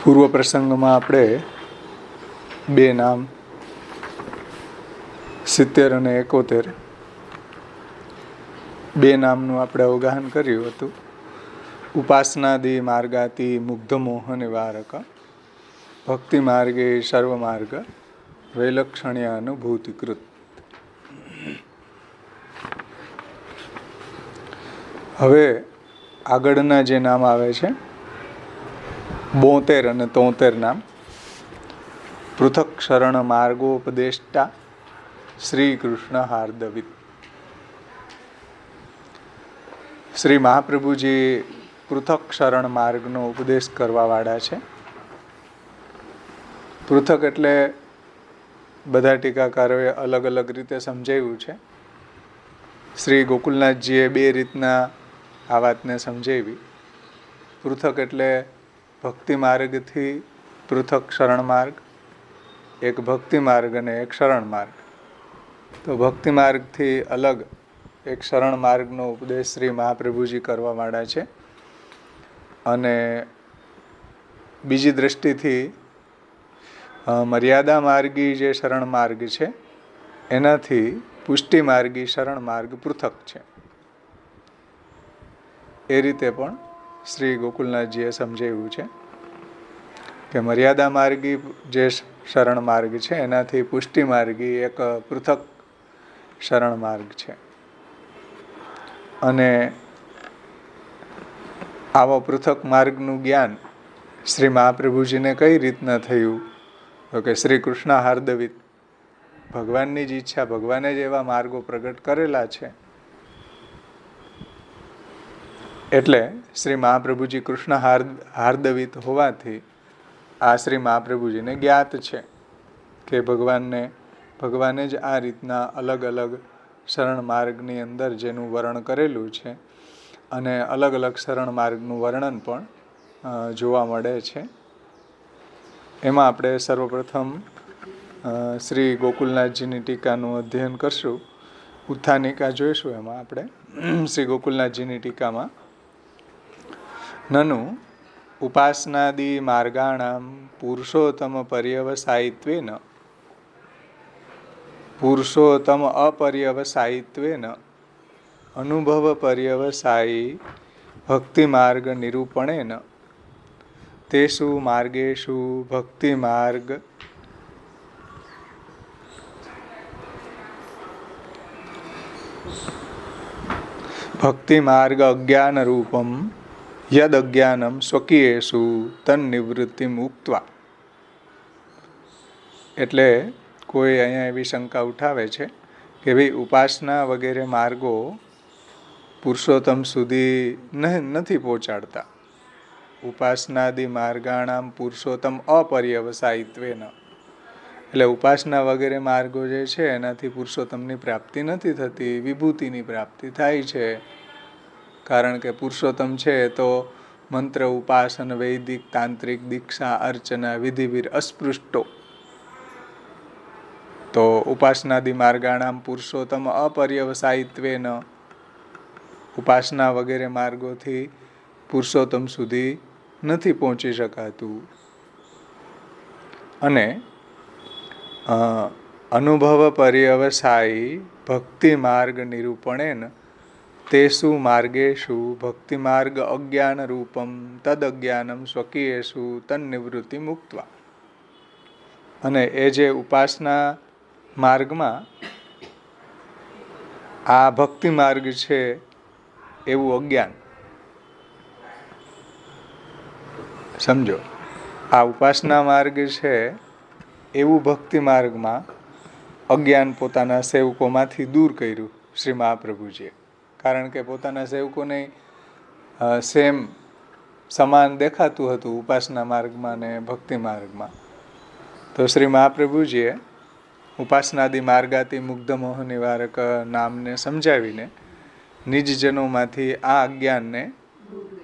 પૂર્વ પ્રસંગમાં આપણે બે નામ 70 અને 71 બે નામનું આપણે અવગાહન કર્યું હતું. ઉપાસનાદિ માર્ગાતિ મુગ્ધમોહ નિવારક, ભક્તિ માર્ગે સર્વમાર્ગ વૈલક્ષણ્યાનુભૂતિકૃત. હવે આગળના જે નામ આવે છે 72 અને 73 નામ. પૃથક શરણ માર્ગોપદેષ્ટા શ્રી કૃષ્ણ હાર્દવિત. શ્રી મહાપ્રભુજી પૃથક શરણ માર્ગનો ઉપદેશ કરવા વાળા છે. પૃથક એટલે બધા ટીકાકારોએ અલગ અલગ રીતે સમજાવ્યું છે. શ્રી ગોકુલનાથજીએ બે રીતના આ વાતને સમજાવી. પૃથક એટલે ભક્તિ માર્ગથી પૃથક શરણ માર્ગ, એક ભક્તિ માર્ગ અને એક શરણ માર્ગ. તો ભક્તિ માર્ગથી અલગ એક શરણ માર્ગનો ઉપદેશ શ્રી મહાપ્રભુજી કરવા માંડ્યા છે. અને બીજી દ્રષ્ટિથી મર્યાદા માર્ગી જે શરણ માર્ગ છે એનાથી પુષ્ટિ માર્ગી શરણ માર્ગ પૃથક છે. એ રીતે પણ શ્રી ગોકુલનાથજીએ સમજાવ્યું છે કે મર્યાદા માર્ગી જે શરણ માર્ગ છે એનાથી પુષ્ટિ માર્ગી એક પૃથક શરણ માર્ગ છે. અને આવો પૃથક માર્ગનું જ્ઞાન શ્રી મહાપ્રભુજીને કઈ રીતના થયું? તો કે શ્રી કૃષ્ણ હાર્દવિત, ભગવાનની જ ઈચ્છા, ભગવાને જ એવા માર્ગો પ્રગટ કરેલા છે એટલે શ્રી મહાપ્રભુજી કૃષ્ણ હાર્દવિત હોવાથી આ શ્રી મહાપ્રભુજીને જ્ઞાત છે કે ભગવાને જ આ રીતના અલગ અલગ શરણ માર્ગની અંદર જેનું વર્ણન કરેલું છે અને અલગ અલગ શરણ માર્ગનું વર્ણન પણ જોવા મળે છે. એમાં આપણે સર્વપ્રથમ શ્રી ગોકુલનાથજીની ટીકાનું અધ્યયન કરશું. ઉત્થાનિકા જોઈશું. એમાં આપણે શ્રી ગોકુલનાથજીની ટીકામાં નનુ ઉપાસનાદિ માર્ગાણામ પુરુષોત્તમ પર્યવસાયિત્વેન પુરુષોત્તમ અપર્યવસાયિત્વેન અનુભવ પર્યવસાયી ભક્તિ માર્ગ નિરૂપણેન તેષુ માર્ગેષુ ભક્તિ માર્ગ અજ્ઞાન રૂપમ યદ અજ્ઞાનમ સ્વકીયેષુ તન્નિવૃત્તિમ ઉક્ત્વા. એટલે કોઈ અહીંયા એવી શંકા ઉઠાવે છે કે ભાઈ ઉપાસના વગેરે માર્ગો પુરુષોત્તમ સુધી નથી પહોંચાડતા. ઉપાસનાદિ માર્ગાણામ પુરુષોત્તમ અપર્યવસાયિત્વેન, એટલે ઉપાસના વગેરે માર્ગો જે છે એનાથી પુરુષોત્તમની પ્રાપ્તિ નથી થતી, વિભૂતિની પ્રાપ્તિ થાય છે. કારણ કે પુરુષોત્તમ છે તો મંત્ર ઉપાસન વૈદિક તાંત્રિક દીક્ષા અર્ચના વિધિવીર અસ્પૃષ્ટો. તો ઉપાસનાદિ માર્ગાણામ પુરુષોત્તમ અપર્યવસાયિત્વેન, ઉપાસના વગેરે માર્ગોથી પુરુષોત્તમ સુધી નથી પહોંચી શકાતું. અને અનુભવ પર્યવસાયી ભક્તિ માર્ગ નિરૂપણેન તેષુ માર્ગેષુ ભક્તિ માર્ગ અજ્ઞાન રૂપમ તદ અજ્ઞાનમ સ્વકીયેષુ તન્નિવૃત્તિ મુક્ત્વા. અને એ જે ઉપાસના માર્ગમાં આ ભક્તિ માર્ગ છે એવું અજ્ઞાન, સમજો, આ ઉપાસના માર્ગ છે એવું ભક્તિ માર્ગમાં અજ્ઞાન પોતાના સેવકોમાંથી દૂર કર્યું શ્રી મહાપ્રભુજીએ. કારણ કે પોતાના સેવકોને સમાન દેખાતું હતું ઉપાસના માર્ગમાં ને ભક્તિ માર્ગમાં. તો શ્રી મહાપ્રભુજીએ ઉપાસનાદિ માર્ગાતિ મુગ્ધમોહ નિવારક નામને સમજાવીને નિજજનોમાંથી આ અજ્ઞાનને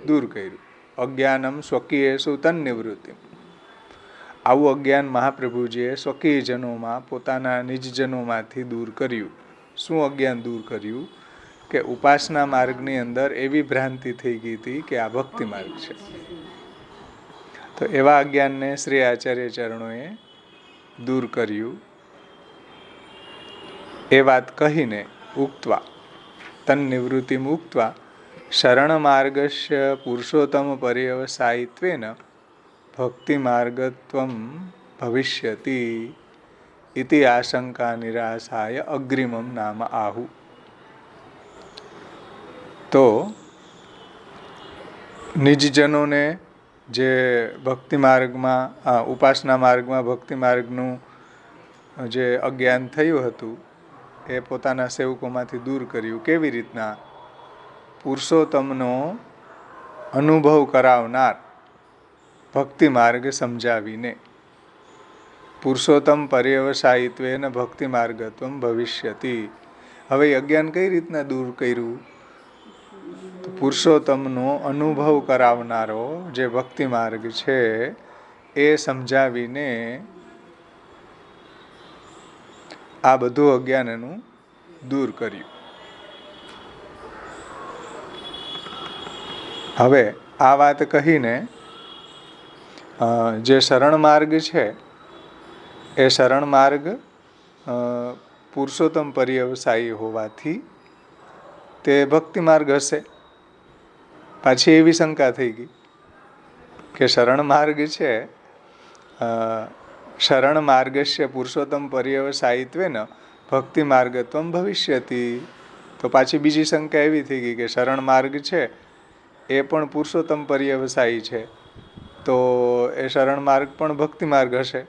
દૂર કર્યું. અજ્ઞાનમ સ્વકીયેષુ તન્નિવૃત્તિ. આવું અજ્ઞાન મહાપ્રભુજીએ સ્વકીયજનોમાં પોતાના નિજજનોમાંથી દૂર કર્યું. શું અજ્ઞાન દૂર કર્યું? કે ઉપાસના માર્ગની અંદર એવી ભ્રાંતિ થઈ ગઈ હતી કે આ ભક્તિ માર્ગ છે તો એવા અજ્ઞાનને શ્રી આચાર્ય ચરણોએ દૂર કર્યું. એ વાત કહીને ઉક્ત્વા તન્નિવૃત્તિમ ઉક્ત્વા શરણ માર્ગસ્ય પુરુષોત્તમ પર્યવસાયિત્વેન ભક્તિ માર્ગત્વમ ભવિષ્યતિ ઇતિ આશંકા નિરાશાય અગ્રિમમ નામ આહુ. તો નિજજનોને જે ભક્તિ માર્ગમાં ઉપાસના માર્ગમાં ભક્તિ માર્ગનું જે અજ્ઞાન થયું હતું એ પોતાના સેવકોમાંથી દૂર કર્યું. કેવી રીતના? પુરુષોત્તમનો અનુભવ કરાવનાર ભક્તિ માર્ગ સમજાવીને. પુરુષોત્તમ પર્યવસાયિત્વેન ભક્તિ માર્ગત્વમ ભવિષ્યતિ. હવે અજ્ઞાન કઈ રીતના દૂર કર્યું? તો પુરુષોત્તમનો અનુભવ કરાવનારો જે ભક્તિ માર્ગ છે એ સમજાવીને આ બધું અજ્ઞાન એનું દૂર કર્યું. હવે આ વાત કહીને જે શરણ માર્ગ છે એ શરણ માર્ગ પુરુષોત્તમ પર્યવસાયી હોવાથી તે ભક્તિ માર્ગ હશે. પાછી એવી શંકા થઈ ગઈ કે શરણ માર્ગ છે શરણ માર્ગસ્ય પુરુષોત્તમ પર્યવસાયિત્વેન ભક્તિ માર્ગત્વમ ભવિષ્યતિ. તો પાછી બીજી શંકા એવી થઈ ગઈ કે શરણ માર્ગ છે એ પણ પુરુષોત્તમ પર્યવસાયી છે, તો એ શરણ માર્ગ પણ ભક્તિ માર્ગ હશે.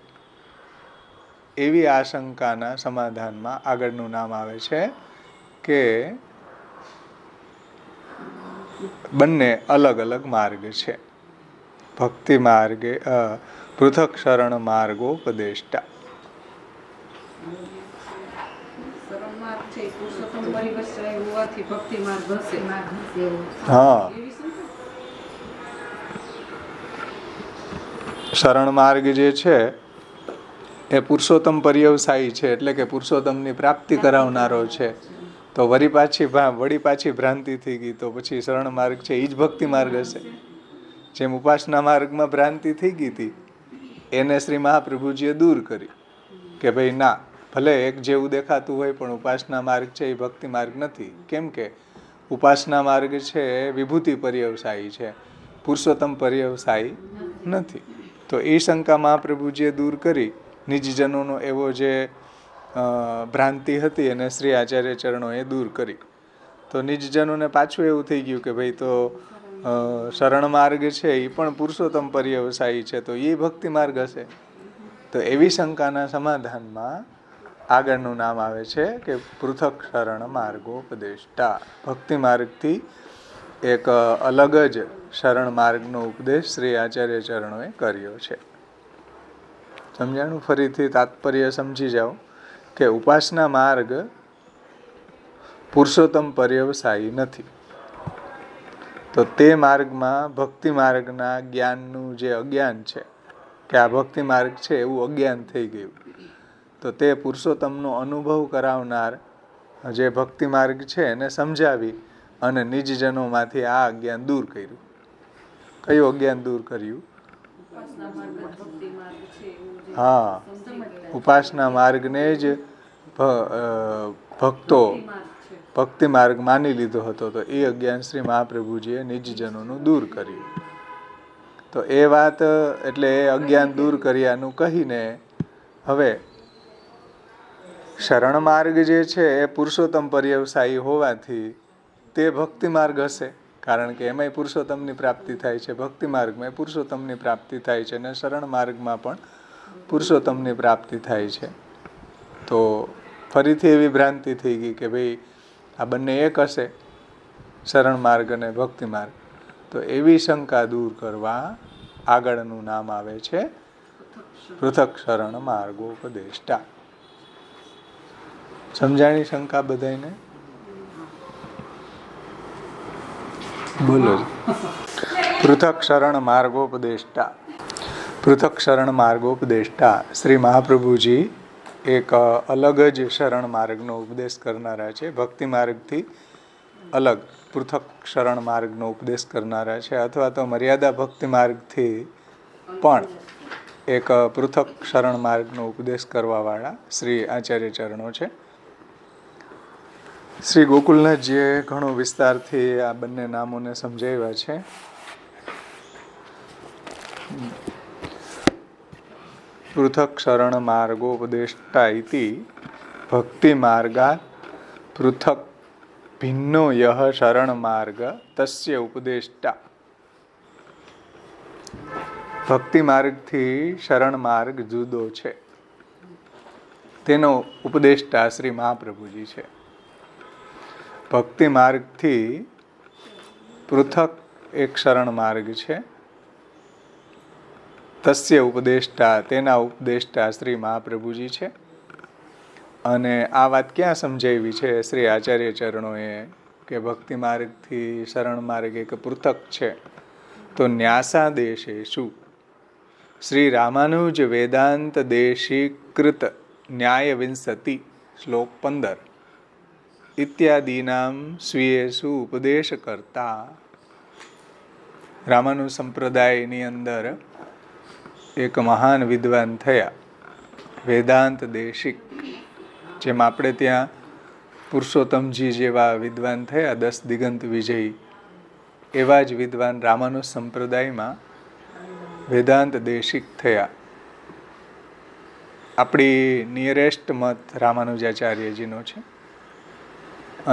એવી આશંકાના સમાધાનમાં આગળનું નામ આવે છે કે બંને અલગ અલગ માર્ગ છે. ભક્તિ માર્ગે પૃથક શરણ માર્ગોપદેષ્ટા. હા, શરણ માર્ગ જે છે એ પુરુષોત્તમ પર્યવસાયી છે, એટલે કે પુરુષોત્તમની પ્રાપ્તિ કરાવનારો છે. તો વળી પાછી ભ્રાંતિ થઈ ગઈ, તો પછી શરણ માર્ગ છે એ જ ભક્તિ માર્ગ હશે. જેમ ઉપાસના માર્ગમાં ભ્રાંતિ થઈ ગઈ હતી એને શ્રી મહાપ્રભુજીએ દૂર કરી કે ભાઈ ના, ભલે એક જેવું દેખાતું હોય પણ ઉપાસના માર્ગ છે એ ભક્તિ માર્ગ નથી. કેમ કે ઉપાસના માર્ગ છે એ વિભૂતિ પર્યવસાયી છે, પુરુષોત્તમ પર્યવસાયી નથી. તો એ શંકા મહાપ્રભુજીએ દૂર કરી. નિજજનોનો એવો જે ભ્રાંતિ હતી એને શ્રી આચાર્ય ચરણોએ દૂર કરી. તો નિજજનોને પાછું એવું થઈ ગયું કે ભાઈ તો શરણ માર્ગ છે એ પણ પુરુષોત્તમ પર્યવસાયી છે, તો એ ભક્તિ માર્ગ હશે. તો એવી શંકાના સમાધાનમાં આગળનું નામ આવે છે કે પૃથક શરણ માર્ગોપદેષ્ટા. ભક્તિ માર્ગથી એક અલગ જ શરણ માર્ગનો ઉપદેશ શ્રી આચાર્ય ચરણોએ કર્યો છે. સમજાણું? ફરીથી તાત્પર્ય સમજી જાઓ કે ઉપાસના માર્ગ પુરુષોત્તમ પર્યવસાયી નથી. તો તે માર્ગમાં ભક્તિ માર્ગના જ્ઞાનનું જે અજ્ઞાન છે કે આ ભક્તિ માર્ગ છે એવું અજ્ઞાન થઈ ગયું. તો તે પુરુષોત્તમનો અનુભવ કરાવનાર જે ભક્તિ માર્ગ છે એને સમજાવી અને નિજજનોમાંથી આ અજ્ઞાન દૂર કર્યું. કયું અજ્ઞાન દૂર કર્યું? હા, ઉપાસના માર્ગને જ ભક્તો ભક્તિ માર્ગ માની લીધો હતો. તો એ અજ્ઞાન શ્રી મહાપ્રભુજીએ નિજજનોનું દૂર કર્યું. તો એ વાત એટલે એ અજ્ઞાન દૂર કર્યાનું કહીને હવે શરણ માર્ગ જે છે એ પુરુષોત્તમ પર્યવસાયી હોવાથી તે ભક્તિ માર્ગ હશે, કારણ કે એમાંય પુરુષોત્તમની પ્રાપ્તિ થાય છે. ભક્તિ માર્ગમાં પુરુષોત્તમની પ્રાપ્તિ થાય છે અને શરણ માર્ગમાં પણ પુરુષોત્તમની પ્રાપ્તિ થાય છે. તો ફરીથી એવી ભ્રાંતિ થઈ ગઈ કે ભાઈ આ બંને એક હશે, શરણ માર્ગ અને ભક્તિ માર્ગ. તો એવી શંકા દૂર કરવા આગળનું નામ આવે છે પૃથક શરણ માર્ગોપદેષ્ટા. સમજાણી શંકા બધાને? બોલો. પૃથક શરણ માર્ગોપદેષ્ટા. પૃથક શરણ માર્ગોપદેષ્ટા. શ્રી મહાપ્રભુજી એક અલગ જ શરણ માર્ગનો ઉપદેશ કરનારા છે. ભક્તિ માર્ગથી અલગ પૃથક શરણ માર્ગનો ઉપદેશ કરનારા છે, અથવા તો મર્યાદા ભક્તિ માર્ગથી પણ એક પૃથક શરણ માર્ગનો ઉપદેશ કરવાવાળા શ્રી આચાર્ય ચરણો છે. શ્રી ગોકુલનાથજીએ ઘણો વિસ્તારથી આ બંને નામોને સમજાવ્યા છે. પૃથક શરણ માર્ગોપદેષ્ટા ઇતિ ભક્તિ માર્ગાત પૃથક ભિન્નો યહ શરણ માર્ગ તસ્ય ઉપદેષ્ટા. ભક્તિ માર્ગથી શરણ માર્ગ જુદો છે, તેનો ઉપદેષ્ટા શ્રી મહાપ્રભુજી છે. ભક્તિ માર્ગથી પૃથક એક શરણ માર્ગ છે, તસ્ય ઉપદેષ્ટા, તેના ઉપદેષ્ટા શ્રી મહાપ્રભુજી છે. અને આ વાત ક્યાં સમજાવી છે શ્રી આચાર્ય ચરણોએ કે ભક્તિ માર્ગથી શરણ માર્ગ એક પૃથક છે? તો ન્યાસા દેશે શું શ્રી રામાનુજ વેદાંત દેશીકૃત ન્યાય વિંસતિ શ્લોક 15 ઇત્યાદિનામ સ્વીયેષુ ઉપદેશ કરતા. રામાનુજ સંપ્રદાયની અંદર એક મહાન વિદ્વાન થયા, વેદાંત દેશિક. જેમ આપણે ત્યાં પુરુષોત્તમજી જેવા વિદ્વાન થયા 10 દિગંત વિજયી, એવા જ વિદ્વાન રામાનુજ સંપ્રદાયમાં વેદાંત દેશિક થયા. આપણી નિયરેસ્ટ મત રામાનુજાચાર્યજીનો છે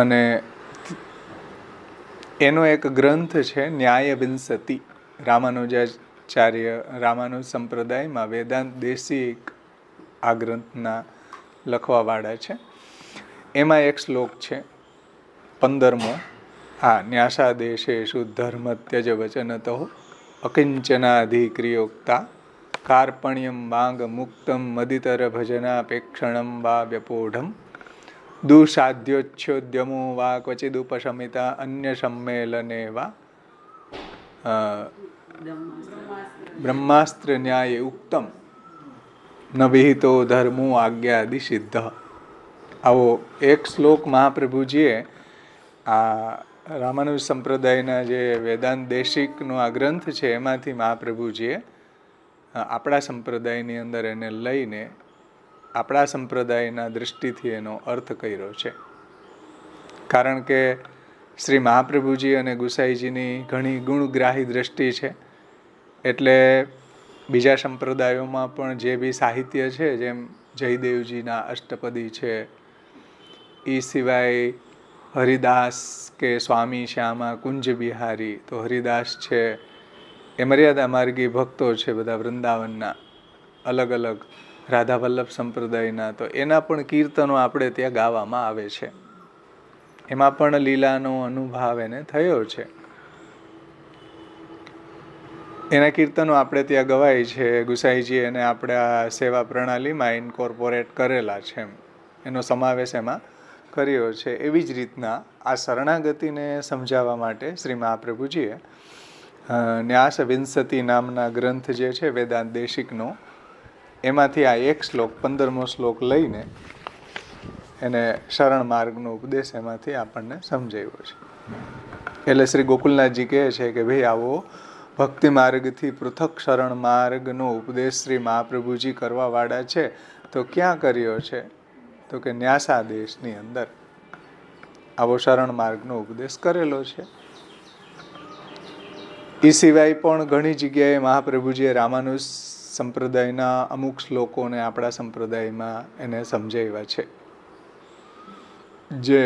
અને એનો એક ગ્રંથ છે ન્યાય વિંસતિ. રામાનુજ સંપ્રદાયમાં વેદાંત દેશિક આ ગ્રંથના લખવાવાળા છે. એમાં એક શ્લોક છે 15મો. ન્યાસા દેશેષુ ધર્મ ત્યજ વચનતો અકિંચનાધિક્રિયોક્તા કાર્પણ્યમ વાંગ મુક્તમ મદિતર ભજનાપેક્ષણમ વા વ્યપોઢમ દુસાધ્યોચ્છોદ્યમો વા ક્વચિદુપશમિતા અન્ય સંમેલને વા બ્રહ્માસ્ત્ર ન્યાય ઉક્તમ ન વિહિતો ધર્મો આજ્ઞાદિ સિદ્ધ. આવો એક શ્લોક મહાપ્રભુજીએ આ રામાનુજ સંપ્રદાયના જે વેદાંત દેશિકનો આ ગ્રંથ છે એમાંથી મહાપ્રભુજીએ આપણા સંપ્રદાયની અંદર એને લઈને આપણા સંપ્રદાયના દૃષ્ટિથી એનો અર્થ કર્યો છે. કારણ કે શ્રી મહાપ્રભુજી અને ગુસાઈજીની ઘણી ગુણગ્રાહી દ્રષ્ટિ છે, એટલે બીજા સંપ્રદાયોમાં પણ જે બી સાહિત્ય છે, જેમ જયદેવજીના અષ્ટપદી છે, એ સિવાય હરિદાસ કે સ્વામી શ્યામા કુંજ બિહારી, તો હરિદાસ છે, એ મર્યાદા માર્ગી ભક્તો છે બધા વૃંદાવનના, અલગ અલગ રાધા વલ્લભ સંપ્રદાયના, તો એના પણ કીર્તનો આપણે ત્યાં ગાવામાં આવે છે. એમાં પણ લીલાનો અનુભાવ એને થયો છે. એના કીર્તનો આપણે ત્યાં ગવાય છે. ગુસાઈજી એને આપણા સેવા પ્રણાલીમાં ઇન્કોર્પોરેટ કરેલા છે, એનો સમાવેશ એમાં કર્યો છે. એવી જ રીતના આ શરણાગતિને સમજાવવા માટે શ્રી મહાપ્રભુજીએ ન્યાસ વિંસતિ નામના ગ્રંથ જે છે વેદાંત દેશિકનો, એમાંથી આ એક શ્લોક 15મો શ્લોક લઈને એને શરણ માર્ગનો ઉપદેશ એમાંથી આપણને સમજાવ્યો છે. એટલે શ્રી ગોકુલનાથજી કહે છે કે ભાઈ આવો ભક્તિ માર્ગથી પૃથક શરણ માર્ગનો ઉપદેશ શ્રી મહાપ્રભુજી કરવાવાળા છે, તો ક્યાં કર્યો છે? તો કે ન્યાસા દેશની અંદર આવો શરણ માર્ગનો ઉપદેશ કરેલો છે. એ સિવાય પણ ઘણી જગ્યાએ મહાપ્રભુજીએ રામાનુજ સંપ્રદાયના અમુક શ્લોકોને આપણા સંપ્રદાયમાં એને સમજાવ્યા છે. જે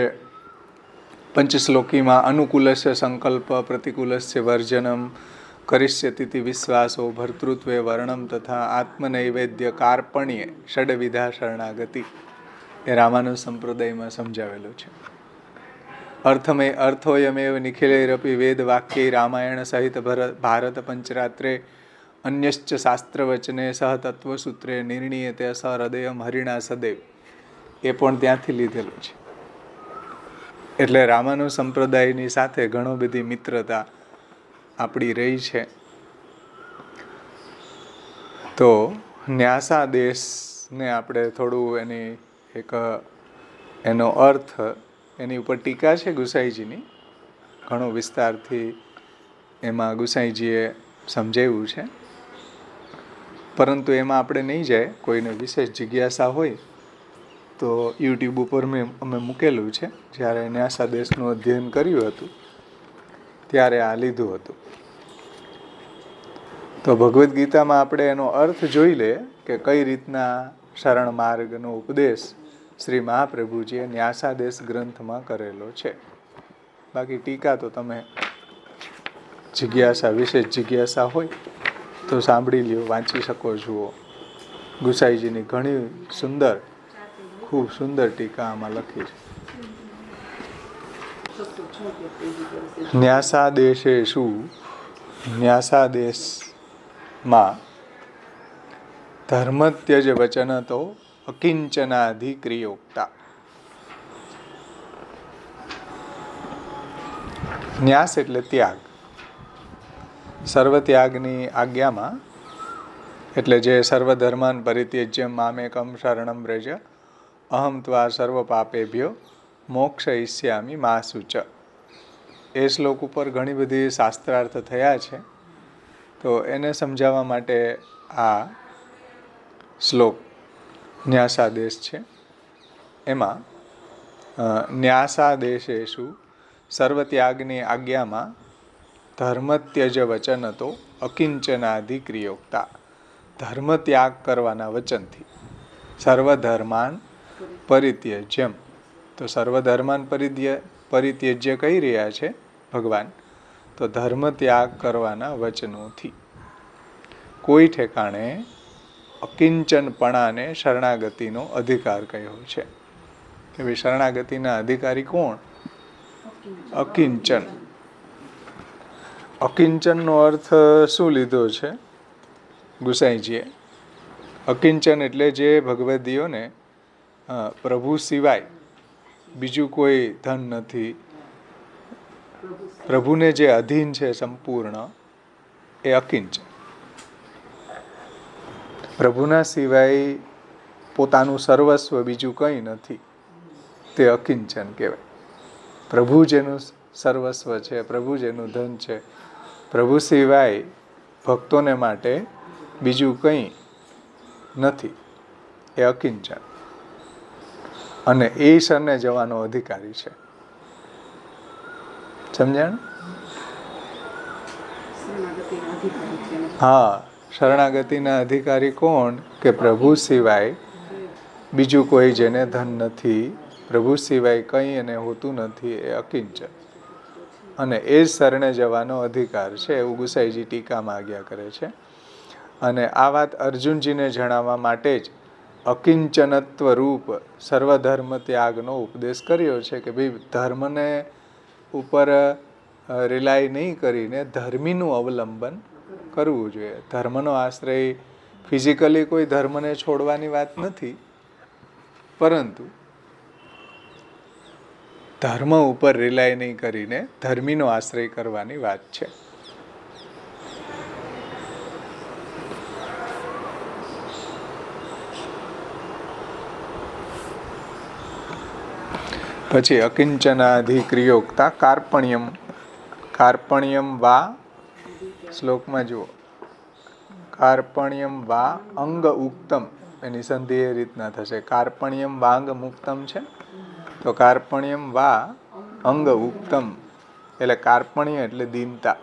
પંચશ્લોકીમાં અનુકૂલસ્ય સંકલ્પ પ્રતિકૂલસ્ય વર્જનમ કરિષ્યતિતિ વિશ્વાસો ભર્તૃત્વે વર્ણમ તથા આત્મનૈવેદ્ય કાર્પણ્યે ષડવિધા શરણાગતિ એ રામાનુજ સંપ્રદાયમાં સમજાવેલું છે. અર્થોયમેવ નિખિલૈરપી વેદ વાક્યૈ રામાયણ સહિત ભારત પંચરાત્રે અન્યશ્ચ શાસ્ત્રવચને સહ તત્વસૂત્રે નિર્ણીયતે સ હૃદયમ હરિણા સદૈવ, એ પણ ત્યાંથી લીધેલું છે. એટલે રામાનુજ સંપ્રદાયની સાથે ઘણો બધી મિત્રતા આપણી રહી છે. તો ન્યાસા દેશને આપણે થોડું એનો અર્થ, એની ઉપર ટીકા છે ગુસાઈજીની, ઘણો વિસ્તારથી એમાં ગુસાઈજીએ સમજાવ્યું છે. પરંતુ એમાં આપણે નહીં જાય. કોઈને વિશેષ જિજ્ઞાસા હોય તો યુટ્યુબ ઉપર અમે મૂકેલું છે. જ્યારે ન્યાસા દેશનું અધ્યયન કર્યું હતું ત્યારે આ લીધું હતું. તો ભગવદ્ ગીતામાં આપણે એનો અર્થ જોઈ લઈએ કે કઈ રીતના શરણ માર્ગનો ઉપદેશ શ્રી મહાપ્રભુજીએ ન્યાસાદેશ ગ્રંથમાં કરેલો છે. બાકી ટીકા તો તમે વિશેષ જિજ્ઞાસા હોય તો સાંભળી લ્યો, વાંચી શકો છો. ગુસાઈજીની ઘણી ખૂબ સુંદર ટીકા આમાં લખી છે. ન્યાસાદેશેષુ, ન્યાસાદેશમાં ધર્મત્યજ વચનતો અકિંચનાધિક્રિયોક્તા. ન્યાસ એટલે ત્યાગ. સર્વ ત્યાગની આજ્ઞામાં, એટલે જે સર્વધર્માન પરિત્યજ્ય મામેકમ શરણમ વ્રજ અહમ ત્વા સર્વ પાપેભ્યો મોક્ષયિષ્યામિ મા શુચ. એ શ્લોક ઉપર ઘણી બધી શાસ્ત્રાર્થ થયા છે. તો એને સમજાવવા માટે આ શ્લોક ન્યાસાદેશ છે. એમાં ન્યાસાદેશેષુ સર્વત્યાગની આજ્ઞામાં ધર્મત્યજ વચનતો અકિંચનાધિક્રિયોક્તા. ધર્મ ત્યાગ કરવાના વચનથી સર્વધર્માન પરિત્યજ્યમ. તો સર્વધર્માન પરિત્યજ્ય કહી રહ્યા છે ભગવાન. તો ધર્મ ત્યાગ કરવાના વચનોથી કોઈ ઠેકાણે અકિંચનપણાને શરણાગતિનો અધિકાર કહ્યો છે. કે ભાઈ શરણાગતિના અધિકારી કોણ? અકિંચન. અકિંચનનો અર્થ શું લીધો છે ગુસાઈજીએ? અકિંચન એટલે જે ભગવદીઓને પ્રભુ સિવાય બીજું કોઈ ધન નથી, પ્રભુને જે અધીન છે સંપૂર્ણ, એ અકિંચન. પ્રભુના સિવાય પોતાનું સર્વસ્વ બીજું કંઈ નથી, તે અકિંચન કહેવાય. પ્રભુ જેનું સર્વસ્વ છે, પ્રભુ જેનું ધન છે, પ્રભુ સિવાય ભક્તોને માટે બીજું કંઈ નથી, એ અકિંચન. અને એ ઈશ્વરને જવાનો અધિકારી છે. સમજાણ? હા, શરણાગતિના અધિકારી કોણ? કે પ્રભુ સિવાય બીજું કોઈ જેને ધન નથી, પ્રભુ સિવાય કંઈ એને હોતું નથી, એ અકિંચન. અને એ જ શરણે જવાનો અધિકાર છે, એવું ગુસાઈજી ટીકામાં આજ્ઞા કરે છે. અને આ વાત અર્જુનજીને જણાવવા માટે જ અકિંચનત્વ રૂપ સર્વધર્મ ત્યાગનો ઉપદેશ કર્યો છે. કે ભાઈ ધર્મને ઉપર રિલાય નહીં કરીને ધર્મીનું અવલંબન કરવું જોઈએ. ધર્મનો આશ્રય ફિઝિકલી કોઈ ધર્મને છોડવાની વાત નથી, પરંતુ ધર્મ ઉપર રિલાય નહીં કરીને ધર્મીનો આશ્રય કરવાની વાત છે. પછી અકિંચનાધિક્રિયોક્તા કાર્પણ્યમ. કાર્પણ્યમ વા, શ્લોકમાં જુઓ, કાર્પણ્યમ વા અંગ ઉક્તમ. એની સંધિ એ રીતના થશે, કાર્પણ્યમ વાંગ મુક્તમ છે, તો કાર્પણ્યમ વા અંગ ઉક્તમ. એટલે કાર્પણ્ય એટલે દીનતા.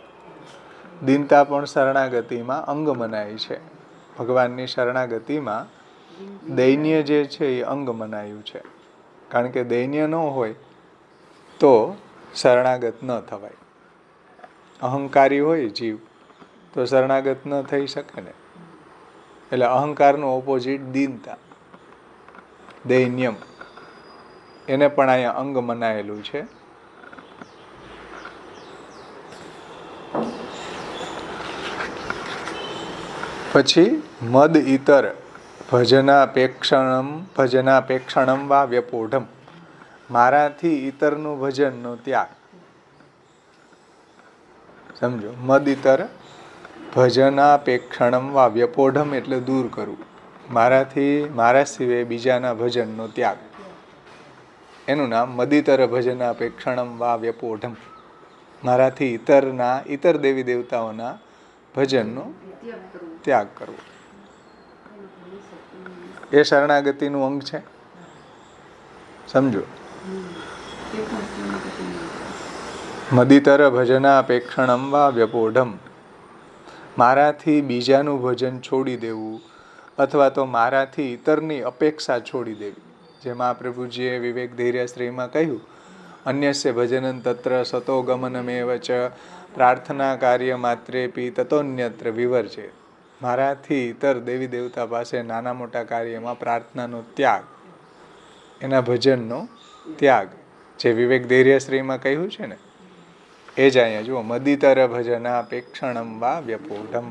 દીનતા પણ શરણાગતિમાં અંગ મનાય છે. ભગવાનની શરણાગતિમાં દૈન્ય જે છે એ અંગ મનાયું છે. કારણ કે દૈન્ય ન હોય તો શરણાગત ન થવાય. અહંકારી હોય જીવ તો શરણાગત ન થઈ શકે ને. એટલે અહંકારનું ઓપોઝિટ દીનતા, દૈન્યમ. એને પણ અહીંયા અંગ મનાયેલું છે. પછી મદ ઇતર ભજનાપેક્ષણમ વા વ્યપોઢમ. મારાથી ઇતરનું ભજનનો ત્યાગ. સમજો, મદ ઇતર ભજનાપેક્ષણમ વા વ્યપોઢમ એટલે દૂર કરવું. મારા સિવાય બીજાના ભજનનો ત્યાગ. એનું નામ મદિતર ભજનાપેક્ષણમ વા વ્યપોઢમ. મારાથી ઇતર દેવી દેવતાઓના ભજનનો ત્યાગ કરવો. એ શરણાગતિનું અંગ છે. સમજો. મદિતર ભજનાપેક્ષણમ વા વ્યપોઢમ, મારાથી બીજાનું ભજન છોડી દેવું અથવા તો મારાથી ઇતરની અપેક્ષા છોડી દેવી. જે મહાપ્રભુજીએ વિવેક ધૈર્યશ્રીમાં કહ્યું, અન્યસ્ય ભજનં તત્ર સતો ગમનમેવ ચ પ્રાર્થના કાર્ય માત્રેપી તતોન્યત્ર વિવર્જે. મારાથી ઇતર દેવી દેવતા પાસે નાના મોટા કાર્યમાં પ્રાર્થનાનો ત્યાગ, એના ભજનનો ત્યાગ, જે વિવેક ધૈર્યશ્રીમાં કહ્યું છે ને, એ જ અહીંયા જુઓ. મદિતર ભજનાપેક્ષણમ વા વ્યપોઢમ,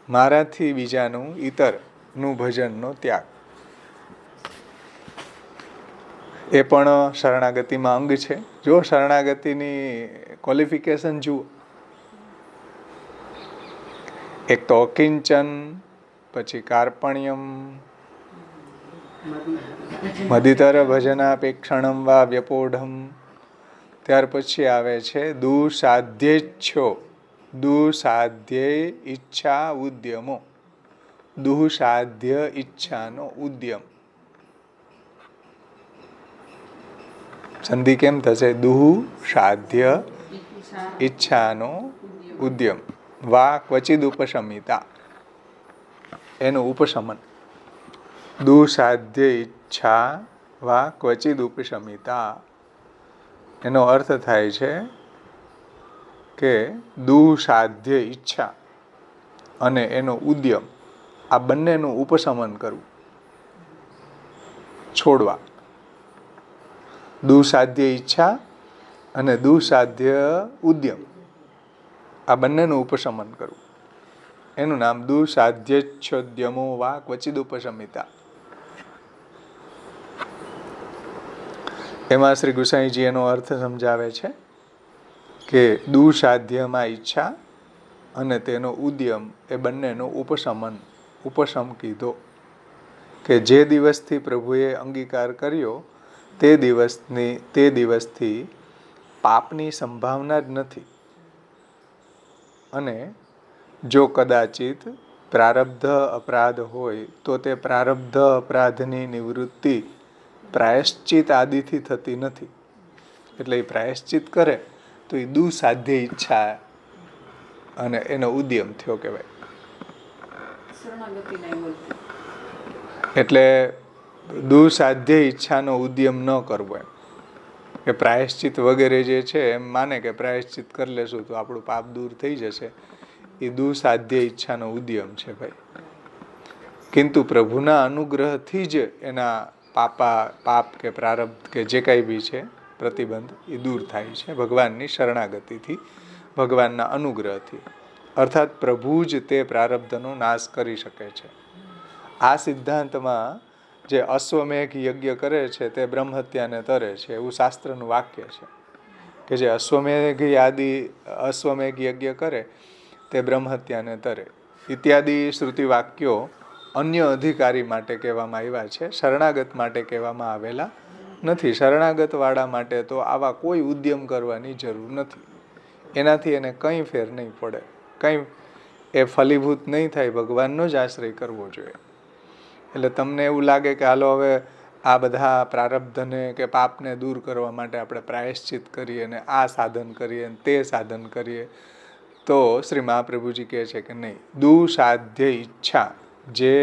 મારાથી બીજાનું ઇતરનું ભજનનો ત્યાગ. એ પણ શરણાગતિમાં અંગ છે. જો શરણાગતિની ક્વોલિફિકેશન જુઓ, એક તો અકિંચન, પછી કાર્પણ્યમ, મદિતર ભજનાપેક્ષણમ વા વ્યપોઢમ, ત્યાર પછી આવે છે દુસાધ્યેચ્છો, દુસાધ્યે ઈચ્છા ઉદ્યમો, દુસાધ્ય ઈચ્છાનો ઉદ્યમ. સંધિ કેમ થશે? દુસાધ્ય ઈચ્છાનો ઉદ્યમ. વા ક્વચિદ ઉપશમિતા, એનું ઉપશમન. દુસાધ્ય ઈચ્છા વા ક્વચિદ ઉપશમિતા, એનો અર્થ થાય છે કે દુસાધ્ય ઈચ્છા અને એનો ઉદ્યમ, આ બંનેનું ઉપશમન કરવું, છોડવા. દુસાધ્ય ઈચ્છા અને દુસાધ્ય ઉદ્યમ, આ બંનેનું ઉપશમન કરવું, એનું નામ દુસાધ્યચ્છોદ્યમો વા ક્વચિદ ઉપશમિતા. એમાં શ્રી ગુસાઈજી એનો અર્થ સમજાવે છે કે દુસાધ્યમાં ઈચ્છા અને તેનો ઉદ્યમ, એ બંનેનો ઉપશમ કીધો. કે જે દિવસથી પ્રભુએ અંગીકાર કર્યો તે દિવસથી પાપની સંભાવના જ નથી. અને જો કદાચિત પ્રારબ્ધ અપરાધ હોય તો તે પ્રારબ્ધ અપરાધની નિવૃત્તિ પ્રાયશ્ચિત આદિથી થતી નથી. એટલે એ પ્રાયશ્ચિત કરે તો એ દુસાધ્ય ઈચ્છા અને એનો ઉદ્યમ થયો કહેવાય. એટલે દુસાધ્ય ઈચ્છાનો ઉદ્યમ ન કરવો, એમ કે પ્રાયશ્ચિત વગેરે જે છે એમ માને કે પ્રાયશ્ચિત કરી લેશું તો આપણું પાપ દૂર થઈ જશે, એ દુસાધ્ય ઈચ્છાનો ઉદ્યમ છે ભાઈ. કિંતુ પ્રભુના અનુગ્રહથી જ એના પાપ કે પ્રારબ્ધ કે જે કાંઈ બી છે પ્રતિબંધ એ દૂર થાય છે, ભગવાનની શરણાગતિથી, ભગવાનના અનુગ્રહથી. અર્થાત પ્રભુ જ તે પ્રારબ્ધનો નાશ કરી શકે છે. આ સિદ્ધાંતમાં જે અશ્વમેઘ યજ્ઞ કરે છે તે બ્રહ્મહત્યાને તરે છે, એવું શાસ્ત્રનું વાક્ય છે. કે જે અશ્વમેઘ યજ્ઞ કરે તે બ્રહ્મહત્યાને તરે ઇત્યાદિ શ્રુતિ વાક્યો અન્ય અધિકારી માટે કહેવામાં આવ્યા છે, શરણાગત માટે કહેવામાં આવેલા નથી. શરણાગત વાળા માટે તો આવા કોઈ ઉદ્યમ કરવાની જરૂર નથી. એનાથી એને કંઈ ફેર નહીં પડે, કંઈ એ ફલીભૂત નહીં થાય. ભગવાનનો જ આશ્રય કરવો જોઈએ. એટલે તમને એવું લાગે કે હાલો હવે આ બધા પ્રારબ્ધને કે પાપને દૂર કરવા માટે આપણે પ્રાયશ્ચિત કરીએ અને આ સાધન કરીએ અને તે સાધન કરીએ, તો શ્રી મહાપ્રભુજી કહે છે કે નહીં. દુસાધ્ય ઈચ્છા, જે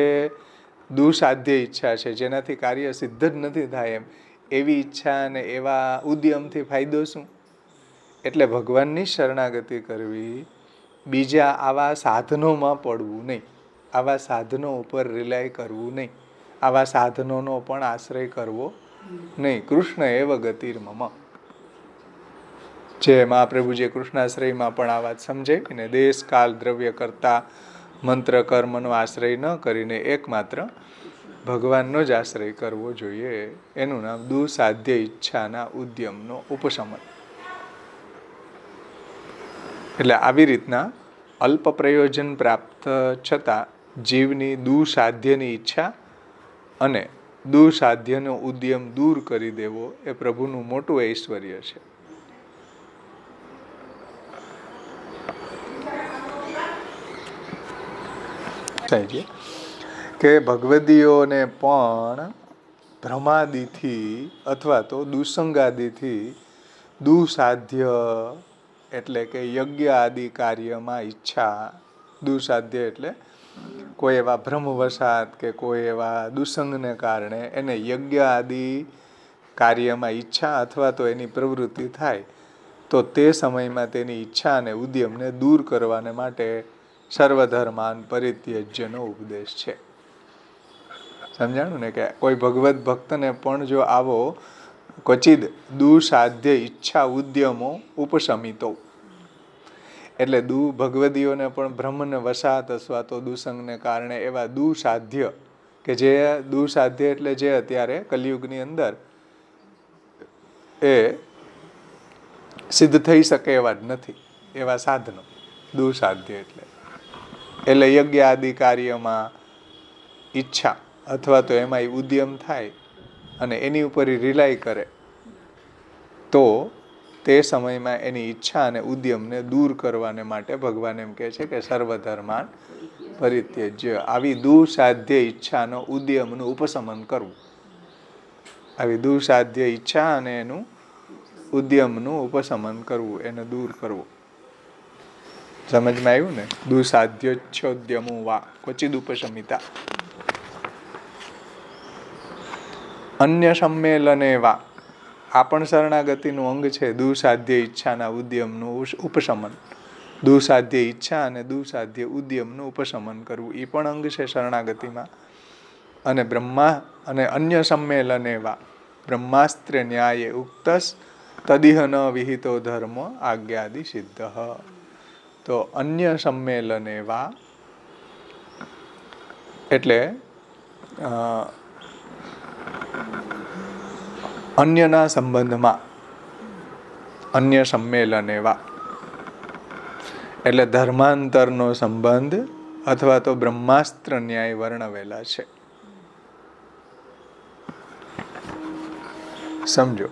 દુસાધ્ય ઈચ્છા છે, જેનાથી કાર્ય સિદ્ધ જ નથી થાય એવી ઈચ્છા અને એવા ઉદ્યમથી ફાયદો શું? એટલે ભગવાનની શરણાગતિ કરવી, બીજા આવા સાધનોમાં પડવું નહીં, આવા સાધનો ઉપર રિલાય કરવું નહીં, આવા સાધનોનો પણ આશ્રય કરવો નહીં. કૃષ્ણ એવ ગતિર્મમ, જે મહાપ્રભુજીએ કૃષ્ણાશ્રયમાં પણ આ વાત સમજાવી ને, દેશ કાલ દ્રવ્ય કરતા મંત્ર કર્મનો આશ્રય ન કરીને એકમાત્ર ભગવાનનો જ આશ્રય કરવો જોઈએ. એનું નામ દુસાધ્ય ઈચ્છાના ઉદ્યમનો ઉપશમન. એટલે આવી રીતના અલ્પ પ્રયોજન પ્રાપ્ત છતાં જીવની દુસાધ્યની ઈચ્છા અને દુસાધ્યનો ઉદ્યમ દૂર કરી દેવો એ પ્રભુનું મોટું ઐશ્વર્ય છે. કે ભગવદીઓને પણ ભ્રમાદિથી અથવા તો દુસંગાદિથી દુસાધ્ય એટલે કે યજ્ઞ આદિ કાર્યમાં ઈચ્છા, દુસાધ્ય એટલે કોઈ એવા ભ્રમવશાત કે કોઈ એવા દુસંગને કારણે એને યજ્ઞ આદિ કાર્યમાં ઈચ્છા અથવા તો એની પ્રવૃત્તિ થાય તો તે સમયમાં તેની ઈચ્છા અને ઉદ્યમને દૂર કરવાને માટે સર્વધર્માન પરિત્યજ્યનો ઉપદેશ છે. સમજાણું ને? કે કોઈ ભગવત ભક્તને પણ જો આવો ક્વચિદ દુસાધ્ય ઈચ્છા ઉદ્યમો ઉપશમિતો, એટલે ભગવદીઓને પણ બ્રહ્મને વસાત અથવા તો દુસંગને કારણે એવા દુસાધ્ય, કે જે દુસાધ્ય એટલે જે અત્યારે કલિયુગની અંદર એ સિદ્ધ થઈ શકે એવા જ નથી, એવા સાધનો દુસાધ્ય એટલે યજ્ઞ આદિ કાર્યમાં ઈચ્છા અથવા તો એમાં ઉદ્યમ થાય અને એની ઉપર રિલાય કરે તો તે સમયમાં એની ઈચ્છા અને ઉદ્યમને દૂર કરવાને માટે ભગવાન એમ કહે છે કે સર્વધર્માન પરિત્યજ્ય. આવી દુસાધ્ય ઈચ્છાનો ઉદ્યમનું ઉપશમન કરવું, આવી દુસાધ્ય ઈચ્છા અને એનું ઉદ્યમનું ઉપશમન કરવું, એને દૂર કરવું. સમજમાં આવ્યું ને? દુસાધ્યોચ્છોદ્યમો વા ક્વચિદ ઉપશમિતા. અન્ય સંમેલને વા, આ પણ શરણાગતિનું અંગ છે. દુસાધ્ય ઈચ્છાના ઉદ્યમનું ઉપશમન, દુસાધ્ય ઈચ્છા અને દુસાધ્ય ઉદ્યમનું ઉપશમન કરવું, એ પણ અંગ છે શરણાગતિમાં. અને અને અન્ય સંમેલને વા બ્રહ્માસ્ત્ર ન્યાયે ઉક્તસ તદિહ ન વિહિતો ધર્મ આજ્ઞાદિ સિદ્ધ. તો અન્ય સંમેલને વા એટલે અન્યના સંબંધમાં, અન્ય સંમેલને વા એટલે ધર્માંતરનો સંબંધ અથવા તો બ્રહ્માસ્ત્ર ન્યાય વર્ણવેલા છે. સમજો.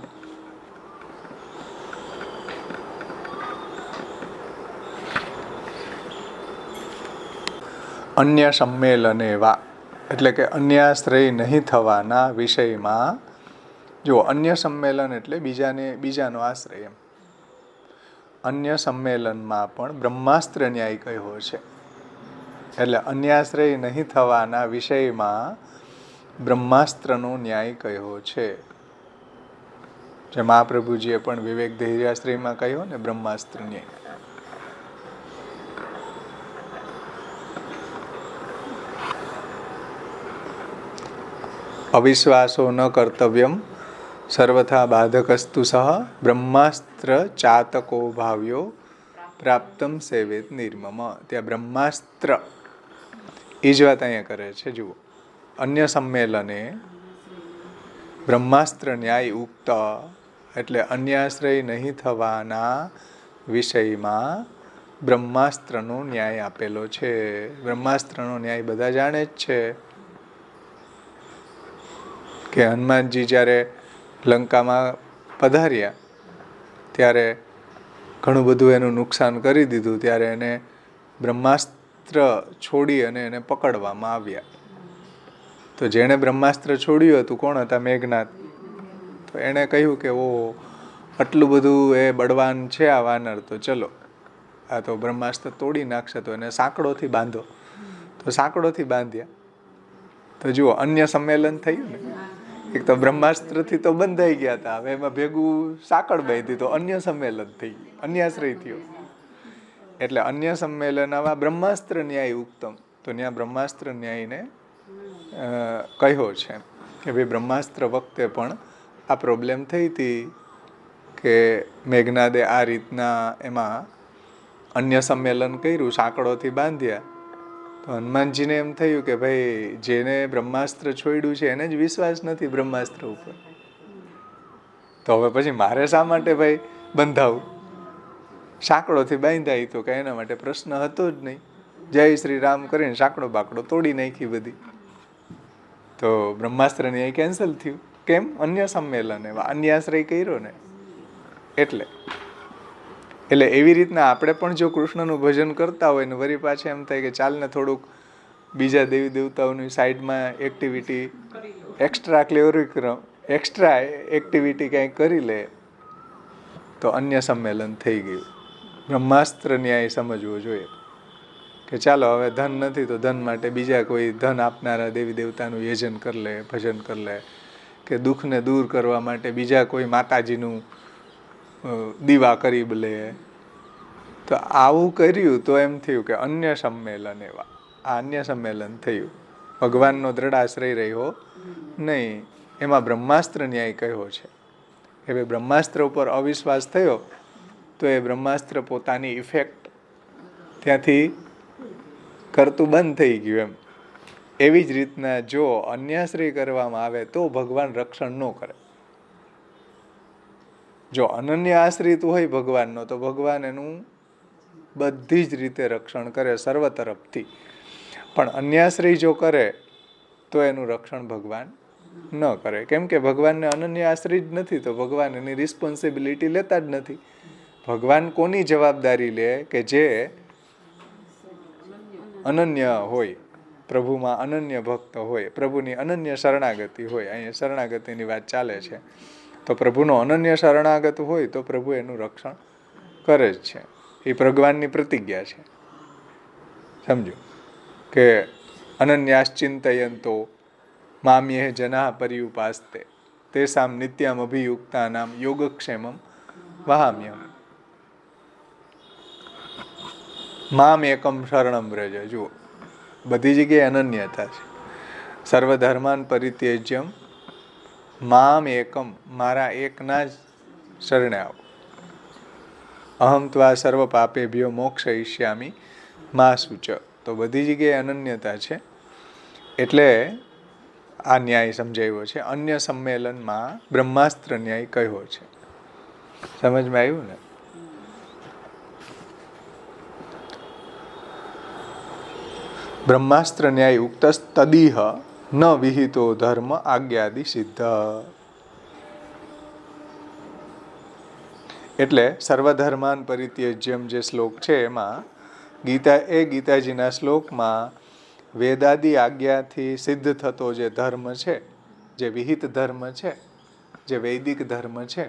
અન્ય સંમેલને વા એટલે કે અન્યાશ્રય નહીં થવાના વિષયમાં. જો અન્ય સંમેલન એટલે બીજાનો આશ્રય એમ. અન્ય સંમેલનમાં પણ બ્રહ્માસ્ત્ર ન્યાય કહ્યો છે. એટલે અન્યાશ્રય નહીં થવાના વિષયમાં બ્રહ્માસ્ત્રનો ન્યાય કહ્યો છે. જે મહાપ્રભુજીએ પણ વિવેક ધૈર્યાશ્રયમાં કહ્યો ને બ્રહ્માસ્ત્ર ન્યાય. અવિશ્વાસો ન કર્તવ્યમ સર્વથા બાધકસ્તુ સહ બ્રહ્માસ્ત્ર ચાતકો ભાવ્યો પ્રાપ્તમ સેવેત નિર્મમ. ત્યાં બ્રહ્માસ્ત્ર એ જ વાત અહીંયા કરે છે. જુઓ, અન્ય સંમેલને બ્રહ્માસ્ત્ર ન્યાય ઉક્ત એટલે અન્યાશ્રય નહીં થવાના વિષયમાં બ્રહ્માસ્ત્રનો ન્યાય આપેલો છે. બ્રહ્માસ્ત્રનો ન્યાય બધા જાણે જ છે કે હનુમાનજી જ્યારે લંકામાં પધાર્યા ત્યારે ઘણું બધું એનું નુકસાન કરી દીધું. ત્યારે એને બ્રહ્માસ્ત્ર છોડી અને એને પકડવામાં આવ્યા. તો જેણે બ્રહ્માસ્ત્ર છોડ્યું હતું કોણ હતા? મેઘનાથ. તો એણે કહ્યું કે ઓહો, આટલું બધું એ બળવાન છે આ વાનર, તો ચલો આ તો બ્રહ્માસ્ત્ર તોડી નાખશે, તો એને સાંકડોથી બાંધો. તો સાંકડોથી બાંધ્યા. તો જુઓ, અન્ય સંમેલન થયું ને. એક તો બ્રહ્માસ્ત્રથી તો બંધાઈ ગયા હતા, હવે એમાં ભેગું સાંકળ બાંધી, તો અન્ય સંમેલન થઈ ગયું, અન્યાશ્રય થયો. એટલે અન્ય સંમેલન આવા બ્રહ્માસ્ત્ર ન્યાય ઉક્તમ. તો ત્યાં બ્રહ્માસ્ત્ર ન્યાયને કહ્યો છે કે ભાઈ બ્રહ્માસ્ત્ર વખતે પણ આ પ્રોબ્લેમ થઈ હતી કે મેઘનાદે આ રીતના એમાં અન્ય સંમેલન કર્યું, સાંકળોથી બાંધ્યા. તો હનુમાનજીને એમ થયું કે ભાઈ જેને બ્રહ્માસ્ત્ર છોડ્યું છે એને જ વિશ્વાસ નથી બ્રહ્માસ્ત્ર ઉપર, તો હવે પછી મારે શા માટે ભાઈ બંધાવું? સાંકળોથી બાંધાય તો કે એના માટે પ્રશ્ન હતો જ નહીં. જય શ્રી રામ કરીને સાંકડો બાકડો તોડી નાખી બધી. તો બ્રહ્માસ્ત્ર ન્યાય કેન્સલ થયું. કેમ? અન્ય સંમેલન એવા અન્યાશ્રય કર્યો ને એટલે એવી રીતના આપણે પણ જો કૃષ્ણનું ભજન કરતા હોય ને વળી પાછા એમ થાય કે ચાલ ને થોડુંક બીજા દેવી દેવતાઓની સાઈડમાં એક્ટિવિટી એક્સ્ટ્રા એક્ટિવિટી કંઈક કરી લે તો અન્ય સંમેલન થઈ ગયું. બ્રહ્માસ્ત્ર ન્યાય સમજવો જોઈએ કે ચાલો હવે ધન નથી તો ધન માટે બીજા કોઈ ધન આપનારા દેવી દેવતાનું યજન કરી લે, ભજન કરી લે, કે દુઃખને દૂર કરવા માટે બીજા કોઈ માતાજીનું દીવા કરી લે. તો આવું કર્યું તો એમ થયું કે અન્ય સંમેલન એવા. આ અન્ય સંમેલન થયું. ભગવાનનો દ્રઢ આશ્રય રહ્યો નહીં. એમાં બ્રહ્માસ્ત્ર ન્યાય કહ્યો છે કે ભાઈ બ્રહ્માસ્ત્ર ઉપર અવિશ્વાસ થયો તો એ બ્રહ્માસ્ત્ર પોતાની ઇફેક્ટ ત્યાંથી કરતું બંધ થઈ ગયું એમ. એવી જ રીતના જો અન્યાશ્રય કરવામાં આવે તો ભગવાન રક્ષણ ન કરે. જો અનન્ય આશ્રિત હોય ભગવાનનો તો ભગવાન એનું બધી જ રીતે રક્ષણ કરે સર્વ તરફથી. પણ અન્યાશ્રય જો કરે તો એનું રક્ષણ ભગવાન ન કરે. કેમ કે ભગવાનને અનન્ય આશ્રય જ નથી તો ભગવાન એની રિસ્પોન્સિબિલિટી લેતા જ નથી. ભગવાન કોની જવાબદારી લે કે જે અનન્ય હોય, પ્રભુમાં અનન્ય ભક્ત હોય, પ્રભુની અનન્ય શરણાગતિ હોય. અહીંયા શરણાગતિની વાત ચાલે છે તો પ્રભુનો અનન્ય શરણાગત હોય તો પ્રભુ એનું રક્ષણ કરે જ છે. એ ભગવાનની પ્રતિજ્ઞા છે. સમજો કે અનન્યાશ્ચિંતયંતો મામ્યે જના પર્યુપાસ્તે તેસામ નિત્યમ અભિયુક્તાનામ યોગક્ષેમમ વહામ્યમ. મામ એકમ શરણમ વ્રજ. જુઓ બધી જગ્યાએ અનન્યતા છે. સર્વધર્માન પરિત્યજ્યમ મામ એકમ, મારા એકના જ શરણે આવો. અહમ ત્વા સર્વ પાપેભ્યો મોક્ષયિષ્યામિ મા શુચ. તો બધી જગ્યાએ અનન્યતા છે એટલે આ ન્યાય સમજાવ્યો છે. અન્ય સંમેલનમાં બ્રહ્માસ્ત્ર ન્યાય કહ્યો છે. સમજમાં આવ્યું ને? બ્રહ્માસ્ત્ર ન્યાય ઉક્તસ્તદીહ ન વિહિતો ધર્મ આજ્ઞાદિ સિદ્ધ. એટલે સર્વધર્માન પરિત્યજ્યમ જે શ્લોક છે એમાં ગીતાજીના શ્લોકમાં વેદાદિ આજ્ઞાથી સિદ્ધ થતો જે ધર્મ છે, જે વિહિત ધર્મ છે, જે વૈદિક ધર્મ છે,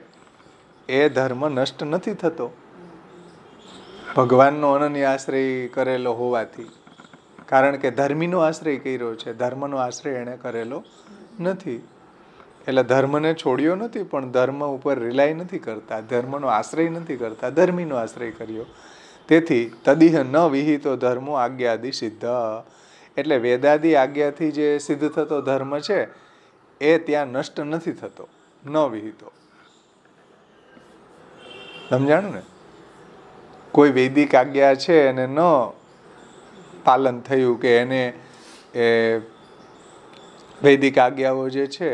એ ધર્મ નષ્ટ નથી થતો ભગવાનનો અનન્ય આશ્રય કરેલો હોવાથી. કારણ કે ધર્મીનો આશ્રય કર્યો છે, ધર્મનો આશ્રય એણે કરેલો નથી. એટલે ધર્મને છોડ્યો નથી પણ ધર્મ ઉપર રિલાય નથી કરતા, ધર્મનો આશ્રય નથી કરતા, ધર્મીનો આશ્રય કર્યો. તેથી તદિહ ન વિહિતો ધર્મો આજ્ઞાદિ સિદ્ધ. એટલે વેદાદિ આજ્ઞાથી જે સિદ્ધ થતો ધર્મ છે એ ત્યાં નષ્ટ નથી થતો, ન વિહિતો. સમજાણું ને? કોઈ વૈદિક આજ્ઞા છે એને ન પાલન થયું કે એને એ વૈદિક આજ્ઞાઓ જે છે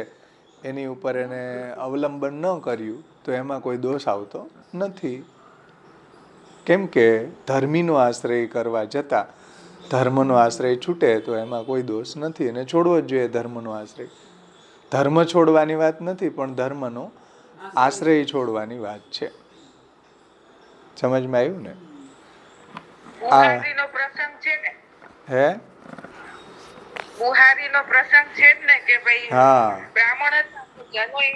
એની ઉપર એને અવલંબન ન કર્યું તો એમાં કોઈ દોષ આવતો નથી. કેમ કે ધર્મીનો આશ્રય કરવા જતાં ધર્મનો આશ્રય છૂટે તો એમાં કોઈ દોષ નથી અને છોડવો જ જોઈએ ધર્મનો આશ્રય. ધર્મ છોડવાની વાત નથી પણ ધર્મનો આશ્રય છોડવાની વાત છે. સમજમાં આવ્યું ને? બુહારીનો પ્રસંગ છે ને, હે બુહારીનો પ્રસંગ છે જ ને કે ભાઈ બ્રાહ્મણ જનોઈ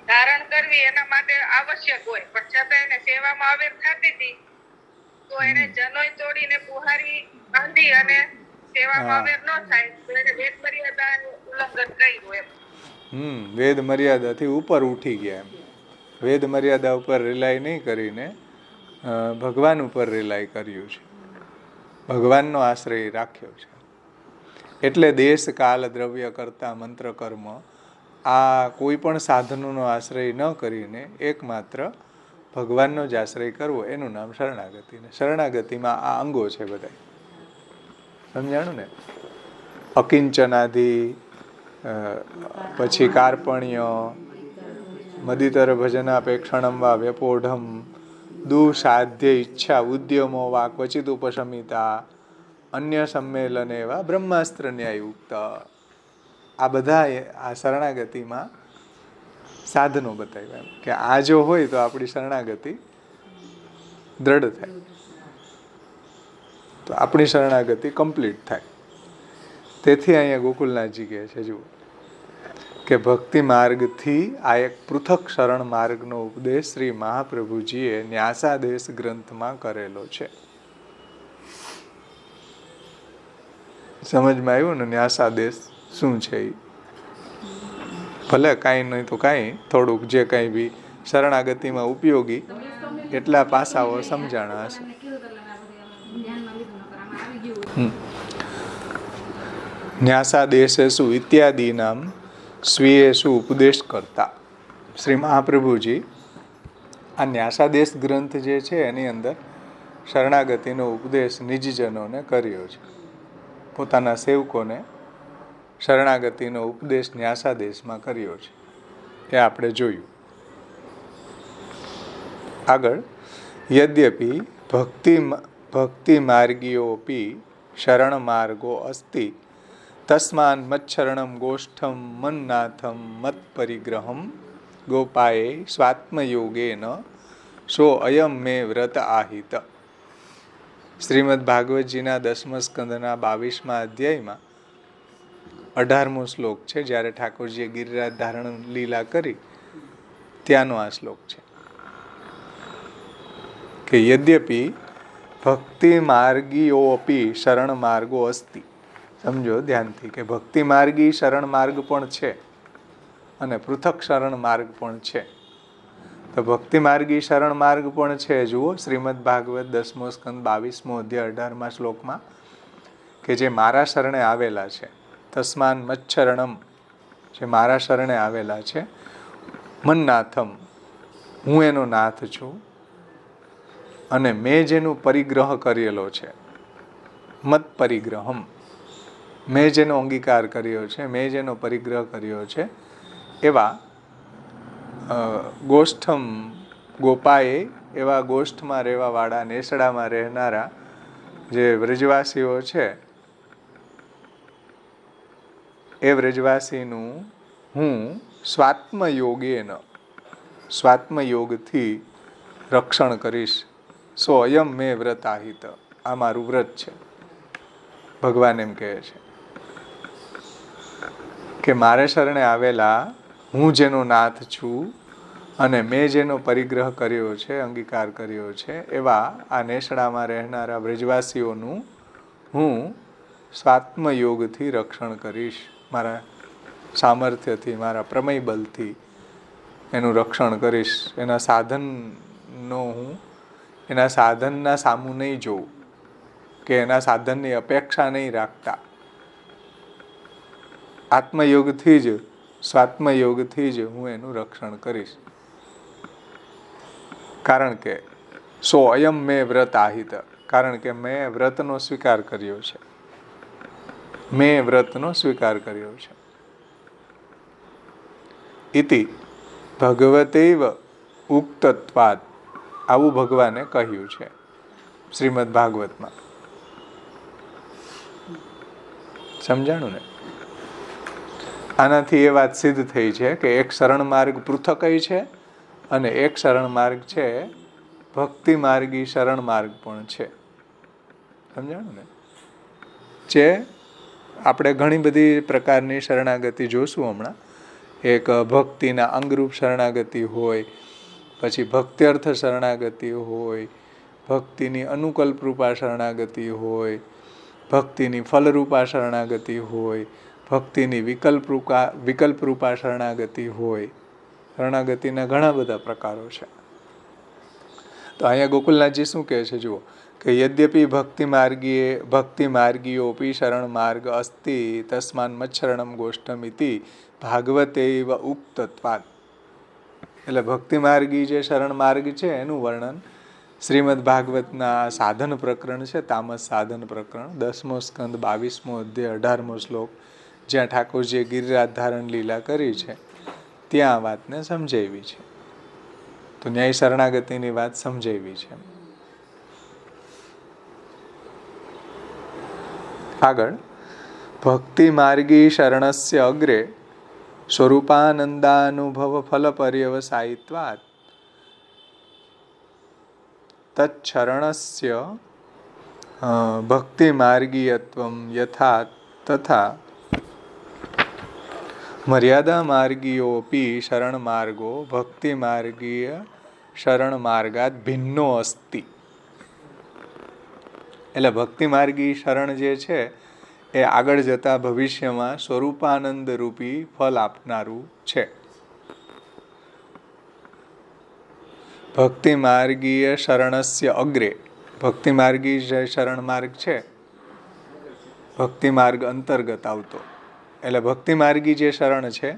ધારણ કરવી એના માટે આવશ્યક હોય પણ છતાં એને સેવામાં આવેર થતી હતી તો એને જનોઈ તોડીને બુહારી બાંધી અને સેવામાં આવેર ન થાય તો એને વેદ મર્યાદા ઉલ્લંઘન કર્યું એમ. વેદ મર્યાદાથી ઉપર ઉઠી ગયા એમ. વેદ મર્યાદા ઉપર રિલાય નહીં કરીને ભગવાન ઉપર રિલાય કર્યું છે, ભગવાનનો આશ્રય રાખ્યો છે. એટલે દેશ કાલ દ્રવ્ય કરતા મંત્ર કર્મ આ કોઈ પણ સાધનોનો આશ્રય ન કરીને એકમાત્ર ભગવાનનો જ આશ્રય કરવો એનું નામ શરણાગતિ. ને શરણાગતિમાં આ અંગો છે બધા. સમજાણું ને? અકિંચનાધિ, પછી કાર્પણ્ય, મદિતર ભજનાપેક્ષણમ વા વ્યપોઢમ, દુસાધ્ય ઈચ્છા ઉદ્યમો વા ક્વચિત ઉપશમિતા, અન્ય સંમેલન એવા બ્રહ્માસ્ત્ર ન્યાયુક્ત. આ બધા આ શરણાગતિમાં સાધનો બતાવ્યા એમ કે આ જો હોય તો આપણી શરણાગતિ દ્રઢ થાય, તો આપણી શરણાગતિ કમ્પ્લીટ થાય. તેથી અહીંયા ગોકુલનાથજી કહે છે, જુઓ કે ભક્તિ માર્ગથી આ એક પૃથક શરણ માર્ગનો ઉપદેશ શ્રી મહાપ્રભુજીએ ન્યાસાદેશ ગ્રંથમાં કરેલો છે. સમજમાં આવ્યું ને ન્યાસાદેશ શું છે? ભલે કાંઈ નહીં તો કાંઈ, થોડુંક જે કાંઈ બી શરણાગતિમાં ઉપયોગી એટલા પાસાઓ સમજાણા હશે. ન્યાસાદેશેષુ ઇત્યાદિનામ સ્વીયેષુ ઉપદેશ કરતા. શ્રી મહાપ્રભુજી આ ન્યાસાદેશ ગ્રંથ જે છે એની અંદર શરણાગતિનો ઉપદેશ નિજજનોને કર્યો છે. પોતાના સેવકોને શરણાગતિનો ઉપદેશ ન્યાસાદેશમાં કર્યો છે. એ આપણે જોયું. આગળ, યદ્યપિ ભક્તિ માર્ગીયોપી શરણ માર્ગો અસ્તિ તસ્માન મચ્છરણમ ગોષ્ઠમ મન્નાથમ મત પરિગ્રહમ ગોપાયે સ્વાત્મયોગેન સો અયમ મે વ્રત આહિત. શ્રીમદ ભાગવતજીના 10મા સ્કંદના 22મા અધ્યાયમાં 18મો શ્લોક છે. જ્યારે ઠાકોરજીએ ગિરિરાજ ધારણ લીલા કરી ત્યાંનો આ શ્લોક છે કે યદ્યપિ ભક્તિ માર્ગીયોપી શરણ માર્ગો અસ્તિ. સમજો ધ્યાનથી કે ભક્તિ માર્ગી શરણ માર્ગ પણ છે અને પૃથક શરણ માર્ગ પણ છે. તો ભક્તિ માર્ગી શરણ માર્ગ પણ છે. જુઓ શ્રીમદ ભાગવત 10મો સ્કંદ 22મો અધ્યાય 18મા શ્લોકમાં કે જે મારા શરણે આવેલા છે, તસ્માન મચ્છરણમ, જે મારા શરણે આવેલા છે, મન્નાથમ, હું એનો નાથ છું, અને મેં જેનો પરિગ્રહ કરેલો છે, મત પરિગ્રહમ, મેં જેનો અંગીકાર કર્યો છે, મેં જેનો પરિગ્રહ કર્યો છે, એવા ગોષ્ઠમ ગોપાએ, એવા ગોષ્ઠમાં રહેવાવાળા, નેસડામાં રહેનારા જે વ્રજવાસીઓ છે, એ વ્રજવાસીનું હું સ્વાત્મયોગેન, સ્વાત્મયોગથી રક્ષણ કરીશ. સો અયમ મેં વ્રત આહિત, આ મારું વ્રત છે. ભગવાન એમ કહે છે કે મારે શરણે આવેલા હું જેનો નાથ છું અને મેં જેનો પરિગ્રહ કર્યો છે, અંગીકાર કર્યો છે, એવા આ નેસડામાં રહેનારા વ્રજવાસીઓનું હું સ્વાત્મયોગથી રક્ષણ કરીશ. મારા સામર્થ્યથી, મારા પ્રમેય બલથી એનું રક્ષણ કરીશ. એના સાધનનો હું એના સાધનના સામું નહીં જોઉં કે એના સાધનની અપેક્ષા નહીં રાખતા. આત્મયોગથી જ, સ્વાત્મયોગથી જ હું એનું રક્ષણ કરીશ. કારણ કે સો અયમ મેં વ્રત આહિત, કારણ કે મેં વ્રતનો સ્વીકાર કર્યો છે. મેં વ્રતનો સ્વીકાર કર્યો છે. ઇતિ ભગવતેવ ઉક્તત્વાદ, આવું ભગવાને કહ્યું છે શ્રીમદ ભાગવતમાં. સમજાણું ને? આનાથી એ વાત સિદ્ધ થઈ છે કે એક શરણ માર્ગ પૃથક છે અને એક શરણ માર્ગ છે ભક્તિ માર્ગી શરણ માર્ગ પણ છે. સમજાણું ને? જે આપણે ઘણી બધી પ્રકારની શરણાગતિ જોશું હમણાં. એક ભક્તિના અંગરૂપ શરણાગતિ હોય, પછી ભક્ત્યર્થ શરણાગતિ હોય, ભક્તિની અનુકલ્પરૂપા શરણાગતિ હોય, ભક્તિની ફલરૂપા શરણાગતિ હોય, ભક્તિની વિકલ્પરૂપા શરણાગતિ હોય. શરણાગતિના ઘણા બધા પ્રકારો છે. તો અહીંયા ગોકુલનાથજી શું કહે છે? જુઓ કે યદ્યપિ ભક્તિ માર્ગીયોપી શરણ માર્ગ અસ્તિ તસ્માન મચ્છરણમ ગોષ્ઠમ ઇતિ ભાગવતેવ ઉક્તત્વાદ. એટલે ભક્તિ માર્ગી જે શરણ માર્ગ છે એનું વર્ણન શ્રીમદ ભાગવતના સાધન પ્રકરણ છે, તામસ સાધન પ્રકરણ 10મો સ્કંદ 22મો અધ્યાય 18મો શ્લોક, જ્યાં ઠાકોરજીએ ગિરિરાજ ધારણ લીલા કરી છે, ત્યાં આ વાતને સમજાવી છે. તો ન્યાય શરણાગતિની વાત સમજાવી છે. આગળ, ભક્તિ માર્ગી શરણસ્ય અગ્રે સ્વરૂપાનંદાનુભવ ફલ પર્યવસાયિત્વાत् તચ્છરણસ્ય ભક્તિ માર્ગીયત્વમ યથા તથા મર્યાદા માર્ગીયોપી શરણ માર્ગો ભક્તિ માર્ગીય શરણ માર્ગાત ભિન્નો અસ્તિ. એટલે ભક્તિ માર્ગી શરણ જે છે એ આગળ જતા ભવિષ્યમાં સ્વરૂપાનંદ રૂપી ફળ આપનારું છે. ભક્તિ માર્ગીય શરણસ્ય અગ્રે, ભક્તિ માર્ગી જે શરણ માર્ગ છે ભક્તિ માર્ગ અંતર્ગત આવતો, એટલે ભક્તિ માર્ગી જે શરણ છે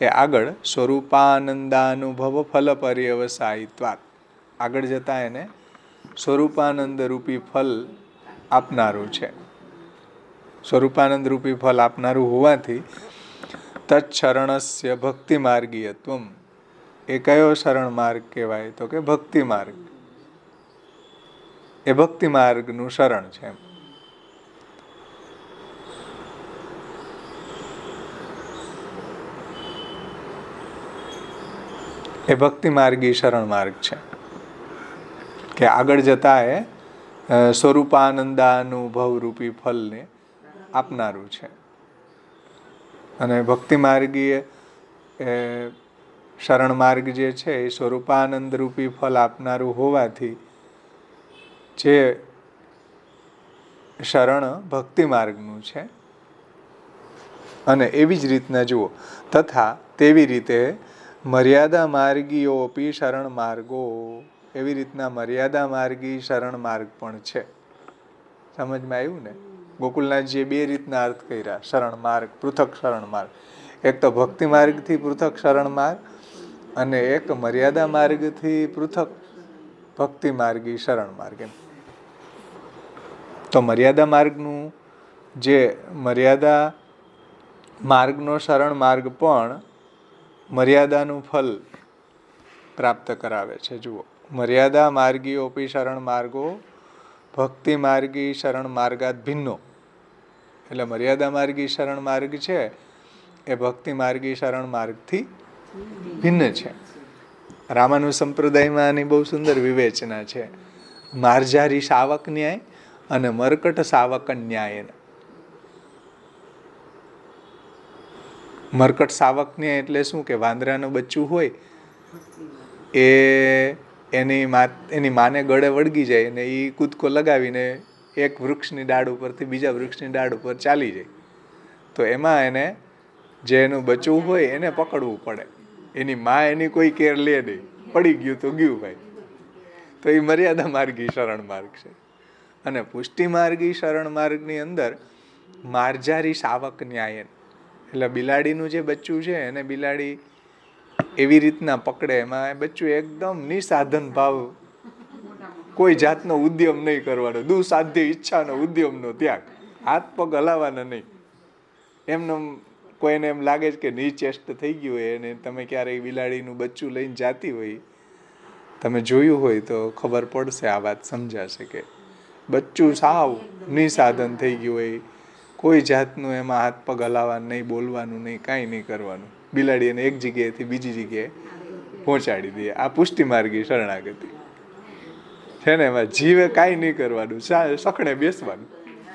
એ આગળ સ્વરૂપાનંદાનુભવ ફલ પર્યવસાયિત્વાત, આગળ જતા એને સ્વરૂપાનંદ રૂપી ફલ આપનારું છે. સ્વરૂપાનંદ રૂપી ફલ આપનારું હોવાથી તત્શરણસ્ય ભક્તિ માર્ગીયત્વમ, એ કયો શરણ માર્ગ કહેવાય તો કે ભક્તિ માર્ગ, એ ભક્તિ માર્ગનું શરણ છે. એ ભક્તિ માર્ગી શરણ માર્ગ છે કે આગળ જતા એ સ્વરૂપાનંદાનુભવ રૂપી ફલને આપનારું છે. અને ભક્તિ માર્ગીય શરણ માર્ગ જે છે એ સ્વરૂપાનંદ રૂપી ફલ આપનારું હોવાથી જે શરણ ભક્તિ માર્ગનું છે. અને એવી જ રીતના જુઓ, તથા તેવી રીતે મર્યાદા માર્ગીયોપી શરણ માર્ગો, એવી રીતના મર્યાદા માર્ગી શરણ માર્ગ પણ છે. સમજમાં આવ્યું ને? ગોકુલનાથજીએ બે રીતના અર્થ કર્યા, શરણ માર્ગ, પૃથક શરણ માર્ગ. એક તો ભક્તિ માર્ગથી પૃથક શરણ માર્ગ અને એક મર્યાદા માર્ગથી પૃથક ભક્તિ માર્ગી શરણ માર્ગ. એમ તો મર્યાદા માર્ગનું જે મર્યાદા માર્ગનો શરણ માર્ગ પણ મર્યાદાનું ફલ પ્રાપ્ત કરાવે છે. જુઓ, મર્યાદા માર્ગીઓપી શરણ માર્ગો ભક્તિ માર્ગી શરણ માર્ગાત ભિન્નો, એટલે મર્યાદા માર્ગી શરણ માર્ગ છે એ ભક્તિ માર્ગી શરણ માર્ગથી ભિન્ન છે. રામાનુજ સંપ્રદાયમાં આની બહુ સુંદર વિવેચના છે. માર્જારી શાવક ન્યાય અને મરકટ શાવક ન્યાય. મરકટ શાવક ન્યાય એટલે શું કે વાંદરાનું બચ્ચું હોય એ એની માને ગળે વળગી જાય અને એ કૂદકો લગાવીને એક વૃક્ષની ડાળ ઉપરથી બીજા વૃક્ષની ડાળ ઉપર ચાલી જાય, તો એમાં એને જે એનું બચ્ચું હોય એને પકડવું પડે. એની માં એની કોઈ કેર લે નહીં, પડી ગયું તો ગયું ભાઈ. તો એ મર્યાદા માર્ગી શરણ માર્ગ છે. અને પુષ્ટિ માર્ગી શરણ માર્ગની અંદર માર્જારી શાવક ન્યાયન, એટલે બિલાડીનું જે બચ્ચું છે એને બિલાડી એવી રીતના પકડે, એમાં બચ્ચું એકદમ નિસાધન ભાવ, કોઈ જાતનો ઉદ્યમ નહીં કરવાનો, દુસાધ્ય ઈચ્છાનો ઉદ્યમનો ત્યાગ, હાથ પગ હલાવવાના નહીં. એમનો કોઈને એમ લાગે છે કે નિચેષ્ટ થઈ ગયું હોય અને તમે ક્યારેય બિલાડીનું બચ્ચું લઈને જાતી હોય, તમે જોયું હોય તો ખબર પડશે, આ વાત સમજાશે કે બચ્ચું સાવ નિસાધન થઈ ગયું હોય, કોઈ જાતનું એમાં હાથ પગ હલાવવાનું નહીં, બોલવાનું નહીં, કાંઈ નહીં કરવાનું, બિલાડી એને એક જગ્યાએથી બીજી જગ્યાએ પહોંચાડી દે. આ પુષ્ટિ માર્ગી શરણાગતિ છે ને. એમાં જીવે કાંઈ નહીં કરવાનું, સખણે બેસવાનું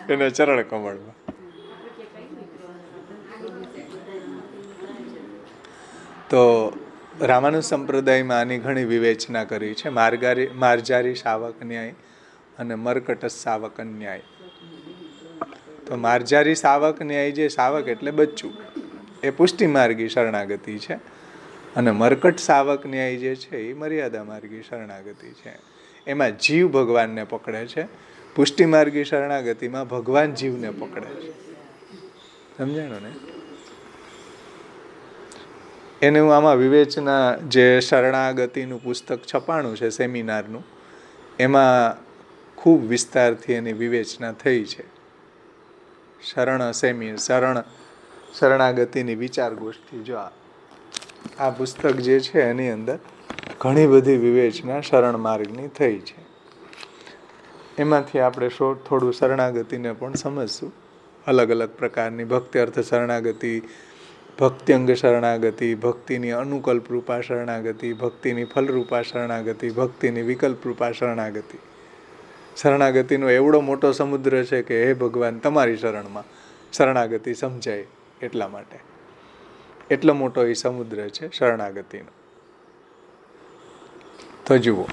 એને ચરણ કમળમાં. તો રામાનુજ સંપ્રદાયમાં આની ઘણી વિવેચના કરી છે. માર્જારી શાવક ન્યાય અને મરકટ શાવક ન્યાય. તો માર્જારી શાવક ન્યાય, જે શાવક એટલે બચ્ચું, એ પુષ્ટિ માર્ગી શરણાગતિ છે. અને મરકટ શાવક ન્યાય જે છે એ મર્યાદા માર્ગી શરણાગતિ છે. એમાં જીવ ભગવાનને પકડે છે. પુષ્ટિ માર્ગી શરણાગતિમાં ભગવાન જીવને પકડે છે. સમજાણો ને? એનું આમાં વિવેચના, જે શરણાગતિનું પુસ્તક છપાણું છે સેમિનારનું, એમાં ખૂબ વિસ્તારથી એની વિવેચના થઈ છે. શરણાગતિની વિચાર ગોષ્ઠી, જો આ પુસ્તક જે છે એની અંદર ઘણી બધી વિવેચના શરણ માર્ગની થઈ છે. એમાંથી આપણે થોડું શરણાગતિને પણ સમજશું. અલગ અલગ પ્રકારની ભક્તિ અર્થ શરણાગતિ, ભક્ત્યંગ શરણાગતિ, ભક્તિની અનુકલ્પ રૂપા શરણાગતિ, ભક્તિની ફલરૂપા શરણાગતિ, ભક્તિની વિકલ્પ રૂપા શરણાગતિ. શરણાગતિનો એવડો મોટો સમુદ્ર છે કે હે ભગવાન તમારી શરણમાં શરણાગતિ સમજાય એટલા માટે. એટલો મોટો એ સમુદ્ર છે શરણાગતિનો. તો જુઓ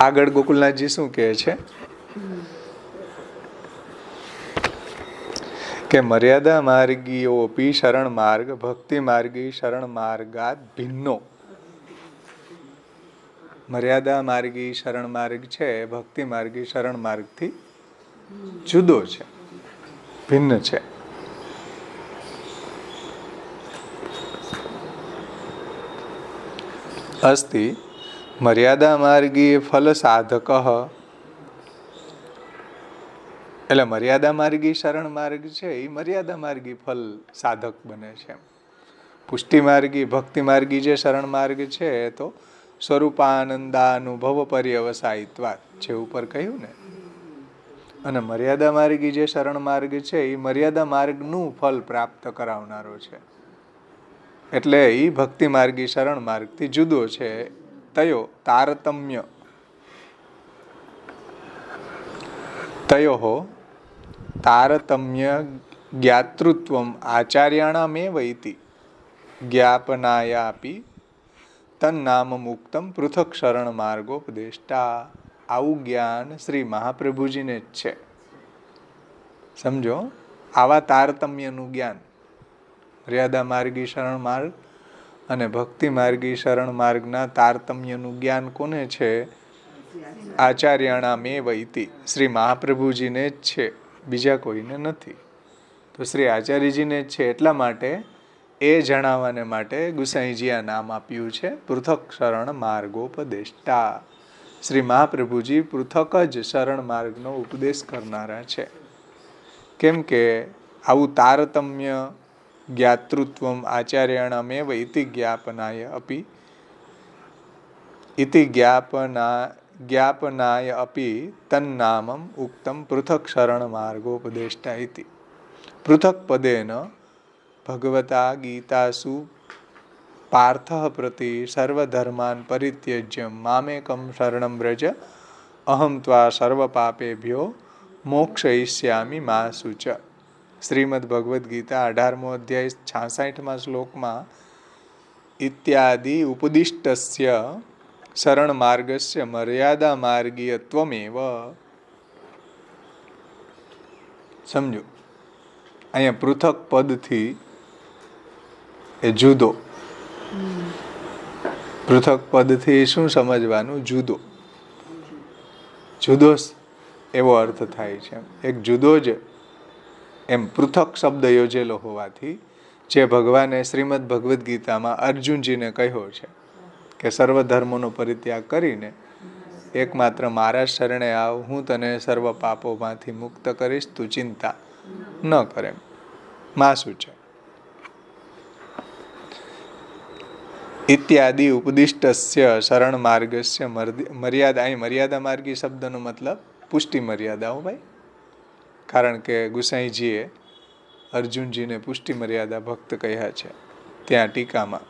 આગળ ગોકુલનાથજી શું કહે છે કે મર્યાદા માર્ગીઓપી શરણ માર્ગ ભક્તિ માર્ગી શરણ માર્ગાત ભિન્નો. મર્યાદા માર્ગી શરણ માર્ગ છે ભક્તિ માર્ગી શરણ માર્ગથી જુદો છે, ભિન્ન છે. અસ્તિ મર્યાદા માર્ગી ફલ સાધક. એટલે મર્યાદા માર્ગી શરણ માર્ગ છે એ મર્યાદા માર્ગી ફલ સાધક બને છે. પુષ્ટિ માર્ગી ભક્તિ માર્ગી જે શરણ માર્ગ છે તો સ્વરૂપાનંદાનુભવ પર્યવસાયિત્વાત જે ઉપર કહ્યું ને. અને મર્યાદા માર્ગી જે શરણ માર્ગ છે એ મર્યાદા માર્ગનું ફલ પ્રાપ્ત કરાવનારો છે. એટલે એ ભક્તિ માર્ગી શરણ માર્ગથી જુદો છે. તયો તારતમ્ય તયો તારતમ્ય જ્ઞાતૃત્વમ આચાર્યાણામેવ ઇતિ જ્ઞાપનાયાપી તન્નામ મુક્તમ પૃથક શરણ માર્ગોપદેષ્ટા. આવું જ્ઞાન શ્રી મહાપ્રભુજીને જ છે. સમજો, આવા તારતમ્યનું જ્ઞાન મર્યાદા માર્ગી શરણ માર્ગ અને ભક્તિ માર્ગી શરણ માર્ગના તારતમ્યનું જ્ઞાન કોને છે? આચાર્યાણામેવ ઇતિ, શ્રી મહાપ્રભુજીને જ છે, બીજા કોઈને નથી. તો શ્રી આચાર્યજીને જ છે. એટલા માટે એ જણાવવાને માટે ગુસાઈજી આ નામ આપ્યું છે પૃથક શરણ માર્ગોપદેષ્ટા. શ્રી મહાપ્રભુજી પૃથક જ શરણ માર્ગનો ઉપદેશ કરનારા છે. કેમ કે આવું તારતમ્ય જ્ઞાતૃત્વમ આચાર્યાણામેવ ઇતિ જ્ઞાપનાય અપી ઇતિ જ્ઞાપનાય અપી તન્નામમ ઉક્તમ પૃથક શરણ માર્ગોપદેષ્ટા ઇતિ. પૃથક પદેન ભગવતા ગીતાસુ પાર્થઃ પ્રતિ સર્વધર્માન પરિત્યજ્ય મામેકમ શરણમ વ્રજ અહમ ત્વા સર્વ પાપેભ્યો મોક્ષયિષ્યામિ મા શુચ. શ્રીમદ ભગવદ્ ગીતા 18મો અધ્યાય 66મા શ્લોકમાં ઇત્યાદિ ઉપદિષ્ટસ્ય શરણ માર્ગસ્ય મર્યાદા માર્ગીયત્વમેવ. સમજો, અહીંયા પૃથક પદથી એ જુદો. પૃથક પદથી શું સમજવાનું? જુદો. જુદો એવો અર્થ થાય છે. એક જુદો જ એમ પૃથક શબ્દ યોજેલો હોવાથી જે ભગવાને શ્રીમદ ભગવદ્ ગીતામાં અર્જુનજીને કહ્યો છે કે સર્વ ધર્મોનો પરિત્યાગ કરીને એકમાત્ર મારા શરણે આવ, હું તને સર્વ પાપોમાંથી મુક્ત કરીશ, તું ચિંતા ન કરે. માં શું છે? ઇત્યાદિ ઉપદિષ્ટસ્ય શરણ માર્ગસ્ય મર્યાદા. અહીં મર્યાદા માર્ગી શબ્દનો મતલબ પુષ્ટિ મર્યાદાઓ ભાઈ. કારણ કે ગુસાઈજીએ અર્જુનજીને પુષ્ટિ મર્યાદા ભક્ત કહ્યા છે ત્યાં ટીકામાં.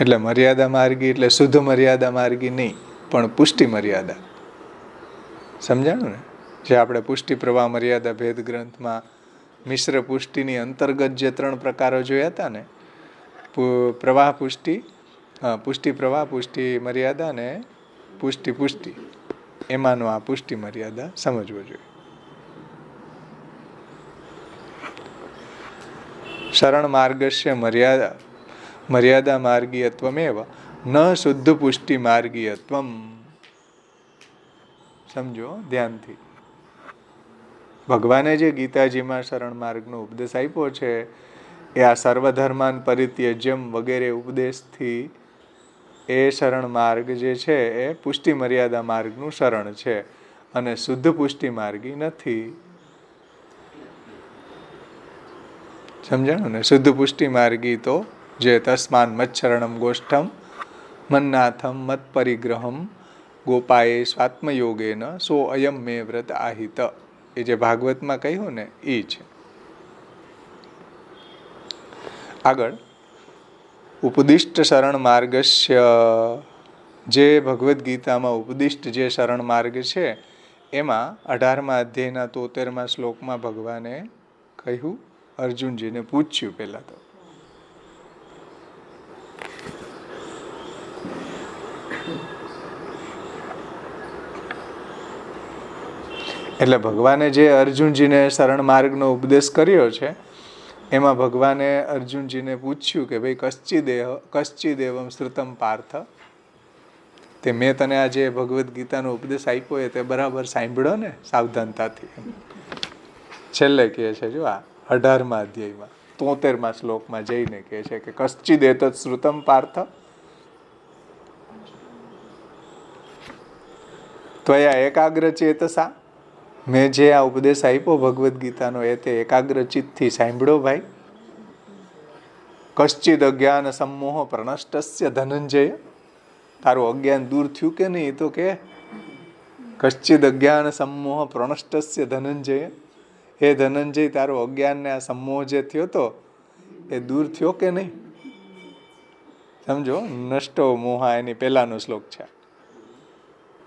એટલે મર્યાદા માર્ગી એટલે શુદ્ધ મર્યાદા માર્ગી નહીં, પણ પુષ્ટિ મર્યાદા. સમજાણું ને? જે આપણે પુષ્ટિ પ્રવાહ મર્યાદા ભેદ ગ્રંથમાં મિશ્ર પુષ્ટિની અંતર્ગત જે 3 પ્રકારો જોયા હતા ને, પ્રવાહ પુષ્ટિ, પુષ્ટિ પ્રવાહ, પુષ્ટિ મર્યાદા ને પુષ્ટિ પુષ્ટિ, એમાંનો આ પુષ્ટિ મર્યાદા સમજવો જોઈએ. શરણ માર્ગસ્ય મર્યાદા માર્ગીયત્વમેવ ન શુદ્ધ પુષ્ટિ માર્ગીયત્વમ. સમજો ધ્યાનથી. ભગવાને જે ગીતાજીમાં શરણ માર્ગનો ઉપદેશ આપ્યો છે એ આ સર્વધર્માન પરિત્યજ્યમ વગેરે ઉપદેશથી એ શરણ માર્ગ જે છે એ પુષ્ટિ મર્યાદા માર્ગનું શરણ છે અને શુદ્ધ પુષ્ટિ માર્ગી નથી. સમજાણું ને? શુદ્ધ પુષ્ટિ માર્ગી તો જે તસ્માન મચ્છરણમ ગોષ્ઠમ મન્નાથમ મત પરિગ્રહમ ગોપાએ સ્વાત્મયોગેન સો અયમ મે વ્રત આહિત. એ જે ભાગવતમાં કહ્યું ને એ છે. આગળ ઉપદિષ્ટ શરણ માર્ગસ્ય જે ભગવદ્ ગીતામાં ઉપદિષ્ટ જે શરણ માર્ગ છે એમાં 18મા અધ્યાયના 73મા શ્લોકમાં ભગવાને કહ્યું, અર્જુનજીને પૂછ્યું પહેલા તો એટલે ભગવાને જે અર્જુનજીને શરણ માર્ગનો ઉપદેશ કર્યો છે એમાં ભગવાને અર્જુનજીને પૂછ્યું કે ભાઈ કશ્ચિદેવમ શ્રુતમ પાર્થ, તે મેં તને આ જે ભગવદ્ ગીતાનો ઉપદેશ આપ્યો એ તે બરાબર સાંભળ્યો ને સાવધાનતાથી. છેલ્લે કહે છે જો આ 18મા અધ્યાયમાં 73મા શ્લોકમાં જઈને કહે છે કે કશ્ચિદેતત શ્રુતમ પાર્થ ત્વયા એકાગ્ર ચેતસા, મેં જે આ ઉપદેશ આપ્યો ભગવદ્ ગીતાનો એ તે એકાગ્ર ચિત્તથી સાંભળ્યો ભાઈ. કશ્ચિદ અજ્ઞાન સમોહ પ્રનષ્ટસ્ય ધનંજય, તારું અજ્ઞાન દૂર થયું કે નહીં? તો કે કશ્ચિદ અજ્ઞાન સમોહ પ્રનષ્ટસ્ય ધનંજય, હે ધનંજય તારો અજ્ઞાન ને આ સમોહ જે થયો તો એ દૂર થયો કે નહીં? સમજો, નષ્ટો મોહા એની પહેલાનો શ્લોક છે.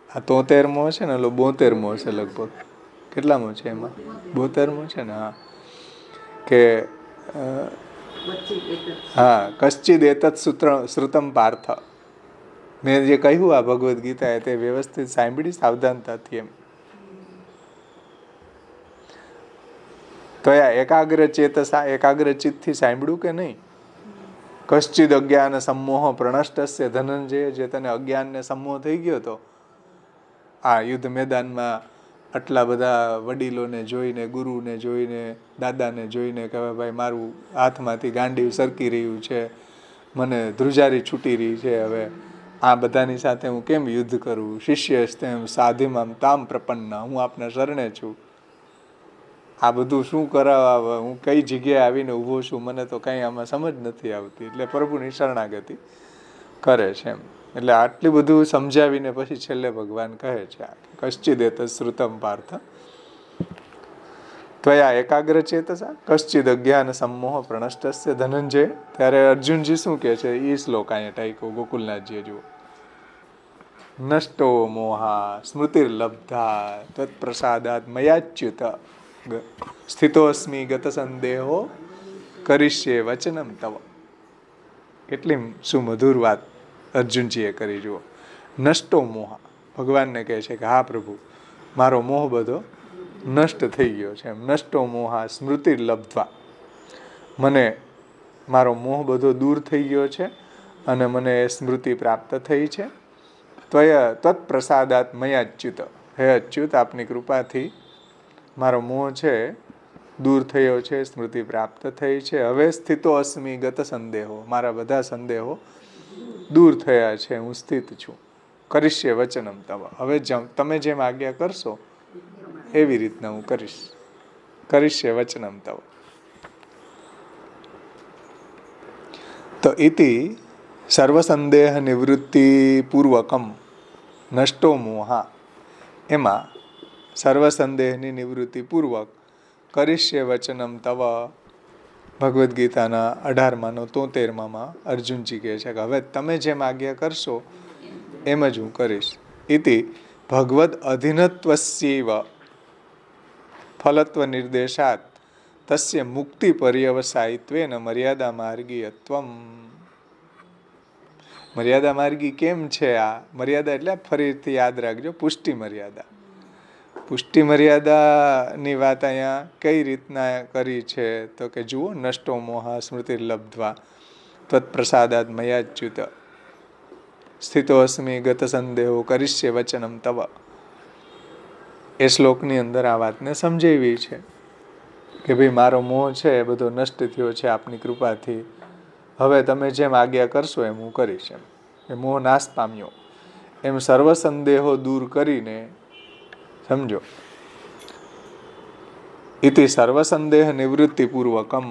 આ 73મો છે ને, 72મો છે લગભગ. કેટલામો છે એમાં? 72મો છે ને. હા, કે હા કશ્ચિદ એતત શ્રુતમ પાર્થ, મેં જે કહ્યું આ ભગવદ્ ગીતા એ તે વ્યવસ્થિત સાંભળી સાવધાનતાથી એમ. તો એકાગ્ર ચેતસા, એકાગ્ર ચિત્તથી સાંભળ્યું કે નહીં? કશ્ચિદ અજ્ઞાન સમોહ પ્રનષ્ટસ્ય ધનંજય, જે તને અજ્ઞાનને સમોહ થઈ ગયો તો આ યુદ્ધ મેદાનમાં આટલા બધા વડીલોને જોઈને, ગુરુને જોઈને, દાદાને જોઈને કે ભાઈ મારું હાથમાંથી ગાંડીવ સરકી રહ્યું છે, મને ધ્રુજારી છૂટી રહી છે, હવે આ બધાની સાથે હું કેમ યુદ્ધ કરું? શિષ્યસ્તેમ સાધિમામ તામ પ્રપન્ના, હું આપના શરણે છું, આ બધું શું કરાવવા, હું કઈ જગ્યાએ આવીને ઊભો છું, મને તો કંઈ આમાં સમજ નથી આવતી. એટલે પ્રભુની શરણાગતિ કરે છે એમ. એટલે આટલું બધું સમજાવીને પછી છેલ્લે ભગવાન કહે છે કશ્ચિદેત શ્રુતમ પાર્થ ત્વયા એકાગ્ર ચેતસા કશ્ચિદ અજ્ઞાન સમોહ પ્રનષ્ટસ્ય ધનંજય. ત્યારે અર્જુનજી શું કહે છે એ શ્લોક અહીંયા ટાઈકો ગોકુલનાથજીએ જુઓ. નષ્ટો મોહા સ્મૃતિર્લબ્ધા તત્પ્રસાદાત મયાચ્યુત સ્થિતોસ્મિ ગત સંદેહો કરીશ્યે વચનમ તવ. કેટલી સુમધુર વાત અર્જુનજીએ કરી જુઓ. નષ્ટો મોહ, ભગવાનને કહે છે કે હા પ્રભુ મારો મોહ બધો નષ્ટ થઈ ગયો છે એમ. નષ્ટો મોહા સ્મૃતિ લબ્ધવા, મને મારો મોહ બધો દૂર થઈ ગયો છે અને મને સ્મૃતિ પ્રાપ્ત થઈ છે. તત્પ્રસાદાત મયા અચ્યુત, હે અચ્યુત આપની કૃપાથી મારો મોહ છે દૂર થયો છે, સ્મૃતિ પ્રાપ્ત થઈ છે. હવે સ્થિતો અસ્મિ ગત સંદેહો, મારા બધા સંદેહો દૂર થયા છે, હું સ્થિત છું. કરીશ્ય વચનમ તવ, હવે તમે જેમ આજ્ઞા કરશો એવી રીતના હું કરીશ. કરીશ્ય વચનમ તવ. તો ઇતિ સર્વસંદેહ નિવૃત્તિ પૂર્વકમ નષ્ટો મોહા, એમાં સર્વસંદેહની નિવૃત્તિ પૂર્વક કરીશ્ય વચનમ તવ ભગવદ્ ગીતાના 18માં 73માં અર્જુનજી કહે છે કે હવે તમે જેમ આજ્ઞા કરશો એમ જ હું કરીશ. ઇતિ ભગવદ અધિનત્વસ્યૈવ ફલત્વ નિર્દેશાત તસ્ય મુક્તિ પર્યવસાયિત્વેન મર્યાદા માર્ગીયત્વમ. મર્યાદા માર્ગી કેમ છે આ? મર્યાદા એટલે ફરીથી યાદ રાખજો, પુષ્ટિ મર્યાદા. પુષ્ટિ મર્યાદાની વાત અહીંયા કઈ રીતના કરી છે તો કે જુઓ, નષ્ટો મોહા સ્મૃતિ લબ્ધવા તત્પ્રસાદાત મયાચ્યુત સ્થિતો અસ્મિ ગત સંદેહો કરીશ્ય વચનમ તવ. એ શ્લોકની અંદર આ વાતને સમજાવી છે કે ભાઈ મારો મોહ છે એ બધો નષ્ટ થયો છે આપની કૃપાથી, હવે તમે જેમ આજ્ઞા કરશો એમ હું કરીશ. એમ એ મોહ નાશ પામ્યો એમ સર્વ સંદેહો દૂર કરીને સમજો. ઇતિ સર્વ સંદેહ નિવૃત્તિ પૂર્વકમ,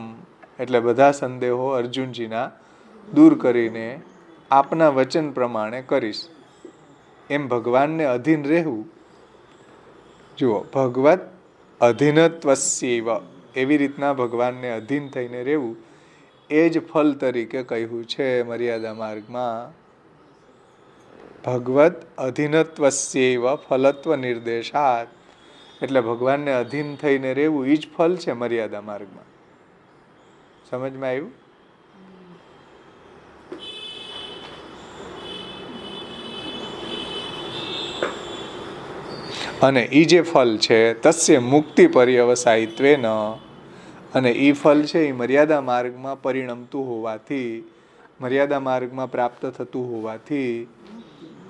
એટલે બધા સંદેહો અર્જુનજીના દૂર કરીને આપના વચન પ્રમાણે કરીશ. એમ ભગવાનને અધીન રહેવું. જુઓ, ભગવત અધીનત્વસ્યૈવ, એવી રીતના ભગવાનને અધીન થઈને રહેવું એ જ ફલ તરીકે કહ્યું છે મર્યાદા માર્ગમાં. ભગવદ અધીનત્વસ્યૈવ ફલત્વ નિર્દેશાત, એટલે ભગવાનને અધીન થઈને રહેવું એ જ ફલ છે મર્યાદા માર્ગમાં. સમજમાં આવ્યું? અને એ જે ફલ છે તસ્ય મુક્તિ પર્યવસાયિત્વેન, અને એ ફલ છે એ મર્યાદા માર્ગમાં પરિણમતું હોવાથી, મર્યાદા માર્ગમાં પ્રાપ્ત થતું હોવાથી,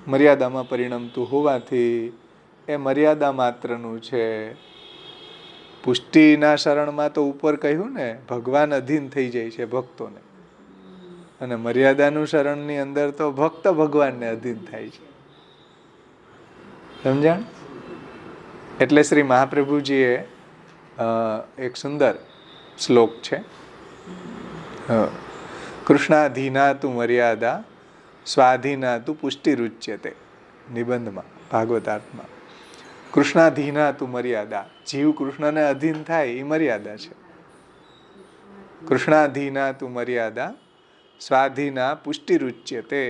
મર્યાદામાં પરિણમતું હોવાથી એ મર્યાદા માત્રનું છે. પુષ્ટિના શરણમાં તો ઉપર કહ્યું ને ભગવાન અધીન થઈ જાય છે ભક્તોને, અને મર્યાદાનું શરણની અંદર તો ભક્ત ભગવાનને અધીન થાય છે. સમજાણ? એટલે શ્રી મહાપ્રભુજીએ એક સુંદર શ્લોક છે, કૃષ્ણાધીના તુ મર્યાદા સ્વાધીના તુ પુષ્ટિરુચ્યતે, નિબંધમાં ભાગવતાર્થમાં. કૃષ્ણાધીના તુ મર્યાદા, જીવ કૃષ્ણને અધીન થાય એ મર્યાદા છે. કૃષ્ણાધીના તુ મર્યાદા સ્વાધીના પુષ્ટિરુચ્યતે.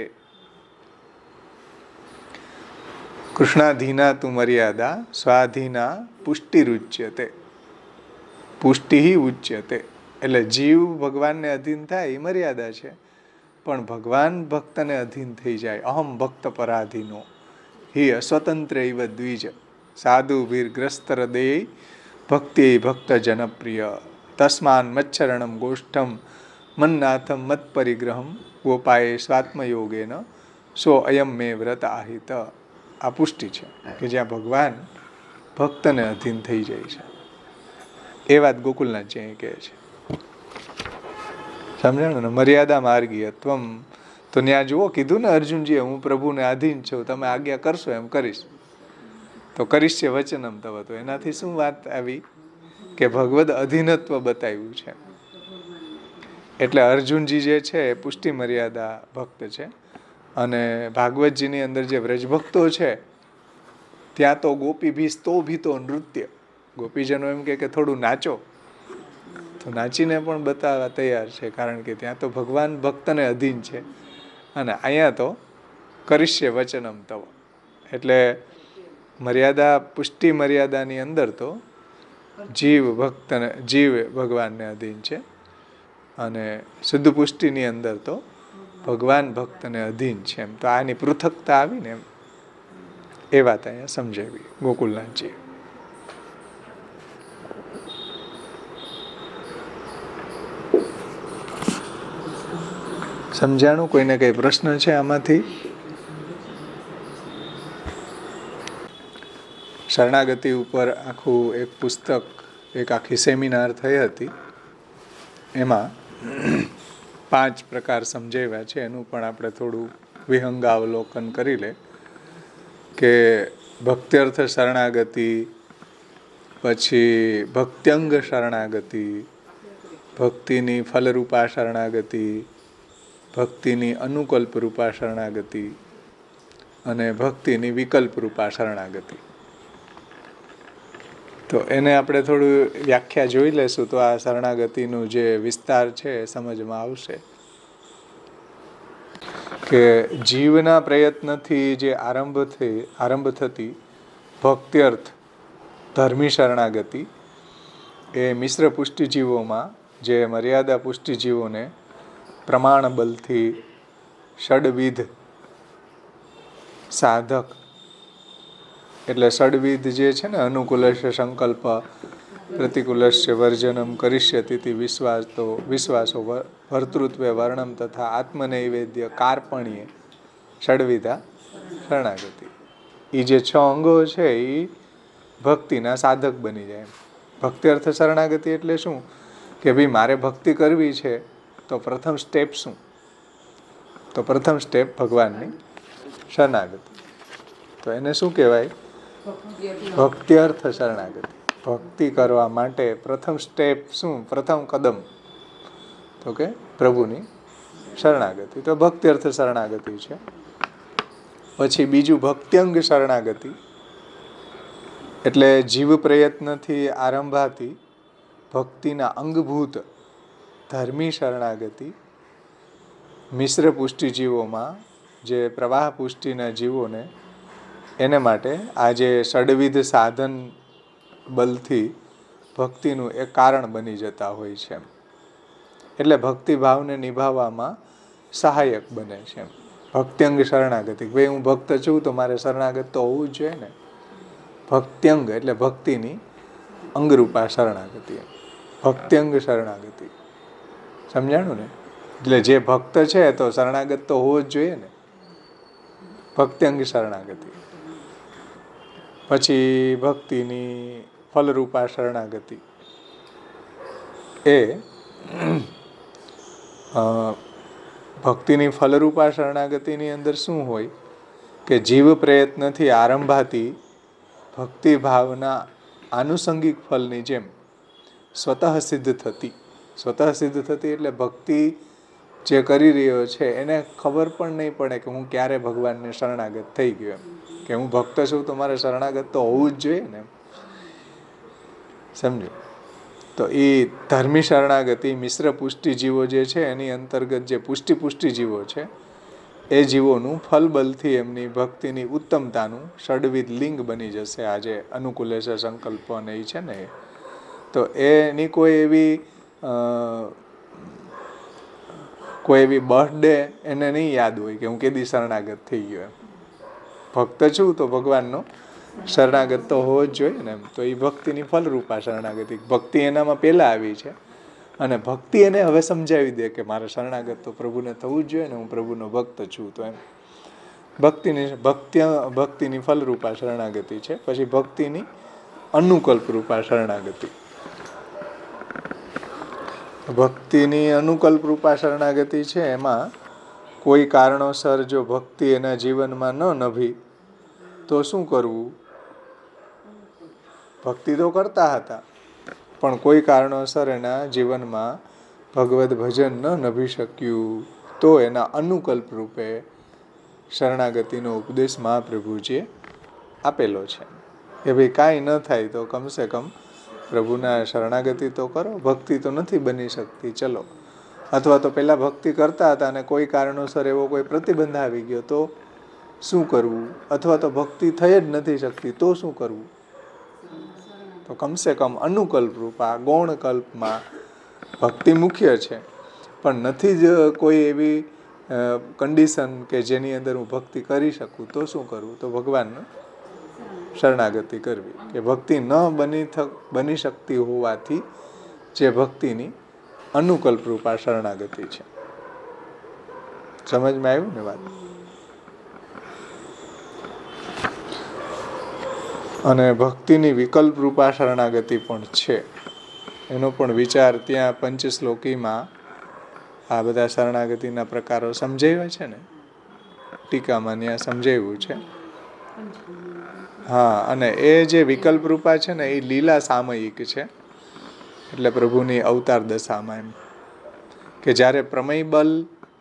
કૃષ્ણાધીના તુ મર્યાદા સ્વાધીના પુષ્ટિરુચ્યતે. પુષ્ટિ ઉચ્યતે, એટલે જીવ ભગવાનને અધીન થાય એ મર્યાદા છે, પણ ભગવાન ભક્તને અધીન થઈ જાય. અહમ ભક્ત પરાધીનો હિ અસ્વતંત્ર ઇવ દ્વિજ સાધુભીર્ગ્રસ્ત હૃદય ભક્તિ ભક્ત જનપ્રિય તસ્માન મચ્છરણમ ગોષ્ઠમ મન્નાથમ મત્પરિગ્રહમ ગોપાએ સ્વાત્મયોગેન સો અયમ મે વ્રત આહિત. આ પુષ્ટિ છે કે જ્યાં ભગવાન ભક્તને અધીન થઈ જાય છે. એ વાત ગોકુલનાથજી અહીં કહે છે. સમજાણું ને? મર્યાદા માર્ગીયત્વમ, તો ત્યાં જુઓ કીધું ને અર્જુનજીએ, હું પ્રભુને આધીન છું, તમે આજ્ઞા કરશો એમ કરીશ. તો કરીશ છે વચનમ તવ, તો એનાથી શું વાત આવી કે ભગવદ અધીનત્વ બતાવ્યું છે. એટલે અર્જુનજી જે છે એ પુષ્ટિ મર્યાદા ભક્ત છે, અને ભાગવતજીની અંદર જે વ્રજભક્તો છે ત્યાં તો ગોપી ભી સ્તો ભીતો નૃત્ય, ગોપીજનો એમ કે થોડું નાચો, તો નાચીને પણ બતાવવા તૈયાર છે, કારણ કે ત્યાં તો ભગવાન ભક્તને અધીન છે. અને અહીંયા તો કરીશ્ય વચનમ તવ, એટલે મર્યાદા પુષ્ટિ મર્યાદાની અંદર તો જીવ ભગવાનને અધીન છે, અને શુદ્ધ પુષ્ટિની અંદર તો ભગવાન ભક્તને અધીન છે. એમ તો આની પૃથકતા આવીને એમ એ વાત અહીંયા સમજાવી ગોકુલનાથજી. સમજાણું? કોઈને કઈ પ્રશ્ન છે આમાંથી? શરણાગતિ ઉપર આખું એક પુસ્તક, એક આખી સેમિનાર થઈ હતી, એમાં 5 પ્રકાર સમજાવ્યા છે. એનું પણ આપણે થોડું વિહંગાવલોકન કરી લે કે ભક્ત્યર્થ શરણાગતિ, પછી ભક્ત્યંગ શરણાગતિ, ભક્તિની ફલરૂપા શરણાગતિ, ભક્તિની અનુકલ્પરૂપા શરણાગતિ, અને ભક્તિની વિકલ્પરૂપા શરણાગતિ. તો એને આપણે થોડું વ્યાખ્યા જોઈ લેશું તો આ શરણાગતિનું જે વિસ્તાર છે એ સમજમાં આવશે કે જીવના પ્રયત્નથી જે આરંભ થતી ભક્ત્યર્થ ધર્મી શરણાગતિ એ મિશ્ર પુષ્ટિજીવોમાં જે મર્યાદા પુષ્ટિજીવોને પ્રમાણ બલથી ષડવિધ સાધક, એટલે ષડવિધ જે છે ને, અનુકૂલસ્ય સંકલ્પ, પ્રતિકૂલસ્ય વર્જનમ કરિષ્યતિ વિશ્વાસો ભર્તૃત્વે વર્ણમ તથા આત્મનૈવેદ્ય કાર્પણ્ય ષડવિધા શરણાગતિ. એ જે 6 અંગો છે એ ભક્તિના સાધક બની જાય. ભક્ત્યર્થ શરણાગતિ એટલે શું કે ભાઈ મારે ભક્તિ કરવી છે તો પ્રથમ સ્ટેપ શું? તો પ્રથમ સ્ટેપ ભગવાનની શરણાગતિ. તો એને શું કહેવાય? ભક્ત્યર્થ શરણાગતિ. ભક્તિ કરવા માટે પ્રથમ સ્ટેપ શું? પ્રથમ કદમ તો કે પ્રભુની શરણાગતિ. તો ભક્ત્યર્થ શરણાગતિ છે. પછી બીજું ભક્ત્યંગ શરણાગતિ, એટલે જીવ પ્રયત્નથી આરંભાતી ભક્તિના અંગભૂત ધર્મી શરણાગતિ મિશ્ર પુષ્ટિજીવોમાં જે પ્રવાહ પુષ્ટિના જીવોને એને માટે આ જે ષડવિધ સાધન બલથી ભક્તિનું એક કારણ બની જતા હોય છે. એટલે ભક્તિભાવને નિભાવવામાં સહાયક બને છે. ભક્ત્યંગ શરણાગતિ, ભાઈ હું ભક્ત છું તો મારે શરણાગત તો હોવું જ જોઈએ ને. ભક્ત્યંગ એટલે ભક્તિની અંગરૂપા શરણાગતિ, ભક્ત્યંગ શરણાગતિ. સમજાણું ને? એટલે જે ભક્ત છે તો શરણાગત તો હોવો જ જોઈએ ને. ભક્ત્યંગ શરણાગતિ. પછી ભક્તિની ફલરૂપા શરણાગતિ. એ ભક્તિની ફલરૂપા શરણાગતિની અંદર શું હોય કે જીવ પ્રયત્નથી આરંભાતી ભક્તિભાવના આનુષંગિક ફલની જેમ સ્વતઃ સિદ્ધ થતી. સ્વતઃ સિદ્ધ થતી એટલે ભક્તિ જે કરી રહ્યો છે એને ખબર પણ નહીં પડે કે હું ક્યારે ભગવાનને શરણાગત થઈ ગયો એમ. કે હું ભક્ત છું તો મારે શરણાગત તો હોવું જ જોઈએ ને. સમજો? તો એ ધર્મી શરણાગતિ મિશ્ર પુષ્ટિ જીવો જે છે એની અંતર્ગત જે પુષ્ટિ જીવો છે એ જીવોનું ફલબલથી એમની ભક્તિની ઉત્તમતાનું ષડવિધ લિંગ બની જશે. આજે અનુકૂલેશ સંકલ્પ અને એ છે ને, તો એની કોઈ એવી બર્થડે એને નહીં યાદ હોય કે હું કેદી શરણાગત થઈ ગયો એમ. ભક્ત છું તો ભગવાનનો શરણાગત તો હોવો જ જોઈએ ને એમ. તો એ ભક્તિની ફલરૂપા શરણાગતિ. ભક્તિ એનામાં પહેલાં આવી છે અને ભક્તિ એને હવે સમજાવી દે કે મારે શરણાગત તો પ્રભુને થવું જ જોઈએ ને, હું પ્રભુનો ભક્ત છું. તો એમ ભક્તિની ફલરૂપા શરણાગતિ છે. પછી ભક્તિની અનુકલ્પરૂપા શરણાગતિ. ભક્તિની અનુકલ્પરૂપા શરણાગતિ છે એમાં કોઈ કારણોસર જો ભક્તિ એના જીવનમાં ન નભી તો શું કરવું? ભક્તિ તો કરતા હતા પણ કોઈ કારણોસર એના જીવનમાં ભગવદ ભજન ન નભી શક્યું તો એના અનુકલ્પ રૂપે શરણાગતિનો ઉપદેશ મહાપ્રભુજીએ આપેલો છે કે ભાઈ કાંઈ ન થાય તો કમસે કમ પ્રભુના શરણાગતિ તો કરો. ભક્તિ તો નથી બની શકતી, ચલો. અથવા તો પહેલાં ભક્તિ કરતા હતા અને કોઈ કારણોસર એવો કોઈ પ્રતિબંધ આવી ગયો તો શું કરવું? અથવા તો ભક્તિ થઈ જ નથી શકતી તો શું કરવું? તો કમસે કમ અનુકલ્પ રૂપા ગૌણ કલ્પમાં ભક્તિ મુખ્ય છે પણ નથી જ કોઈ એવી કન્ડિશન કે જેની અંદર હું ભક્તિ કરી શકું તો શું કરવું? તો ભગવાનનું શરણાગતિ કરવી. કે ભક્તિ ન બની શકતી હોવાથી જે ભક્તિની અનુકલ્પ રૂપા શરણાગતિ છે. સમજમાં આવ્યું ને વાત? અને ભક્તિની વિકલ્પ રૂપા શરણાગતિ પણ છે. એનો પણ વિચાર ત્યાં પંચશ્લોકીમાં આ બધા શરણાગતિના પ્રકારો સમજાવ્યા છે ને, ટીકામાં ત્યાં સમજાવ્યું છે. હા, અને એ જે વિકલ્પ રૂપા છે ને એ લીલા સામયિક છે. એટલે પ્રભુની અવતાર દશામાં એમ કે જ્યારે પ્રમેય બલ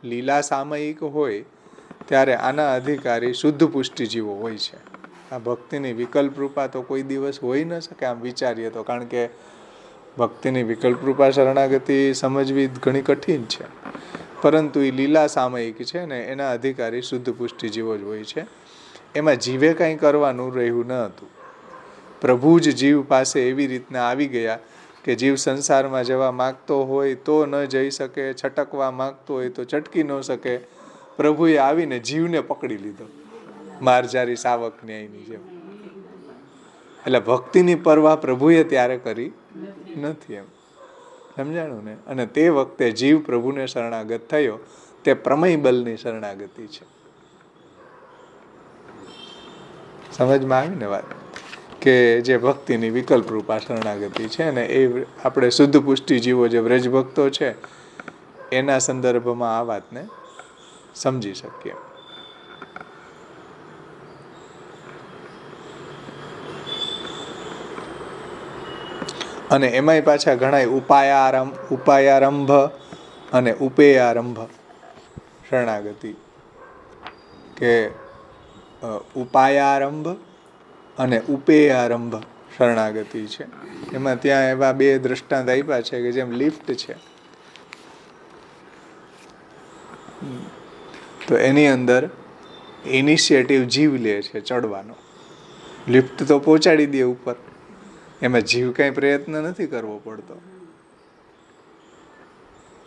લીલા સામયિક હોય ત્યારે આના અધિકારી શુદ્ધ પુષ્ટિ જીવો હોય છે. આ ભક્તિની વિકલ્પ રૂપા તો કોઈ દિવસ હોઈ ન શકે આમ વિચારીએ તો, કારણ કે ભક્તિની વિકલ્પ રૂપા શરણાગતિ સમજવી ઘણી કઠિન છે. પરંતુ એ લીલા સામયિક છે ને એના અધિકારી શુદ્ધ પુષ્ટિ જીવો જ હોય છે. એમાં જીવે કંઈ કરવાનું રહ્યું ન હતું. પ્રભુ જ જીવ પાસે એવી રીતના આવી ગયા કે જીવ સંસારમાં જવા માગતો હોય તો ન જઈ શકે, છટકવા માગતો હોય તો છટકી ન શકે. પ્રભુએ આવીને જીવને પકડી લીધો મારજારી સાવક ન્યાયની જેમ. એટલે ભક્તિની પરવા પ્રભુએ ત્યારે કરી નથી એમ. સમજાણું ને? અને તે વખતે જીવ પ્રભુને શરણાગત થયો તે પ્રમેય બલની શરણાગતિ છે. સમજમાં આવી ને વાત? કે જે ભક્તિની વિકલ્પ રૂપા શરણાગતિ છે ને એ આપણે શુદ્ધ પુષ્ટિ જીવો જે વ્રજ ભક્તો છે એના સંદર્ભમાં આ વાતને સમજી શકીએ. અને એમાંય પાછા ઘણા ઉપાયારંભ અને ઉપેયારંભ શરણાગતિ, કે ઉપાયારંભ અને ઉપેયારંભ શરણાગતિ છે. એમાં ત્યાં એવા બે દ્રષ્ટાંત આપ્યા છે કે જેમ લિફ્ટ છે તો એની અંદર ઇનિશિયેટિવ જીવ લે છે ચડવાનો. લિફ્ટ તો પહોંચાડી દે ઉપર, એમાં જીવ કાંઈ પ્રયત્ન નથી કરવો પડતો.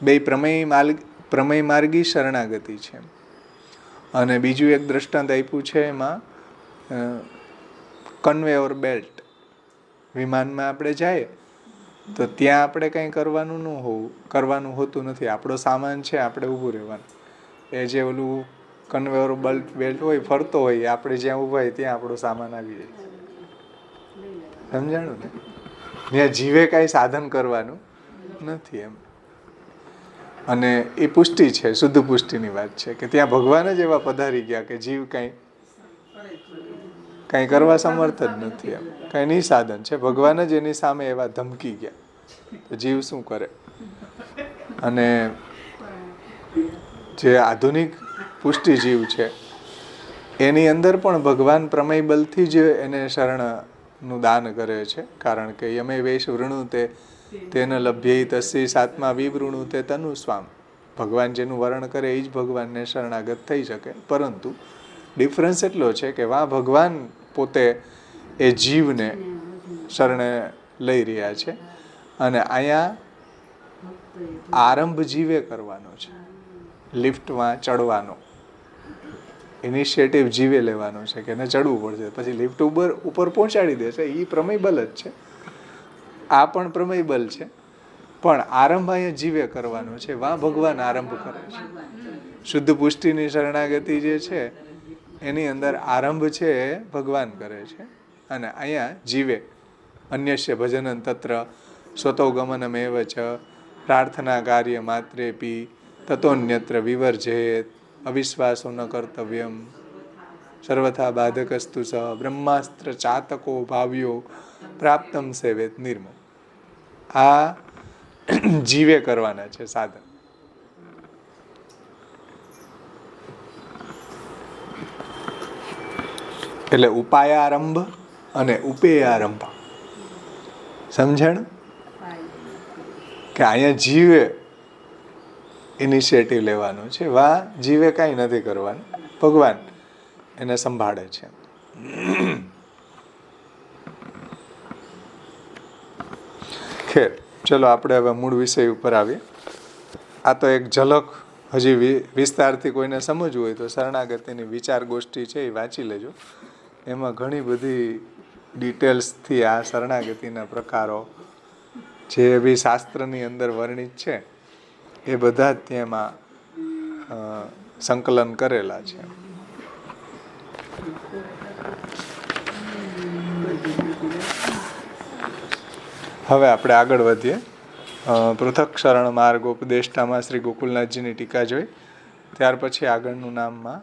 બે પ્રમેય માર્ગી શરણાગતિ છે. અને બીજું એક દ્રષ્ટાંત આપ્યું છે એમાં કન્વેયર બેલ્ટ. વિમાનમાં આપણે જઈએ તો ત્યાં આપણે કંઈ કરવાનું હોતું નથી. આપણો સામાન છે, આપણે ઊભું રહેવાનું. એ જે ઓલું કન્વેયર બેલ્ટ હોય ફરતો હોય, આપણે જ્યાં ઊભા હોય ત્યાં આપણો સામાન આવી જાય. સમજાણું ને? ત્યાં જીવે કાંઈ સાધન કરવાનું નથી એમ. અને એ પુષ્ટિ છે, શુદ્ધ પુષ્ટિની વાત છે કે ત્યાં ભગવાન જ એવા પધારી ગયા કે જીવ કાંઈ કરવા સમર્થ જ નથી એમ. કાંઈ નહીં સાધન છે, ભગવાન જ એની સામે એવા ધમકી ગયા, તો જીવ શું કરે? અને જે આધુનિક પુષ્ટિ જીવ છે એની અંદર પણ ભગવાન પ્રમેય બલથી જ એને શરણનું દાન કરે છે. કારણ કે યમે વેશ વૃણુતે તેન લભ્યૈ તસ્ય સાત્મા વિવૃણુતે તનુ સ્વામ. ભગવાન જેનું વર્ણ કરે એ જ ભગવાનને શરણાગત થઈ શકે. પરંતુ ડિફરન્સ એટલો છે કે વા ભગવાન પોતે એ જીવને શરણે લઈ રહ્યા છે, અને અહીંયા આરંભ જીવે કરવાનો છે. લિફ્ટમાં ચડવાનો ઇનિશિયેટિવ જીવે લેવાનો છે કે એને ચડવું પડશે, પછી લિફ્ટ ઉપર પહોંચાડી દેશે. એ પ્રમેય બલ જ છે, આ પણ પ્રમેય બલ છે, પણ આરંભ અહીંયા જીવે કરવાનો છે. વા ભગવાન આરંભ કરે છે. શુદ્ધ પુષ્ટિની શરણાગતિ જે છે એની અંદર આરંભ છે ભગવાન કરે છે, અને અહીંયા જીવે. અન્યસ્ય ભજનં તત્ર સ્વતો ગમનમેવ ચ પ્રાર્થના કાર્ય માત્રેપી તતોન્યત્ર વિવર્જેત અવિશ્વાસો ન કર્તવ્યમ સર્વથા બાધકસ્તુ સ બ્રહ્માસ્ત્ર ચાતકો ભાવ્યો પ્રાપ્તમ સેવેત નિર્મમ. આ જીવે કરવાના છે સાધન. એટલે ઉપાયારંભ અને ઉપેયારંભ. સમજણ? કે અહીંયા જીવે ઇનિશિયેટિવ લેવાનો છે. વા જીવે કાંઈ નથી કરવાનું, ભગવાન એને સંભાળે છે. ખેર, ચલો આપણે હવે મૂળ વિષય ઉપર આવીએ. આ તો એક ઝલક, હજી વિસ્તારથી કોઈને સમજવું હોય તો શરણાગતિની વિચાર ગોષ્ઠી છે એ વાંચી લેજો. એમાં ઘણી બધી ડિટેલ્સથી આ શરણાગતિના પ્રકારો જે બી શાસ્ત્રની અંદર વર્ણિત છે એ બધા જ તેમાં સંકલન કરેલા છે. હવે આપણે આગળ વધીએ. પૃથક શરણ માર્ગ ઉપદેષ્ટામાં શ્રી ગોકુલનાથજીની ટીકા જોઈ. ત્યાર પછી આગળનું નામમાં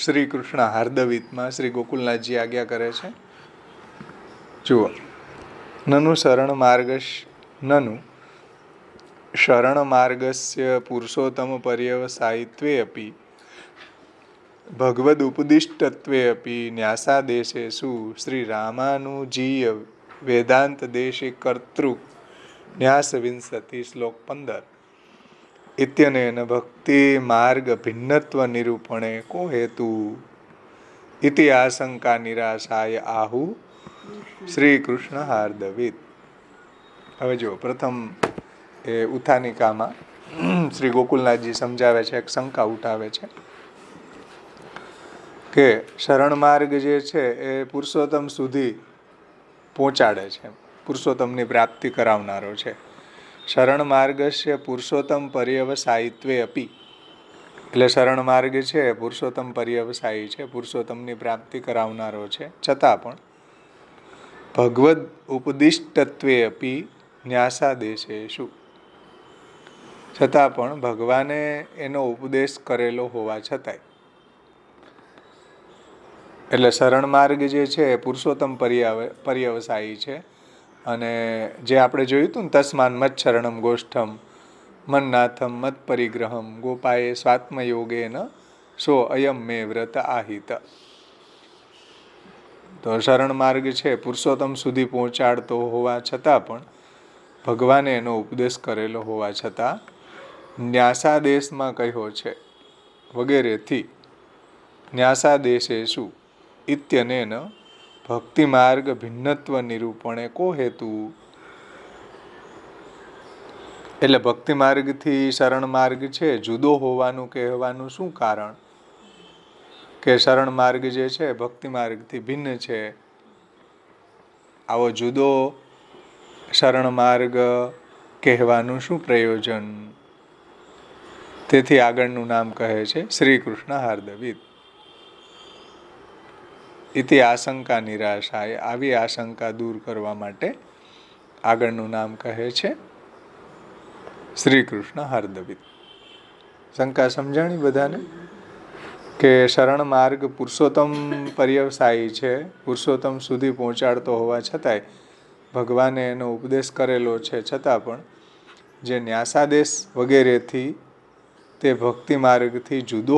શ્રી કૃષ્ણ હાર્દવીતમાં શ્રી ગોકુલનાથજી આજ્ઞા કરે છે. જુઓ, નનુ શરણ માર્ગસ્ય પુરુષોત્તમ પર્યવસાયિત્વે અપી ભગવદ ઉપદિષ્ટત્વે અપી ન્યાસાદેશેષુ શ્રી રામાનુજીય વેદાંત દેશે કર્તૃ ન્યાસ વિંશતિ શ્લોક 15 ઇત્યનેન ભક્તિ માર્ગ ભિન્નત્વ નિરૂપણે કો હેતુ ઇતિ આશંકા નિરાશાય આહુ શ્રી કૃષ્ણ હાર્દવીત. હવે જો પ્રથમ એ ઉત્થાનિકામાં શ્રી ગોકુલનાથજી સમજાવે છે, એક શંકા ઉઠાવે છે કે શરણ માર્ગ જે છે એ પુરુષોત્તમ સુધી પહોંચાડે છે, પુરુષોત્તમની પ્રાપ્તિ કરાવનારો છે. શરણ માર્ગસ્ય પુરુષોત્તમ પર્યવસાયિત્વે અપી, એટલે શરણ માર્ગ છે પુરુષોત્તમ પર્યવસાયી છે, પુરુષોત્તમની પ્રાપ્તિ કરાવનારો છે. છતાં પણ ભગવદ ઉપદિષ્ટત્વે અપી ન્યાસાદેશેષુ, છતાં પણ ભગવાને એનો ઉપદેશ કરેલો હોવા છતાંય, એટલે શરણ માર્ગ જે છે એ પુરુષોત્તમ પર્યવસાયી છે. અને જે આપણે જોયું હતું ને, તસ્માન મત શરણમ ગોષ્ઠમ મન્નાથમ મત પરિગ્રહમ ગોપાએ સ્વાત્મયોગેન સો અયમ મે વ્રત આહિત. તો શરણ માર્ગ છે પુરુષોત્તમ સુધી પહોંચાડતો હોવા છતાં પણ ભગવાને એનો ઉપદેશ કરેલો હોવા છતાં ન્યાસાદેશમાં કહ્યો છે વગેરેથી ન્યાસાદેશેષુ ઇત્યનેન ભક્તિમાર્ગ ભિન્નત્વ નિરૂપણે કો હેતુ. એટલે ભક્તિ માર્ગથી શરણ માર્ગ છે જુદો હોવાનું કહેવાનું શું કારણ? કે શરણ માર્ગ જે છે ભક્તિ માર્ગથી ભિન્ન છે. આવો જુદો શરણ માર્ગ કહેવાનું શું પ્રયોજન? તેથી આગળનું નામ કહે છે શ્રી કૃષ્ણ હાર્દવીત. ઇતિ આશંકા નિરાશાય. આવી આશંકા દૂર કરવા માટે આગળનું નામ કહે છે શ્રી કૃષ્ણ હાર્દવીત. શંકા સમજાણી બધાને? કે શરણ માર્ગ પુરુષોત્તમ પર્યવસાયી છે, પુરુષોત્તમ સુધી પહોંચાડતો હોવા છતાંય ભગવાને એનો ઉપદેશ કરેલો છે છતાં પણ જે ન્યાસાદેશ વગેરેથી તે ભક્તિ માર્ગથી જુદો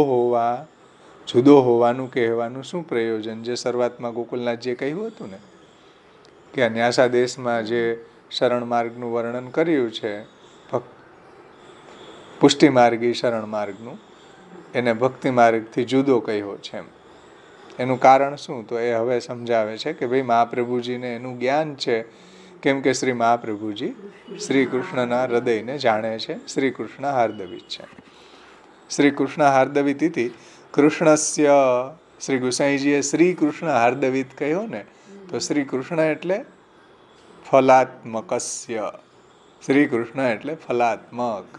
હોવાનું કહેવાનું શું પ્રયોજન? જે શરૂઆતમાં ગોકુલનાથજીએ કહ્યું હતું ને કે આ ન્યાસાદેશમાં જે શરણ માર્ગનું વર્ણન કર્યું છે પુષ્ટિ માર્ગી શરણ માર્ગનું, એને ભક્તિ માર્ગથી જુદો કહ્યો છે એમ. એનું કારણ શું? તો એ હવે સમજાવે છે કે ભાઈ મહાપ્રભુજીને એનું જ્ઞાન છે. કેમ કે શ્રી મહાપ્રભુજી શ્રી કૃષ્ણના હૃદયને જાણે છે. શ્રી કૃષ્ણ હાર્દવીત છે. શ્રી કૃષ્ણ હાર્દવીત ઇતિ કૃષ્ણસ્ય. શ્રી ગુસાઈજીએ શ્રી કૃષ્ણ હાર્દવીત કહ્યો ને, તો શ્રી કૃષ્ણ એટલે ફલાત્મકસ્ય. શ્રી કૃષ્ણ એટલે ફલાત્મક.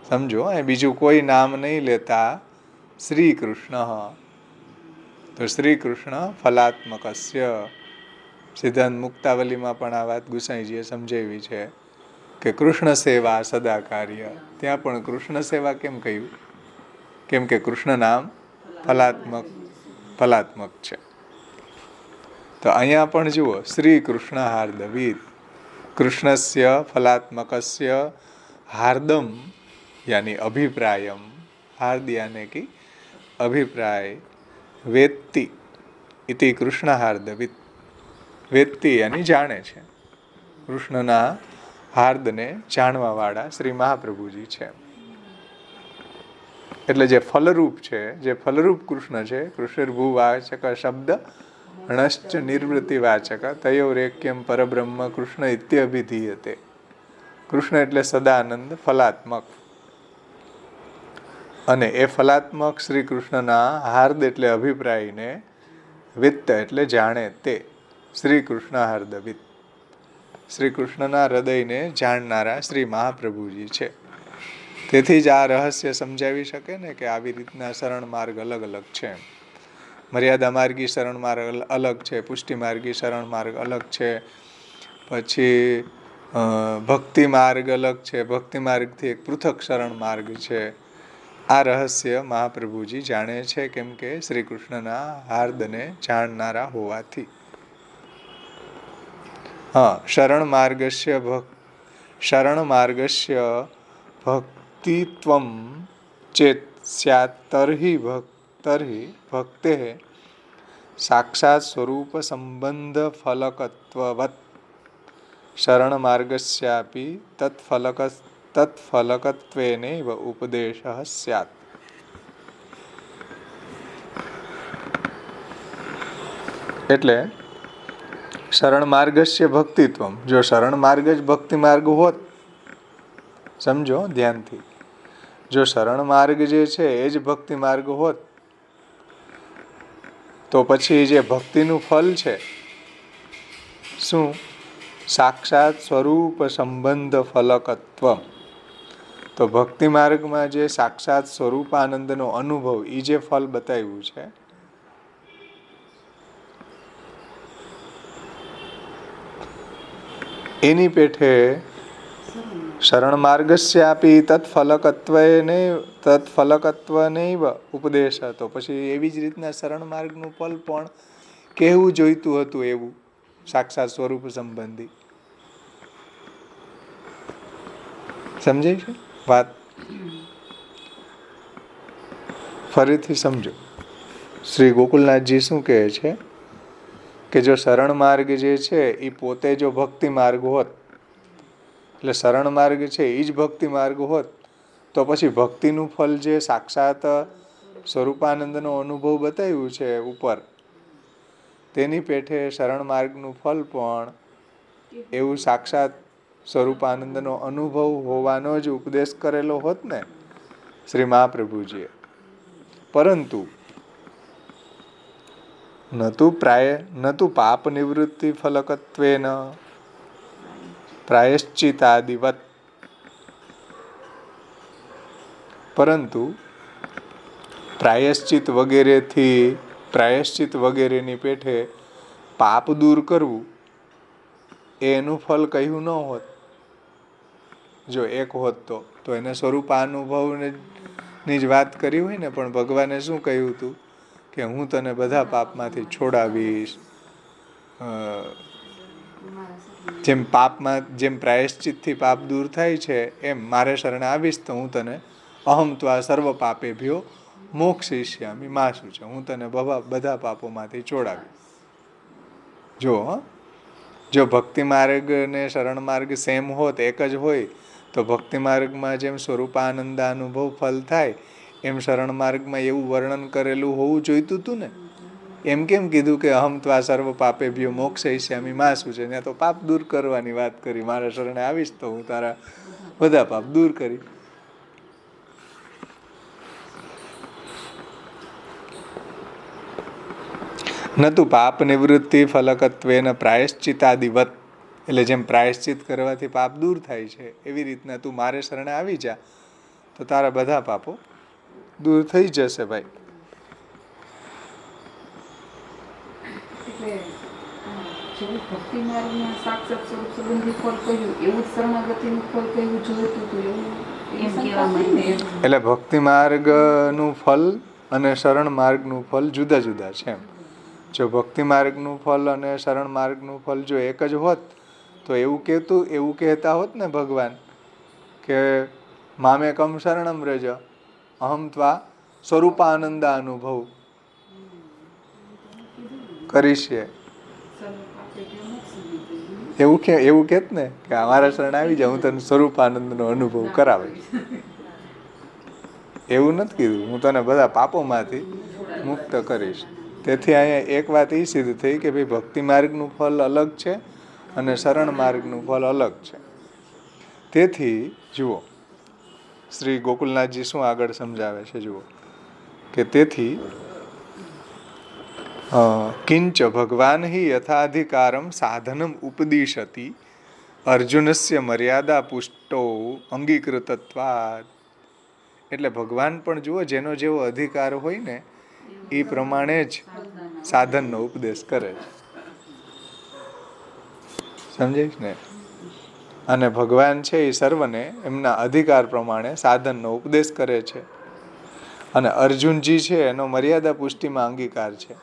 સમજો, એ બીજું કોઈ નામ નહીં લેતા, શ્રી કૃષ્ણ. તો શ્રી કૃષ્ણ ફલાત્મકસ્ય. સિદ્ધાંત મુક્તાવલીમાં પણ આ વાત ગુસાઈજીએ સમજાવી છે કે કૃષ્ણ સેવા સદા કાર્ય. ત્યાં પણ કૃષ્ણ સેવા કેમ કહ્યું? કેમ કે કૃષ્ણ નામ ફલાત્મક છે. તો અહીંયા પણ જુઓ શ્રી કૃષ્ણ હાર્દવીત. કૃષ્ણસ્ય ફલાત્મકસ્ય હાર્દમ યાની અભિપ્રાયમ. હાર્દ યાને કે અભિપ્રાય. વેત્તિ ઇતિ કૃષ્ણ હાર્દવીત. વેત્તિ યાની જાણે છે. કૃષ્ણના હાર્દને જાણવા વાળા શ્રી મહાપ્રભુજી છે. એટલે જે ફલરૂપ છે, જે ફલરૂપ કૃષ્ણ છે, કૃષ્ણર્ભુવાચક શબ્દ ણશ્ચ નિવૃત્તિ વાચક તયોરેક્યમ પરબ્રહ્મ કૃષ્ણ ઇત્યભિધીયતે. કૃષ્ણ એટલે સદાનંદ ફલાત્મક, અને એ ફલાત્મક શ્રી કૃષ્ણના હાર્દ એટલે અભિપ્રાયને વિત્ત એટલે જાણે તે શ્રી કૃષ્ણ હાર્દવિત. શ્રી કૃષ્ણના હૃદયને જાણનારા શ્રી મહાપ્રભુજી છે. તેથી જ આ રહસ્ય સમજાવી શકે ને કે આવી રીતના શરણ માર્ગ અલગ અલગ છે. મર્યાદા માર્ગી શરણ માર્ગ અલગ છે, પુષ્ટિ માર્ગી શરણ માર્ગ અલગ છે, પછી ભક્તિ માર્ગ અલગ છે, ભક્તિ માર્ગથી એક પૃથક શરણ માર્ગ છે. આ રહસ્ય મહાપ્રભુજી જાણે છે, કેમ કે શ્રી કૃષ્ણના હાર્દને જાણનારા હોવાથી. શરણ માર્ગસ્ય ભક્તિત્વમ ચેત સ્યાત તર્હિ ભક્તે સાક્ષાત સ્વરૂપ સંબંધ ફલકત્વવત શરણ માર્ગસ્યાપી તત્ફલકત્વેનૈવ ઉપદેશઃ સ્યાત. એટલે શરણ માર્ગસ્ય ભક્તિત્વમ. જો શરણ માર્ગ જ ભક્તિ માર્ગ હોત, સમજો ધ્યાનથી, જો શરણ માર્ગ જે છે એ જ ભક્તિ માર્ગ હોત, તો પછી જે ભક્તિનું ફલ છે શું? સાક્ષાત સ્વરૂપ સંબંધ ફલકત્વ. તો ભક્તિ માર્ગમાં જે સાક્ષાત સ્વરૂપાનંદનો અનુભવ, એ જે ફલ બતાવ્યું છે, એની પેઠે શરણ માર્ગસ્યાપી તત્ફલકત્વનૈવ ઉપદેશ હતો. પછી એવી જ રીતના શરણ માર્ગનું ફલ પણ કહેવું જોઈતું હતું, એવું સાક્ષાત સ્વરૂપ સંબંધી. સમજાય છે વાત? ફરીથી સમજો. શ્રી ગોકુલનાથજી શું કહે છે કે જો શરણ માર્ગ જે છે એ પોતે જો ભક્તિ માર્ગ હોત, એટલે શરણ માર્ગ છે એ જ ભક્તિ માર્ગ હોત, તો પછી ભક્તિનું ફલ જે સાક્ષાત સ્વરૂપાનંદનો અનુભવ બતાવ્યું છે ઉપર, તેની પેઠે શરણ માર્ગનું ફલ પણ એવું સાક્ષાત સ્વરૂપાનંદનો અનુભવ હોવાનો જ ઉપદેશ કરેલો હોત ને શ્રી મહાપ્રભુજીએ. પરંતુ ન તું પાપ નિવૃત્તિ ફલકત્વેન પ્રાયશ્ચિતાદિવત, પરંતુ પ્રાયશ્ચિત વગેરેની પેઠે પાપ દૂર કરવું એનું ફલ કહ્યું ન હોત. જો એક હોત તો એને સ્વરૂપાનુભવની જ વાત કરી હોય ને, પણ ભગવાને શું કહ્યું હતું કે હું તને બધા પાપમાંથી છોડાવીશ. જેમ પ્રાયશ્ચિતથી પાપ દૂર થાય છે એમ મારે શરણે આવીશ તો હું તને અહમ ત્વા સર્વ પાપેભ્યો મોક્ષયિષ્યામિ મા શું છે, હું તને બધા પાપોમાંથી છોડાવીશ. જો ભક્તિ માર્ગ ને શરણ માર્ગ સેમ હોત, એક જ હોય, તો ભક્તિ માર્ગમાં જેમ સ્વરૂપાનંદાનુભવ ફલ થાય એમ શરણ માર્ગમાં એવું વર્ણન કરેલું હોવું જોઈતું હતું ને. એમ કેમ કીધું કે અહમ ત્વા સર્વ પાપેભ્યો મોક્ષયિષ્યામિ મા શું છે? ત્યાં તો પાપ દૂર કરવાની વાત કરી, મારા શરણે આવીશ તો હું તારા બધા પાપ દૂર કરીશ. ન તું પાપ નિવૃત્તિ ફલકત્વેન પ્રાયશ્ચિતાદિવત, એટલે જેમ પ્રાયશ્ચિત કરવાથી પાપ દૂર થાય છે એવી રીતના તું મારે શરણે આવી જા તો તારા બધા પાપો દૂર થઈ જશે ભાઈ. ભક્તિ માર્ગમાં સાક્ષાત સ્વરૂપ સંબંધી ફળ કહ્યું, એવું શરણાગતિનું ફળ કહ્યું જોઈતું હતું એવું એમ કહેવામાં. એટલે ભક્તિ માર્ગનું ફલ અને શરણ માર્ગનું ફલ જુદા જુદા છે એમ. જો ભક્તિ માર્ગનું ફલ અને શરણ માર્ગનું ફલ જો એક જ હોત તો એવું કહેતા હોત ને ભગવાન કે મામેકમ શરણમ રજ અહમ ત્વા સ્વરૂપાનંદા અનુભવ કરીશે. એવું કહેત ને કે અમારા શરણ આવી જાય, હું તને સ્વરૂપાનંદનો અનુભવ કરાવીશ. એવું નથી કીધું, હું તને બધા પાપોમાંથી મુક્ત કરીશ. તેથી અહીંયા એક વાત એ સિદ્ધ થઈ કે ભાઈ ભક્તિ માર્ગનું ફલ અલગ છે અને શરણ માર્ગનું ફલ અલગ છે. તેથી જુઓ શ્રી ગોકુલનાથજી શું આગળ સમજાવે છે, જુઓ કે તેથી કિંચ ભગવાન હિ યથાધિકારમ સાધનમ ઉપદિશતિ અર્જુનસ્ય મર્યાદા પુષ્ટો અંગીકૃતત્વાદ. એટલે ભગવાન પણ જુઓ જેનો જેવો અધિકાર હોય ને એ પ્રમાણે જ સાધનનો ઉપદેશ કરે છે. સમજાય ને? અને ભગવાન છે એ સર્વને એમના અધિકાર પ્રમાણે સાધનનો ઉપદેશ કરે છે. અને અર્જુનજી છે એનો મર્યાદા પુષ્ટિમાં અંગીકાર છે.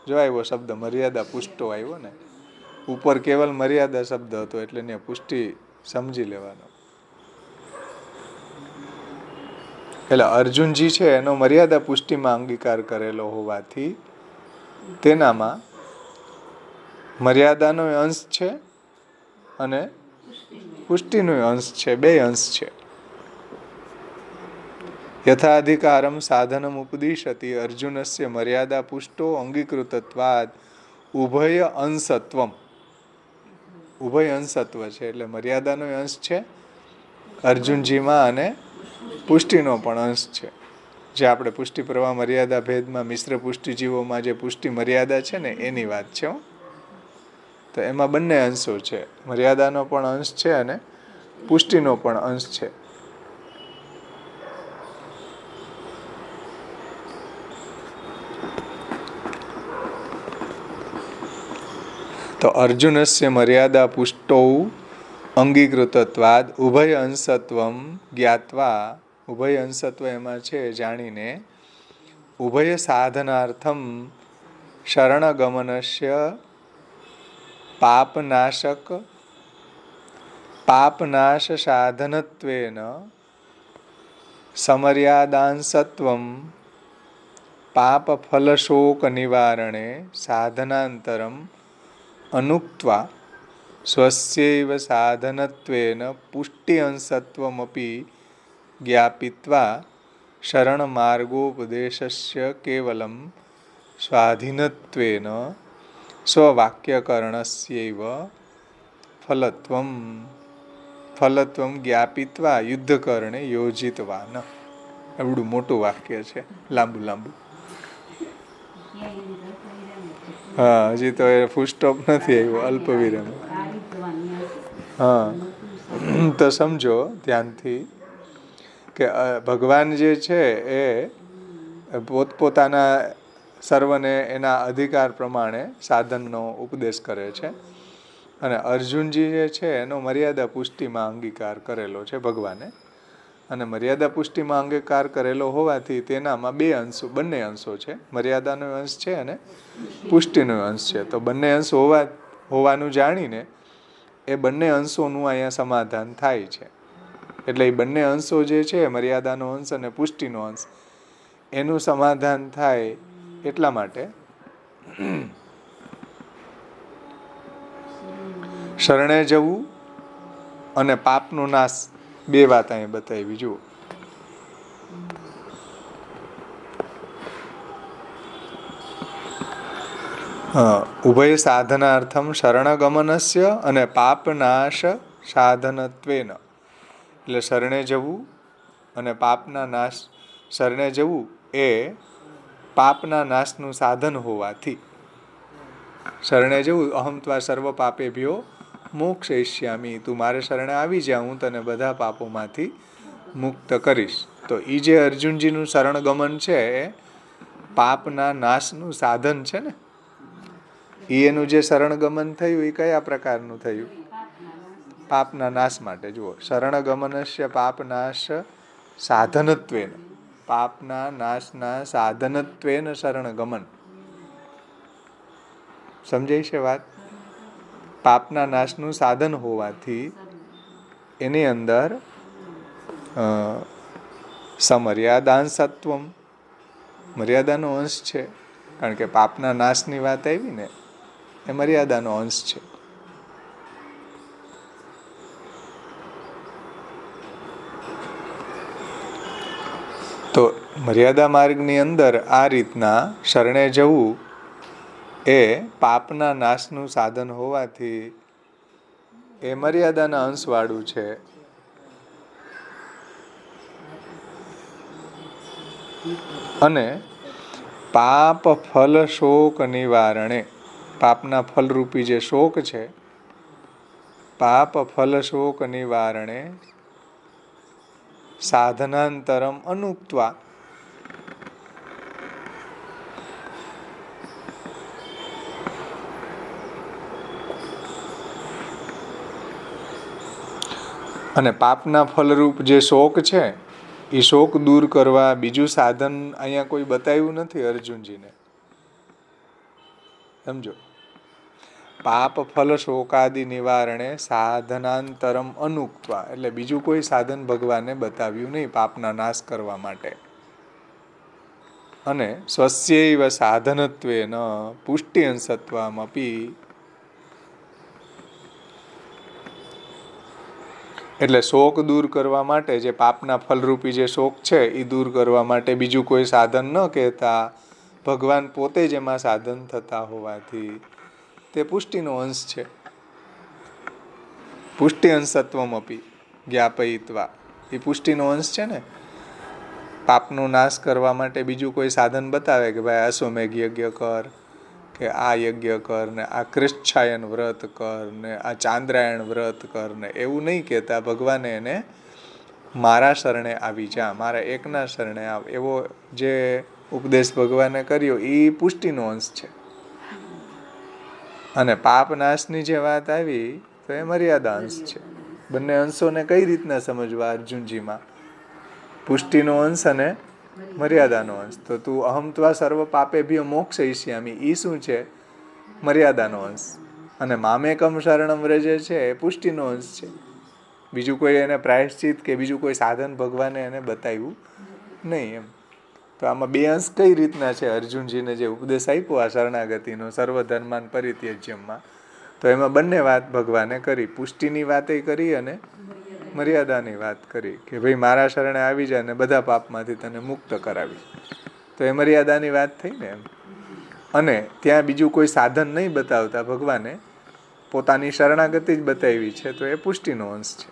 જો આવ્યો શબ્દ મર્યાદા પુષ્ટો આવ્યો ને, ઉપર કેવલ મર્યાદા શબ્દ હતો એટલે ને પુષ્ટિ સમજી લેવાનો. એટલે અર્જુનજી છે એનો મર્યાદા પુષ્ટિમાં અંગીકાર કરેલો હોવાથી તેનામાં મર્યાદાનો અંશ છે અને પુષ્ટિનો અંશ છે, બે અંશ છે. યથાધિકારમ સાધનમ ઉપદિશતિ અર્જુનસ્ય મર્યાદા પુષ્ટો અંગીકૃતત્વાદ ઉભય અંશત્વમ. ઉભય અંશત્વ છે એટલે મર્યાદાનો અંશ છે અર્જુનજીમાં અને પુષ્ટિનો પણ અંશ છે. જે આપણે પુષ્ટિ પ્રવાહ મર્યાદા ભેદમાં મિશ્ર પુષ્ટિ જીવોમાં જે પુષ્ટિ મર્યાદા છે ને એની વાત છે. તો એમાં બંને અંશો છે, મર્યાદાનો પણ અંશ છે અને પુષ્ટિનો પણ અંશ છે. તો અર્જુનસ્ય મર્યાદા પુષ્ટો અંગીકૃતત્વાદ ઉભય અંશત્વમ જ્ઞાત્વા, ઉભય અંશત્વ એમાં છે જાણીને, ઉભય સાધનાર્થમ શરણગમનસ્ય પાપનાશ સાધનત્વેન સમર્યાદાંશત્વમ પાપફલશોક નિવારણે સાધનાંતરમ અનુક્ત્વા સ્વસ્યૈવ સાધનત્વેન પુષ્ટિ અંશત્વમપી જ્ઞાપિત્વા શરણમાર્ગોપદેશસ્ય કેવલમ સ્વાધીનત્વેન સ્વવાક્યકરણસ્યૈવ ફલત્વમ જ્ઞાપિત્વા યુદ્ધકરણે યોજિતવાન. એવડું મોટું વાક્ય છે, લાંબુ. હા, હજી તો એ ફૂલ સ્ટોપ નથી આવ્યો, અલ્પ વિરામ. હા, તો સમજો ધ્યાનથી કે ભગવાન જે છે એ પોતપોતાના સર્વને એના અધિકાર પ્રમાણે સાધનનો ઉપદેશ કરે છે, અને અર્જુનજી જે છે એનો મર્યાદા પુષ્ટિમાં અંગીકાર કરેલો છે ભગવાને. અને મર્યાદા પુષ્ટિમાં અંગીકાર કરેલો હોવાથી તેનામાં બંને અંશો છે, મર્યાદાનો અંશ છે અને પુષ્ટિનો અંશ છે. તો બંને અંશ હોવાનું જાણીને એ બંને અંશોનું અહીંયા સમાધાન થાય છે. એટલે એ બંને અંશો જે છે, મર્યાદાનો અંશ અને પુષ્ટિનો અંશ, એનું સમાધાન થાય એટલા માટે શરણે જવું અને પાપનો નાશ, બે વાત અહીં બતાવી. જુઓ, ઉભય સાધનાર્થમ શરણગમનસ્ય અને પાપનાશ સાધનત્વેન. એટલે શરણે જવું અને પાપના નાશ, શરણે જવું એ પાપના નાશનું સાધન હોવાથી, શરણે જવું અહમ ત્વા સર્વ પાપેભ્યો મોક્ષયિષ્યામિ, તું મારે શરણે આવી જા, હું તને બધા પાપોમાંથી મુક્ત કરીશ. તો એ જે અર્જુનજીનું શરણગમન છે એ પાપના નાશનું સાધન છે ને. એનું જે શરણગમન થયું એ કયા પ્રકારનું થયું? પાપના નાશ માટે. જુઓ, શરણગમનસ્ય પાપનાશ સાધનત્વેન, પાપના નાશના સાધનત્વેન શરણગમન. સમજાય છે વાત? પાપના નાશનું સાધન હોવાથી એની અંદર સમર્યાદાંશત્વમ, મર્યાદાનો અંશ છે. કારણ કે પાપના નાશની વાત આવી ને, એ મર્યાદાનો અંશ છે. તો મર્યાદા માર્ગની અંદર આ રીતના શરણે જવું એ પાપના નાશનું સાધન હોવાથી એ મર્યાદાના અંશવાળું છે. અને પાપ ફલ શોક નિવારણે, પાપના ફલરૂપી જે શોક છે, પાપ ફલ શોક નિવારણે સાધનાંતરમ અનુક્ત્વા, અને પાપના ફલરૂપ જે શોક છે એ શોક દૂર કરવા બીજું સાધન અહીંયા કોઈ બતાવ્યું નથી અર્જુનજીને. સમજો, પાપ ફલ શોકાદિ નિવારણે સાધનાંતરમ અનુક્ત્વા, એટલે બીજું કોઈ સાધન ભગવાને બતાવ્યું નહીં પાપના નાશ કરવા માટે. અને સ્વસ્યૈવ સાધનત્વેન પુષ્ટિઅંશત્વમપી, એટલે શોક દૂર કરવા માટે, જે પાપના ફલરૂપી જે શોક છે એ દૂર કરવા માટે બીજું કોઈ સાધન ન કહેતા, ભગવાન પોતે જ એમાં સાધન થતા હોવાથી તે પુષ્ટિનો અંશ છે. પુષ્ટિ અંશત્વમપી જ્ઞાપયિત્વા, એ પુષ્ટિનો અંશ છે ને. પાપનો નાશ કરવા માટે બીજું કોઈ સાધન બતાવે કે ભાઈ અશ્વમેઘ યજ્ઞ કર, કે આ યજ્ઞ કર, ને આ કૃચ્છાયન વ્રત કર, ને આ ચાંદ્રાયણ વ્રત કર, ને એવું નહીં કહેતા. ભગવાને એને મારા શરણે આવી જા, મારા એકના શરણે આવ, એવો જે ઉપદેશ ભગવાને કર્યો એ પુષ્ટિનો અંશ છે. અને પાપ નાશની જે વાત આવી તો એ મર્યાદા અંશ છે. બંને અંશોને કઈ રીતના સમજવા અર્જુનજીમાં? પુષ્ટિનો અંશ અને મર્યાદાનો અંશ. તો તું અહમ ત્વા સર્વ પાપેભ્યો મોક્ષયિષ્યામિ, એ શું છે? મર્યાદાનો અંશ. અને મામેકમ શરણમ વ્રજે છે એ પુષ્ટિનો અંશ છે. બીજું કોઈ એને પ્રાયશ્ચિત કે બીજું કોઈ સાધન ભગવાને એને બતાવ્યું નહીં એમ. તો આમાં બે અંશ કઈ રીતના છે? અર્જુનજીને જે ઉપદેશ આપ્યો આ શરણાગતિનો સર્વધર્માન પરિત્યજ્યમાં, તો એમાં બંને વાત ભગવાને કરી. પુષ્ટિની વાતે કરી અને મર્યાદાની વાત કરી કે ભાઈ મારા શરણે આવી જાય ને બધા પાપમાંથી તને મુક્ત કરાવી, તો એ મર્યાદાની વાત થઈ ને એમ. અને ત્યાં બીજું કોઈ સાધન નહીં બતાવતા ભગવાને પોતાની શરણાગતિ જ બતાવી છે, તો એ પુષ્ટિનો અંશ છે.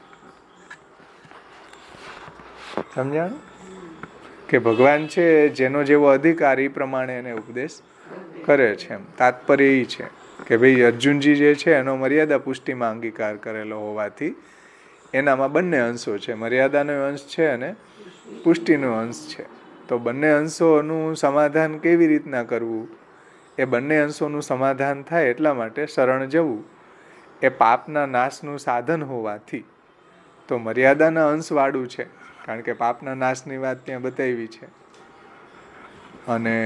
સમજાણું કે ભગવાન છે જેનો જેવો અધિકાર એ પ્રમાણે એને ઉપદેશ કરે છે એમ. તાત્પર્ય એ છે કે ભાઈ અર્જુનજી જે છે એનો મર્યાદા પુષ્ટિમાં અંગીકાર કરેલો હોવાથી એનામાં બંને અંશો છે, મર્યાદાનો અંશ છે અને પુષ્ટિનો અંશ છે. તો બંને અંશોનું સમાધાન કેવી રીતના કરવું, એ બંને અંશોનું સમાધાન થાય એટલા માટે શરણ જવું એ પાપના નાશનું સાધન હોવાથી તો મર્યાદાના અંશવાળું છે, કારણ કે પાપના નાશની વાત ત્યાં બતાવી છે. અને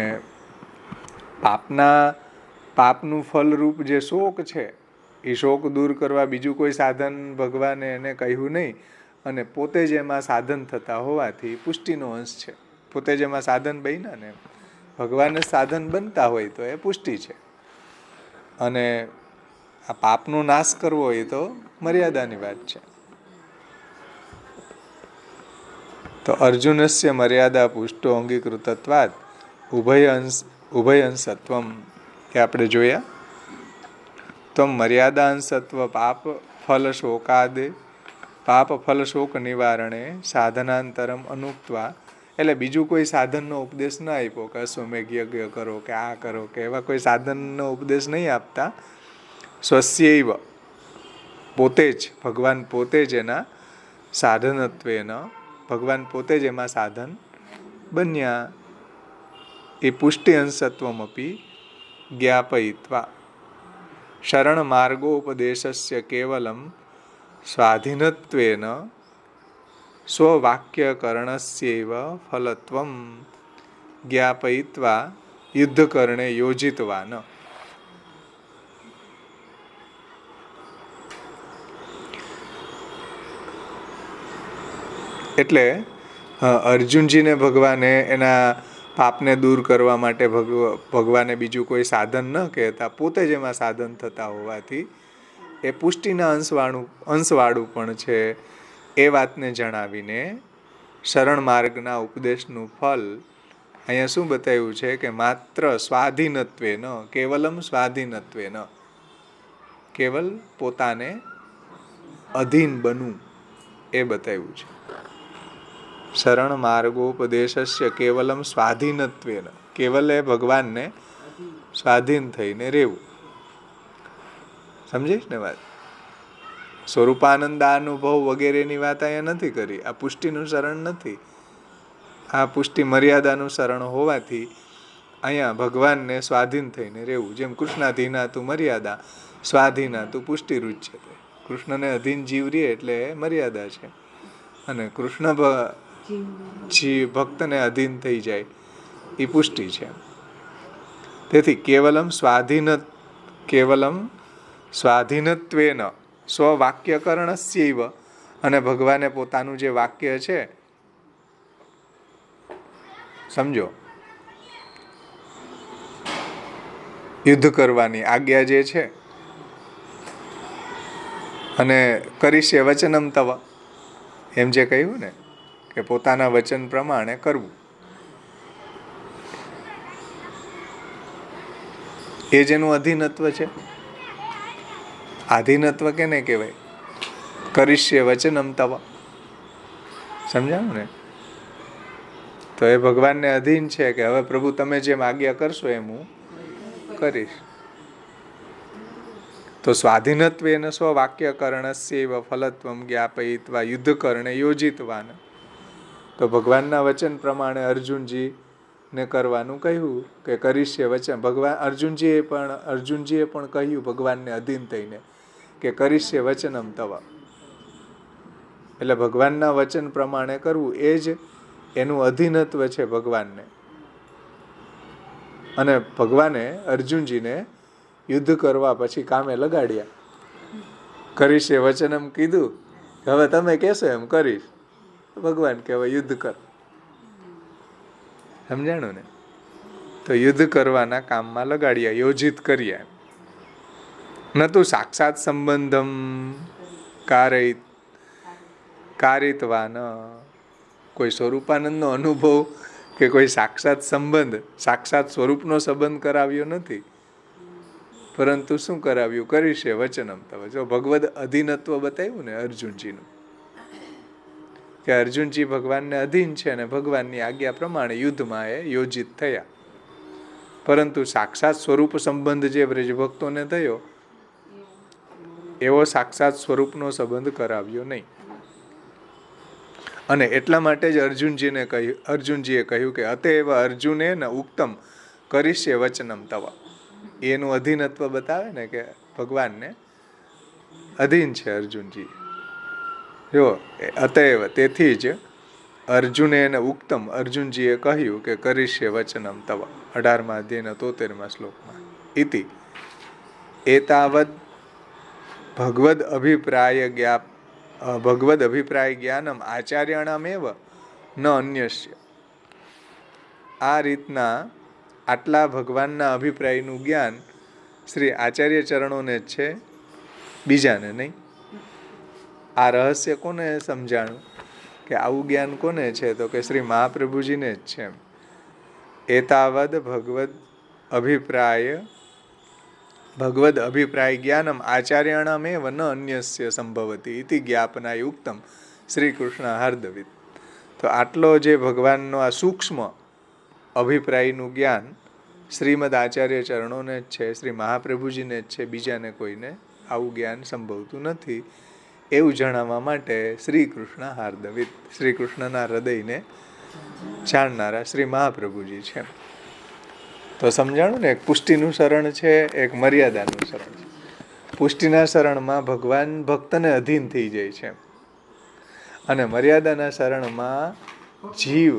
પાપનું ફલરૂપ જે શોક છે એ શોક દૂર કરવા બીજું કોઈ સાધન ભગવાને એને કહ્યું નહીં, અને પોતે જ એમાં સાધન થતા હોવાથી પુષ્ટિનો અંશ છે. પોતે જ એમાં સાધન બન્યા ને ભગવાન સાધન બનતા હોય તો એ પુષ્ટિ છે. અને આ પાપનો નાશ કરવો એ તો મર્યાદાની વાત છે. તો અર્જુનસ્ય મર્યાદા પુષ્ટો અંગીકૃતત્વાદ ઉભયંશત્વમ એ આપણે જોયા. તો મર્યાદાંશત્વ પાપ ફલ શોકાદે પાપ ફલ શોક નિવારણે સાધનાંતરમ અનુક્ત્વા, એટલે બીજું કોઈ સાધનનો ઉપદેશ ના આપ્યો કે અશ્વમેઘ યજ્ઞ કરો કે આ કરો કે એવા કોઈ સાધનનો ઉપદેશ નહીં આપતા. સ્વસ્યૈવ પોતે જ ભગવાન પોતે જ એના સાધનત્વેન ભગવાન પોતે જ એમાં સાધન બન્યા. એ પુષ્ટિ અંશત્વમપી જ્ઞાપયિત્વા શરણ માર્ગોપદેશસ્ય કેવલમ સ્વાધીનત્વેન સ્વવાક્યકરણસ્યૈવ ફલત્વમ જ્ઞાપયિત્વા યુદ્ધકરણે યોજિતવાન. એટલે અર્જુનજીને ભગવાને એના પાપને દૂર કરવા માટે ભગવાને બીજું કોઈ સાધન ન કહેતા, પોતે જ એમાં સાધન થતા હોવાથી એ પુષ્ટિના અંશવાળું પણ છે એ વાતને જણાવીને શરણ માર્ગના ઉપદેશનું ફલ અહીંયા શું બતાવ્યું છે કે માત્ર સ્વાધીનત્વેન, કેવલમ સ્વાધીનત્વેન, કેવલ પોતાને અધીન બનવું એ બતાવ્યું છે. શરણ માર્ગોપદેશસ્ય કેવલમ સ્વાધીનત્વેન, કેવલ એ ભગવાનને સ્વાધીન થઈને રહેવું. સમજીશ ને વાત? સ્વરૂપાનંદ અનુભવ વગેરેની વાત અહીંયા નથી કરી. આ પુષ્ટિનું શરણ નથી, આ પુષ્ટિ મર્યાદાનું શરણ હોવાથી અહીંયા ભગવાનને સ્વાધીન થઈને રહેવું. જેમ કૃષ્ણાધીના તું મર્યાદા, સ્વાધીના તું પુષ્ટિરૂચ છે. કૃષ્ણને અધીન જીવ રહે એટલે મર્યાદા છે, અને કૃષ્ણ ભક્તને અધીન થઈ જાય એ પુષ્ટિ છે. તેથી કેવલમ સ્વાધીનત્વેન સ્વવાક્યકરણસ્યૈવ, અને ભગવાને પોતાનું જે વાક્ય છે, સમજો યુદ્ધ કરવાની આજ્ઞા જે છે, અને કરીશ્ય વચનમ તવ એમ જે કહ્યું ને કે પોતાના વચન પ્રમાણે કરવું, એ જેનું અધીનત્વ છે. આધીનત્વ કેને કહેવાય? કરીશ્ય વચનમ તવ. સમજાણું ને? તો એ ભગવાનને અધીન છે કે હવે પ્રભુ તમે જેમ આજ્ઞા કરશો એમ હું કરીશ. તો સ્વાધીનત્વેન સ્વવાક્યકરણસ્યૈવ ફલત્વમ જ્ઞાપયિત્વા યુદ્ધકરણે યોજિતવાન. તો ભગવાનના વચન પ્રમાણે અર્જુનજીને કરવાનું કહ્યું કે કરીશ્ય વચન. ભગવાન અર્જુનજીએ પણ કહ્યું ભગવાનને અધીન થઈને કે કરીશ્ય વચનમ તવ. એટલે ભગવાનના વચન પ્રમાણે કરવું એ જ એનું અધીનત્વ છે ભગવાનને. અને ભગવાને અર્જુનજીને યુદ્ધ કરવા પછી કામે લગાડ્યા. કરીશ્ય વચનમ કીધું, હવે તમે કહેશો એમ કરીશ. ભગવાન કે હવે યુદ્ધ કર. સમજાણું ને? તો યુદ્ધ કરવાના કામમાં લગાડ્યા, યોજિત કર્યા. ન તો સાક્ષાત સંબંધમ કારયિત, કારિતવાન, કોઈ સ્વરૂપાનંદનો અનુભવ કે કોઈ સાક્ષાત સંબંધ, સાક્ષાત સ્વરૂપનો સંબંધ કરાવ્યો નથી, પરંતુ શું કરાવ્યું? કરીશે વચનમ તવ. જો ભગવદ અધીનત્વ બતાવ્યું ને અર્જુનજીનું, કે અર્જુનજી ભગવાનને અધીન છે અને ભગવાનની આજ્ઞા પ્રમાણે યુદ્ધમાં એ યોજિત થયા, પરંતુ સાક્ષાત સ્વરૂપ સંબંધ જે વ્રજભક્તોને થયો એવો સાક્ષાત સ્વરૂપનો સંબંધ કરાવ્યો નહીં. અને એટલા માટે જ અર્જુનજીએ કહ્યું કે અતએવ અર્જુને ન ઉક્તમ કરીશે વચનમ તવ. એનું અધીનત્વ બતાવે ને કે ભગવાનને અધીન છે અર્જુનજી. જો અતએવ તેથી જ અર્જુને ન ઉક્તમ, અર્જુનજીએ કહ્યું કે કરીશે વચનમ તવ. 18મા અધ્યાયના 73મા શ્લોકમાં ઇતિ એતાવદ ભગવદ અભિપ્રાય જ્ઞાનમ આચાર્યાણામેવ ન અન્યસ્ય. આ રીતના આટલા ભગવાનના અભિપ્રાયનું જ્ઞાન શ્રી આચાર્ય ચરણોને જ છે, બીજાને નહીં. આ રહસ્ય કોને સમજાણું કે આવું જ્ઞાન કોને છે? તો કે શ્રી મહાપ્રભુજીને જ છે. એતાવદ ભગવદ અભિપ્રાય જ્ઞાનમ આચાર્યાણામેવ ન અન્યસ્ય સંભવતી ઇતિ જ્ઞાપનાય ઉક્તમ શ્રી કૃષ્ણ હાર્દવિત. તો આટલો જે ભગવાનનો આ સૂક્ષ્મ અભિપ્રાયનું જ્ઞાન શ્રીમદ આચાર્ય ચરણોને જ છે, શ્રી મહાપ્રભુજીને જ છે, બીજાને કોઈને આવું જ્ઞાન સંભવતું નથી. એવું જણાવવા માટે શ્રી કૃષ્ણ હાર્દવિત, શ્રી કૃષ્ણના હૃદયને જાણનારા શ્રી મહાપ્રભુજી છે. તો સમજાણું ને, એક પુષ્ટિનું શરણ છે, એક મર્યાદાનું શરણ છે. પુષ્ટિના શરણમાં ભગવાન ભક્તને અધીન થઈ જાય છે, અને મર્યાદાના શરણમાં જીવ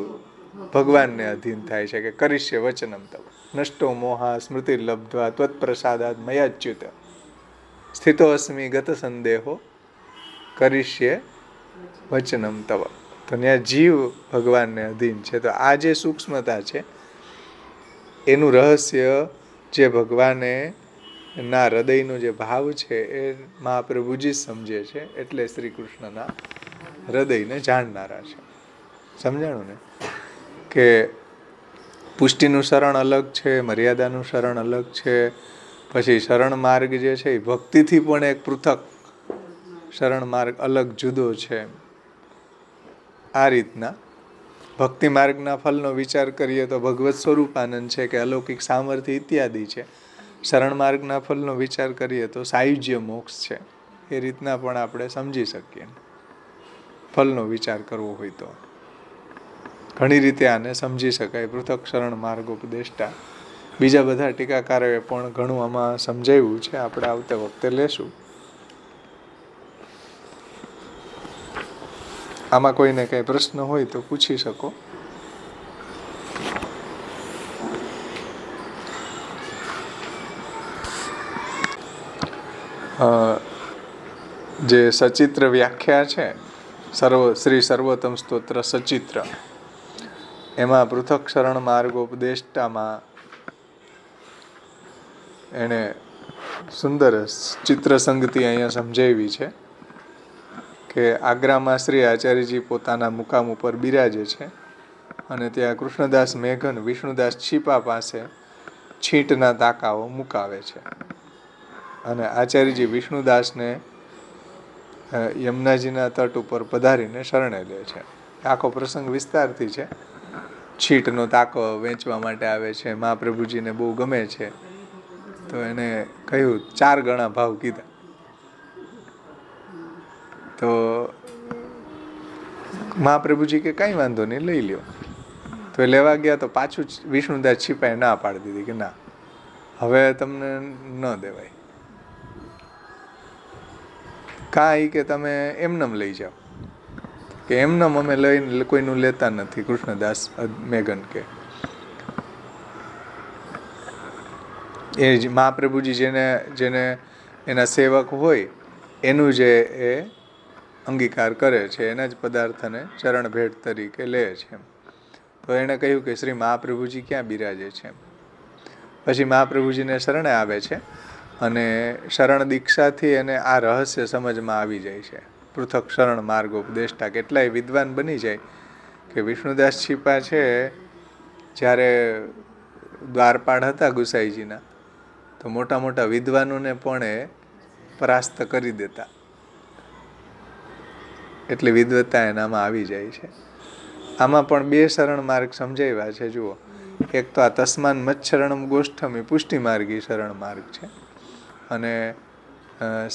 ભગવાનને અધીન થાય છે કે કરીશ્ય વચનમ તવ નષ્ટો મોહા સ્મૃતિ લબ્ધ્વા ત્વત્પ્રસાદાદ મયાચ્યુત સ્થિતો અસ્મિ ગત સંદેહો કરીશ્ય વચનમ તવ. તો ત્યાં જીવ ભગવાનને અધીન છે. તો આ જે સૂક્ષ્મતા છે એનું રહસ્ય જે ભગવાને ના હૃદયનો જે ભાવ છે એ મહાપ્રભુજી સમજે છે, એટલે શ્રી કૃષ્ણના હૃદયને જાણનારા છે. સમજાણું ને કે પુષ્ટિનું શરણ અલગ છે, મર્યાદાનું શરણ અલગ છે, પછી શરણ માર્ગ જે છે એ ભક્તિથી પણ એક પૃથક શરણ માર્ગ અલગ જુદો છે. આ રીતના ભક્તિ માર્ગના ફલનો વિચાર કરીએ તો ભગવત સ્વરૂપ આનંદ છે કે અલૌકિક સામર્થ્ય ઇત્યાદિ છે. શરણ માર્ગના ફલનો વિચાર કરીએ તો સાયુજ્ય મોક્ષ છે. એ રીતના પણ આપણે સમજી શકીએ. ફલનો વિચાર કરવો હોય તો ઘણી રીતે આને સમજી શકાય. પૃથક શરણ માર્ગ ઉપદેષ્ટા બીજા બધા ટીકાકારોએ પણ ઘણું આમાં સમજાવ્યું છે. આપણે આવતે વખતે લેશું. આમાં કોઈને કંઈ પ્રશ્ન હોય તો પૂછી શકો. જે સચિત્ર વ્યાખ્યા છે શ્રી સર્વોત્તમ સ્તોત્ર સચિત્ર, એમાં પૃથક શરણ માર્ગોપદેષ્ટામાં એણે સુંદર ચિત્ર સંગતિ અહીંયા સમજાવી છે કે આગ્રામાં શ્રી આચાર્યજી પોતાના મુકામ ઉપર બિરાજે છે અને ત્યાં કૃષ્ણદાસ મેઘન વિષ્ણુદાસ છીપા પાસે છીંટના તાકાઓ મુકાવે છે અને આચાર્યજી વિષ્ણુદાસને યમુનાજીના તટ ઉપર પધારીને શરણે લે છે. આખો પ્રસંગ વિસ્તારથી છે. છીંટનો તાકો વેચવા માટે આવે છે. મહાપ્રભુજીને બહુ ગમે છે તો એને કહ્યું 4 ગણા ભાવ કીધા. તો મહાપ્રભુજી કે કઈ વાંધો નહીં, લઈ લ્યો. તો એ લેવા ગયા તો પાછું વિષ્ણુદાસ છીપાએ ના પાડી દીધી કે ના, હવે તમને ન દેવાય. કાંઈ કે તમે એમનેમ લઈ જાઓ. કે એમનેમ અમે લઈને કોઈનું લેતા નથી. કૃષ્ણદાસ મેઘન કે એ મહાપ્રભુજી જેને એના સેવક હોય એનું જે એ અંગીકાર કરે છે, એના જ પદાર્થને ચરણ ભેટ તરીકે લે છે. તો એણે કહ્યું કે શ્રી મહાપ્રભુજી ક્યાં બિરાજે છે. પછી મહાપ્રભુજીને શરણે આવે છે અને શરણ દીક્ષાથી એને આ રહસ્ય સમજમાં આવી જાય છે પૃથક શરણ માર્ગ ઉપદેષ્ટા. કેટલાય વિદ્વાન બની જાય કે વિષ્ણુદાસ છીપા છે જ્યારે દ્વારપાળ હતા ગુસાઈજીના, તો મોટા મોટા વિદ્વાનોને પણ એ પરાસ્ત કરી દેતા. એટલી વિદ્વત્તા એનામાં આવી જાય છે. આમાં પણ 2 શરણ માર્ગ સમજાવ્યા છે. જુઓ, એક તો આ તસ્માન મચ્છરણમ ગોષ્ઠમ એ પુષ્ટિ માર્ગી શરણ માર્ગ છે, અને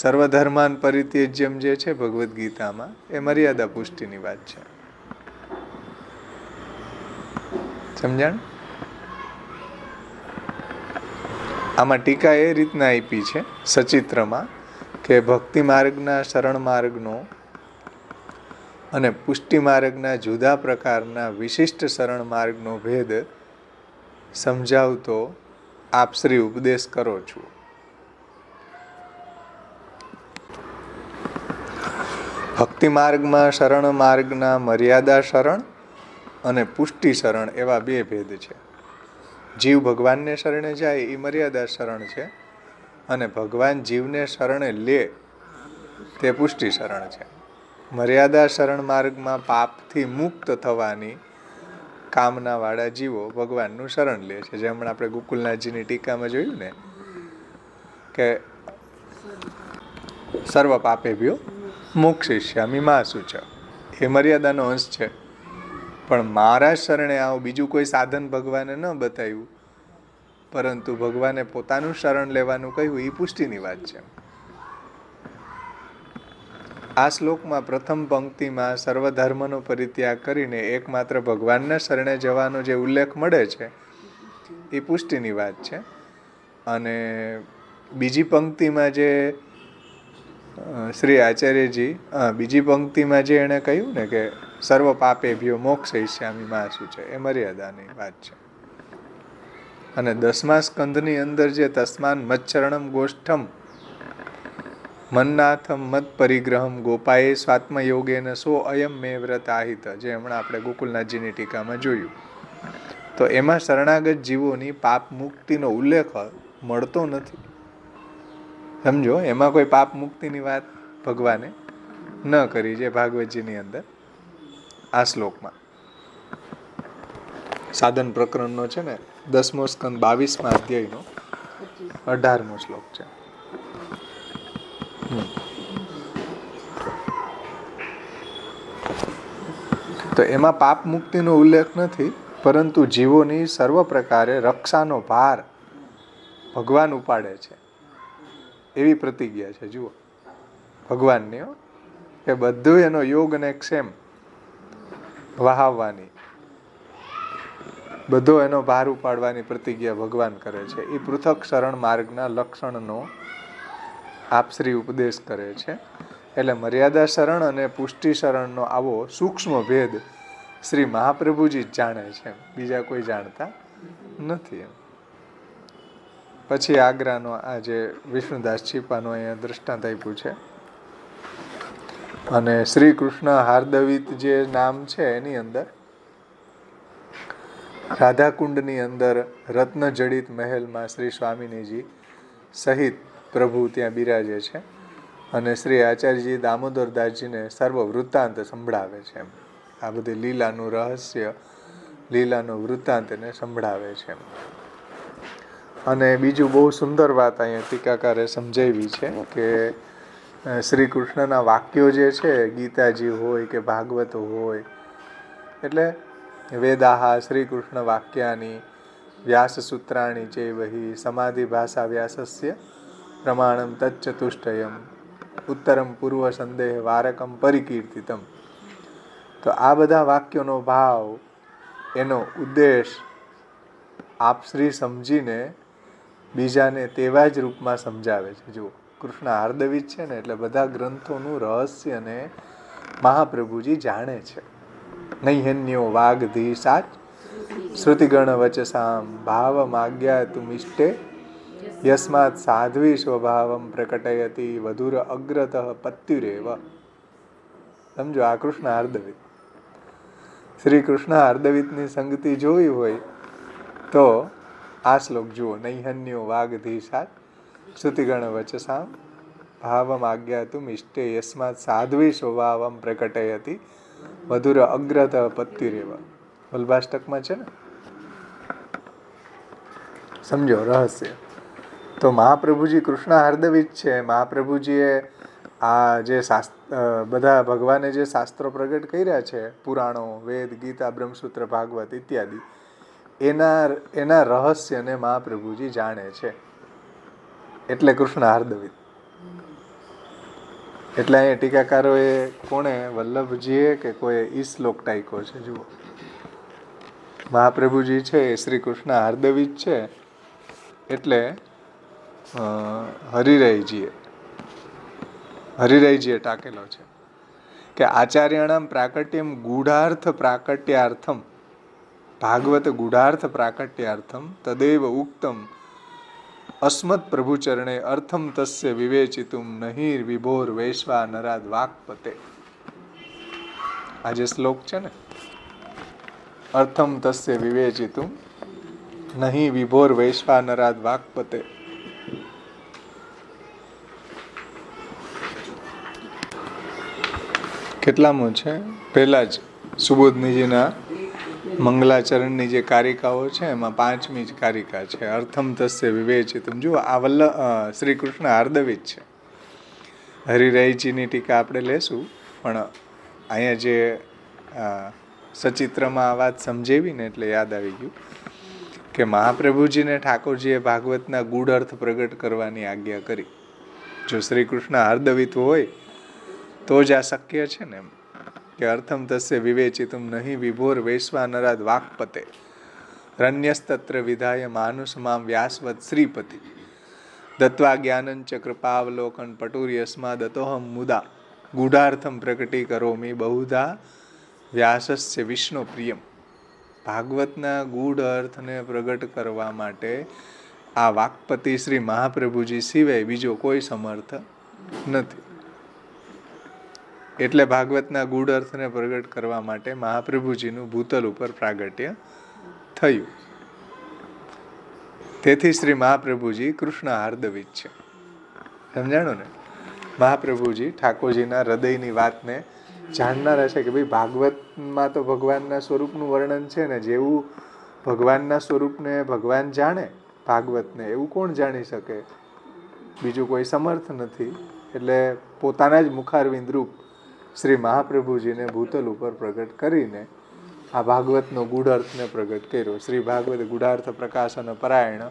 સર્વધર્માન પરિત્યજ્યમ જે છે ભગવદ્ ગીતામાં એ મર્યાદા પુષ્ટિની વાત છે. સમજાણ? આમાં ટીકા એ રીતના આપી છે સચિત્રમાં કે ભક્તિ માર્ગના શરણ માર્ગનો અને પુષ્ટિ માર્ગના જુદા પ્રકારના વિશિષ્ટ શરણ માર્ગનો ભેદ સમજાવતો આપ શ્રી ઉપદેશ કરો છો. ભક્તિ માર્ગમાં શરણ માર્ગના મર્યાદા શરણ અને પુષ્ટિ શરણ એવા 2 ભેદ છે. જીવ ભગવાનને શરણે જાય એ મર્યાદા શરણ છે, અને ભગવાન જીવને શરણે લે તે પુષ્ટિ શરણ છે. મર્યાદા શરણ માર્ગમાં પાપથી મુક્ત થવાની કામનાવાળા જીવો ભગવાનનું શરણ લે છે. જે હમણાં આપણે ગોકુલનાથજીની ટીકામાં જોયું ને કે સર્વ પાપેભ્યો મોક્ષિષ્યામિ મા શુચ, એ મર્યાદાનો અંશ છે. પણ મારા શરણે આવું બીજું કોઈ સાધન ભગવાને ન બતાવ્યું, પરંતુ ભગવાને પોતાનું શરણ લેવાનું કહ્યું, એ પુષ્ટિની વાત છે. આ શ્લોકમાં પ્રથમ પંક્તિમાં સર્વધર્મનો પરિત્યાગ કરીને એકમાત્ર ભગવાનના શરણે જવાનો જે ઉલ્લેખ મળે છે એ પુષ્ટિની વાત છે. અને બીજી પંક્તિમાં જે શ્રી આચાર્યજી બીજી પંક્તિમાં જે એણે કહ્યું ને કે સર્વ પાપેભ્યો મોક્ષયિષ્યામિ મા શુચ, એ મર્યાદાની વાત છે. અને 10મા સ્કંધની અંદર જે તસ્માન મચ્છરણમ ગોષ્ઠમ મન્નાથમ મત પરિગ્રહમ ગોપાએ સ્વાત્મયોગેન સો અયમ મે વ્રત આહિત, જે હમણાં આપણે ગોકુલનાથજીની ટીકામાં જોયું, તો એમાં શરણાગત જીવોની પાપ મુક્તિનો ઉલ્લેખ મળતો નથી. સમજો, એમાં કોઈ પાપ મુક્તિની વાત ભગવાને ન કરી, જે ભાગવતજીની અંદર આ શ્લોકમાં સાધન પ્રકરણનો છે ને 10મો સ્કંદ 22મા અધ્યાયનો 18મો શ્લોક છે. તો એમાં પાપ મુક્તિનો ઉલ્લેખ નથી, પરંતુ જીવોની સર્વ પ્રકારે રક્ષાનો ભાર ભગવાન ઉપાડે છે એવી પ્રતિજ્ઞા છે. જુઓ, ભગવાનની કે બધું એનો યોગ અને ક્ષેમ વહાવવાની, બધો એનો ભાર ઉપાડવાની પ્રતિજ્ઞા ભગવાન કરે છે. એ પૃથક શરણ માર્ગના લક્ષણનો આપશ્રી ઉપદેશ કરે છે. એટલે મર્યાદા શરણ અને પુષ્ટિ શરણનો આવો સૂક્ષ્મ ભેદ શ્રી મહાપ્રભુજી જ જાણે છે, બીજા કોઈ જાણતા નથી. પછી આગ્રાનો આ જે વિષ્ણુદાસ છીપાનો અહીંયા દ્રષ્ટાંત આપ્યું છે, અને શ્રી કૃષ્ણ હાર્દવિત જે નામ છે એની અંદર રાધાકુંડની અંદર રત્નજડિત મહેલમાં શ્રી સ્વામિનીજી સહિત પ્રભુ ત્યાં બિરાજે છે, અને શ્રી આચાર્યજી દામોદરદાસજીને સર્વ વૃત્તાંત સંભળાવે છે. આ બધી લીલાનું રહસ્ય, લીલાનો વૃત્તાંત એને સંભળાવે છે. અને બીજું બહુ સુંદર વાત અહીંયા ટીકાકારે સમજાવી છે કે શ્રી કૃષ્ણના વાક્યો જે છે, ગીતાજી હોય કે ભાગવતો હોય, એટલે વેદાહા શ્રી કૃષ્ણ વાક્યાની વ્યાસસૂત્રાણી ચૈવહી સમાધિ ભાષા વ્યાસસ્ય પ્રમાણમ તચ્ચતુષ્ટયમ ઉત્તરમ પૂર્વ સંદેહ વારકમ પરિકીર્તિતમ. તો આ બધા વાક્યોનો ભાવ, એનો ઉદ્દેશ આપશ્રી સમજીને બીજાને તેવા જ રૂપમાં સમજાવે છે. જુઓ, કૃષ્ણ હાર્દવિત છે ને, એટલે બધા ગ્રંથોનું રહસ્યને મહાપ્રભુજી જાણે છે. નૈહન્યો વાગધી સાચ શ્રુતિગણ વચસામ ભાવ માગ્યા તુમિષ્ટે યસ્માત સાધ્વી સ્વભાવમ પ્રકટયતી વધુર અગ્રતઃ પત્યુરેવ. સમજો, આ કૃષ્ણ હાર્દવિત. શ્રી કૃષ્ણ હાર્દવિતની સંગતિ જોઈ હોય તો આ શ્લોક જુઓ. નૈહન્યો વાગધી સાચ શ્રુતિગણ વચસામ ભાવમ આજ્ઞાતુમ ઇષ્ટે યસ્માત સાધ્વી સ્વભાવમ પ્રકટયતિ મધુર અગ્રત પત્તિરેવ. વલ્ભાષ્ટકમાં છે ને, સમજો રહસ્ય. તો મહાપ્રભુજી કૃષ્ણ હાર્દવિત છે. મહાપ્રભુજીએ આ જે બધા ભગવાને જે શાસ્ત્રો પ્રગટ કર્યા છે, પુરાણો, વેદ, ગીતા, બ્રહ્મસૂત્ર, ભાગવત ઇત્યાદિ, એના રહસ્યને મહાપ્રભુજી જાણે છે, એટલે કૃષ્ણ હાર્દવિત. એટલે અહીંયા ટીકાકારોએ કોણે, વલ્લભજીએ કે કોઈ ઈ શ્લોક ટાંક્યો છે. જુઓ, મહાપ્રભુજી છે એ શ્રી કૃષ્ણ હાર્દવિત છે, એટલે હરિરાયજીએ ટાંકેલો છે કે આચાર્યાણામ પ્રાકટ્યમ ગૂઢાર્થ પ્રાકટ્યાર્થમ ભાગવત ગૂઢાર્થ પ્રાકટ્યાર્થમ તદેવ ઉક્તમ અસ્મત પ્રભુચરણે અર્થમ તસ્ય વિવેચિતુમ નહિ વિભોર વૈશ્વા નરાદ વાક્પતે. આ જે શ્લોક છે ને, અર્થમ તસ્ય વિવેચિતુમ નહિ વિભોર વૈશ્વા નરાદ વાક્પતે. કેટલામું છે? પહેલા જ સુબોધનીજીના મંગલાચરણની જે કારિકાઓ છે એમાં 5મી જ કારિકા છે, અર્થમ તસ્ય વિવેચિતુમ. જુઓ, આ શ્રી કૃષ્ણ હાર્દવિત છે. હરિરાયજીની ટીકા આપણે લેશું, પણ અહીંયા જે સચિત્રમાં આ વાત સમજેવી ને એટલે યાદ આવી ગયું કે મહાપ્રભુજીને ઠાકોરજીએ ભાગવતના ગૂઢ અર્થ પ્રગટ કરવાની આજ્ઞા કરી. જો શ્રી કૃષ્ણ હાર્દવિત હોય તો જ આ શક્ય છે ને, એમ કે અર્થમ તસ્ય વિવેચિતુમ નહીં વિભોર વૈશ્વા નરાદ વાક્પતે રન્યસ્તત્ર વિધાય માનુષમામ વ્યાસવત શ્રીપતિ દત્વા જ્ઞાનંચ કૃપાવલોકન પટુર્યસ્મા દતોહમ મુદા ગૂઢાર્થમ પ્રકટી કરોમી બહુધા વ્યાસસ્ય વિષ્ણુ પ્રિયમ. ભાગવતના ગૂઢ અર્થને પ્રગટ કરવા માટે આ વાક્પતિ શ્રી મહાપ્રભુજી સિવાય બીજો કોઈ સમર્થ નથી. એટલે ભાગવતના ગૂઢ અર્થને પ્રગટ કરવા માટે મહાપ્રભુજીનું ભૂતલ ઉપર પ્રાગટ્ય થયું. તેથી શ્રી મહાપ્રભુજી કૃષ્ણ હાર્દવિત છે. સમજાણું ને? મહાપ્રભુજી ઠાકોરજીના હૃદયની વાતને જાણનારા છે કે ભાઈ ભાગવતમાં તો ભગવાનના સ્વરૂપનું વર્ણન છે ને, જેવું ભગવાનના સ્વરૂપને ભગવાન જાણે ભાગવતને એવું કોણ જાણી શકે? બીજું કોઈ સમર્થ નથી. એટલે પોતાના જ મુખારવિંદ રૂપ શ્રી મહાપ્રભુજીને ભૂતલ ઉપર પ્રગટ કરીને આ ભાગવતનો ગૂઢ અર્થને પ્રગટ કર્યો. શ્રી ભાગવત ગૂઢાર્થ પ્રકાશન પરાયણ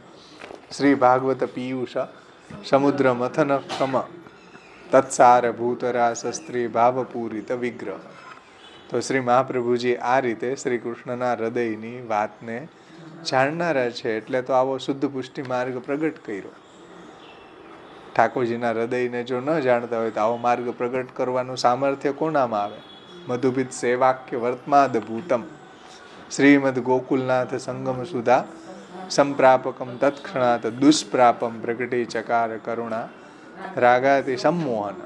શ્રી ભાગવત પિયુષ સમુદ્ર મથન કમ તત્સાર ભૂતરાસ સ્ત્રી ભાવપૂરિત વિગ્રહ. તો શ્રી મહાપ્રભુજી આ રીતે શ્રી કૃષ્ણના હૃદયની વાતને જાણનારા છે, એટલે તો આવો શુદ્ધ પુષ્ટિ માર્ગ પ્રગટ કર્યો. ઠાકોરજીના હૃદયને જો ન જાણતા હોય તો આવો માર્ગ પ્રગટ કરવાનું સામર્થ્ય કોનામાં આવે? મધુપિત સેવાક્ય વર્તમાદ ભૂતમ શ્રીમદ ગોકુલનાથ સંગમ સુધા સંપ્રાપકમ તત્ક્ષણાત દુષ્પ્રાપમ પ્રગટી ચકાર કરુણા રાગાતિ સંમોહન.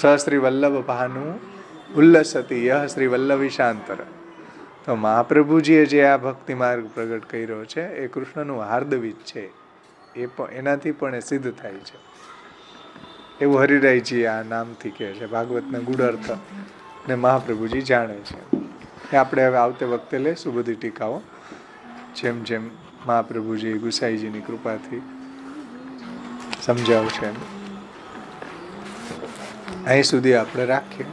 સહશ્રી વલ્લભ ભાનુ ઉલ્લસતી યહ શ્રી વલ્લભીશાંતર. તો મહાપ્રભુજીએ જે આ ભક્તિ માર્ગ પ્રગટ કર્યો છે એ કૃષ્ણનું હાર્દવિત છે, એ પણ એનાથી પણ એ સિદ્ધ થાય છે. એવું હરિરાયજી આ નામથી કહે છે. ભાગવતના ગૂઢ અર્થ ને મહાપ્રભુજી જાણે છે. એ આપણે હવે આવતે વખતે લેશું બધી ટીકાઓ, જેમ જેમ મહાપ્રભુજી ગુસાઈજીની કૃપાથી સમજાવશે એમ. અહીં સુધી આપણે રાખીએ.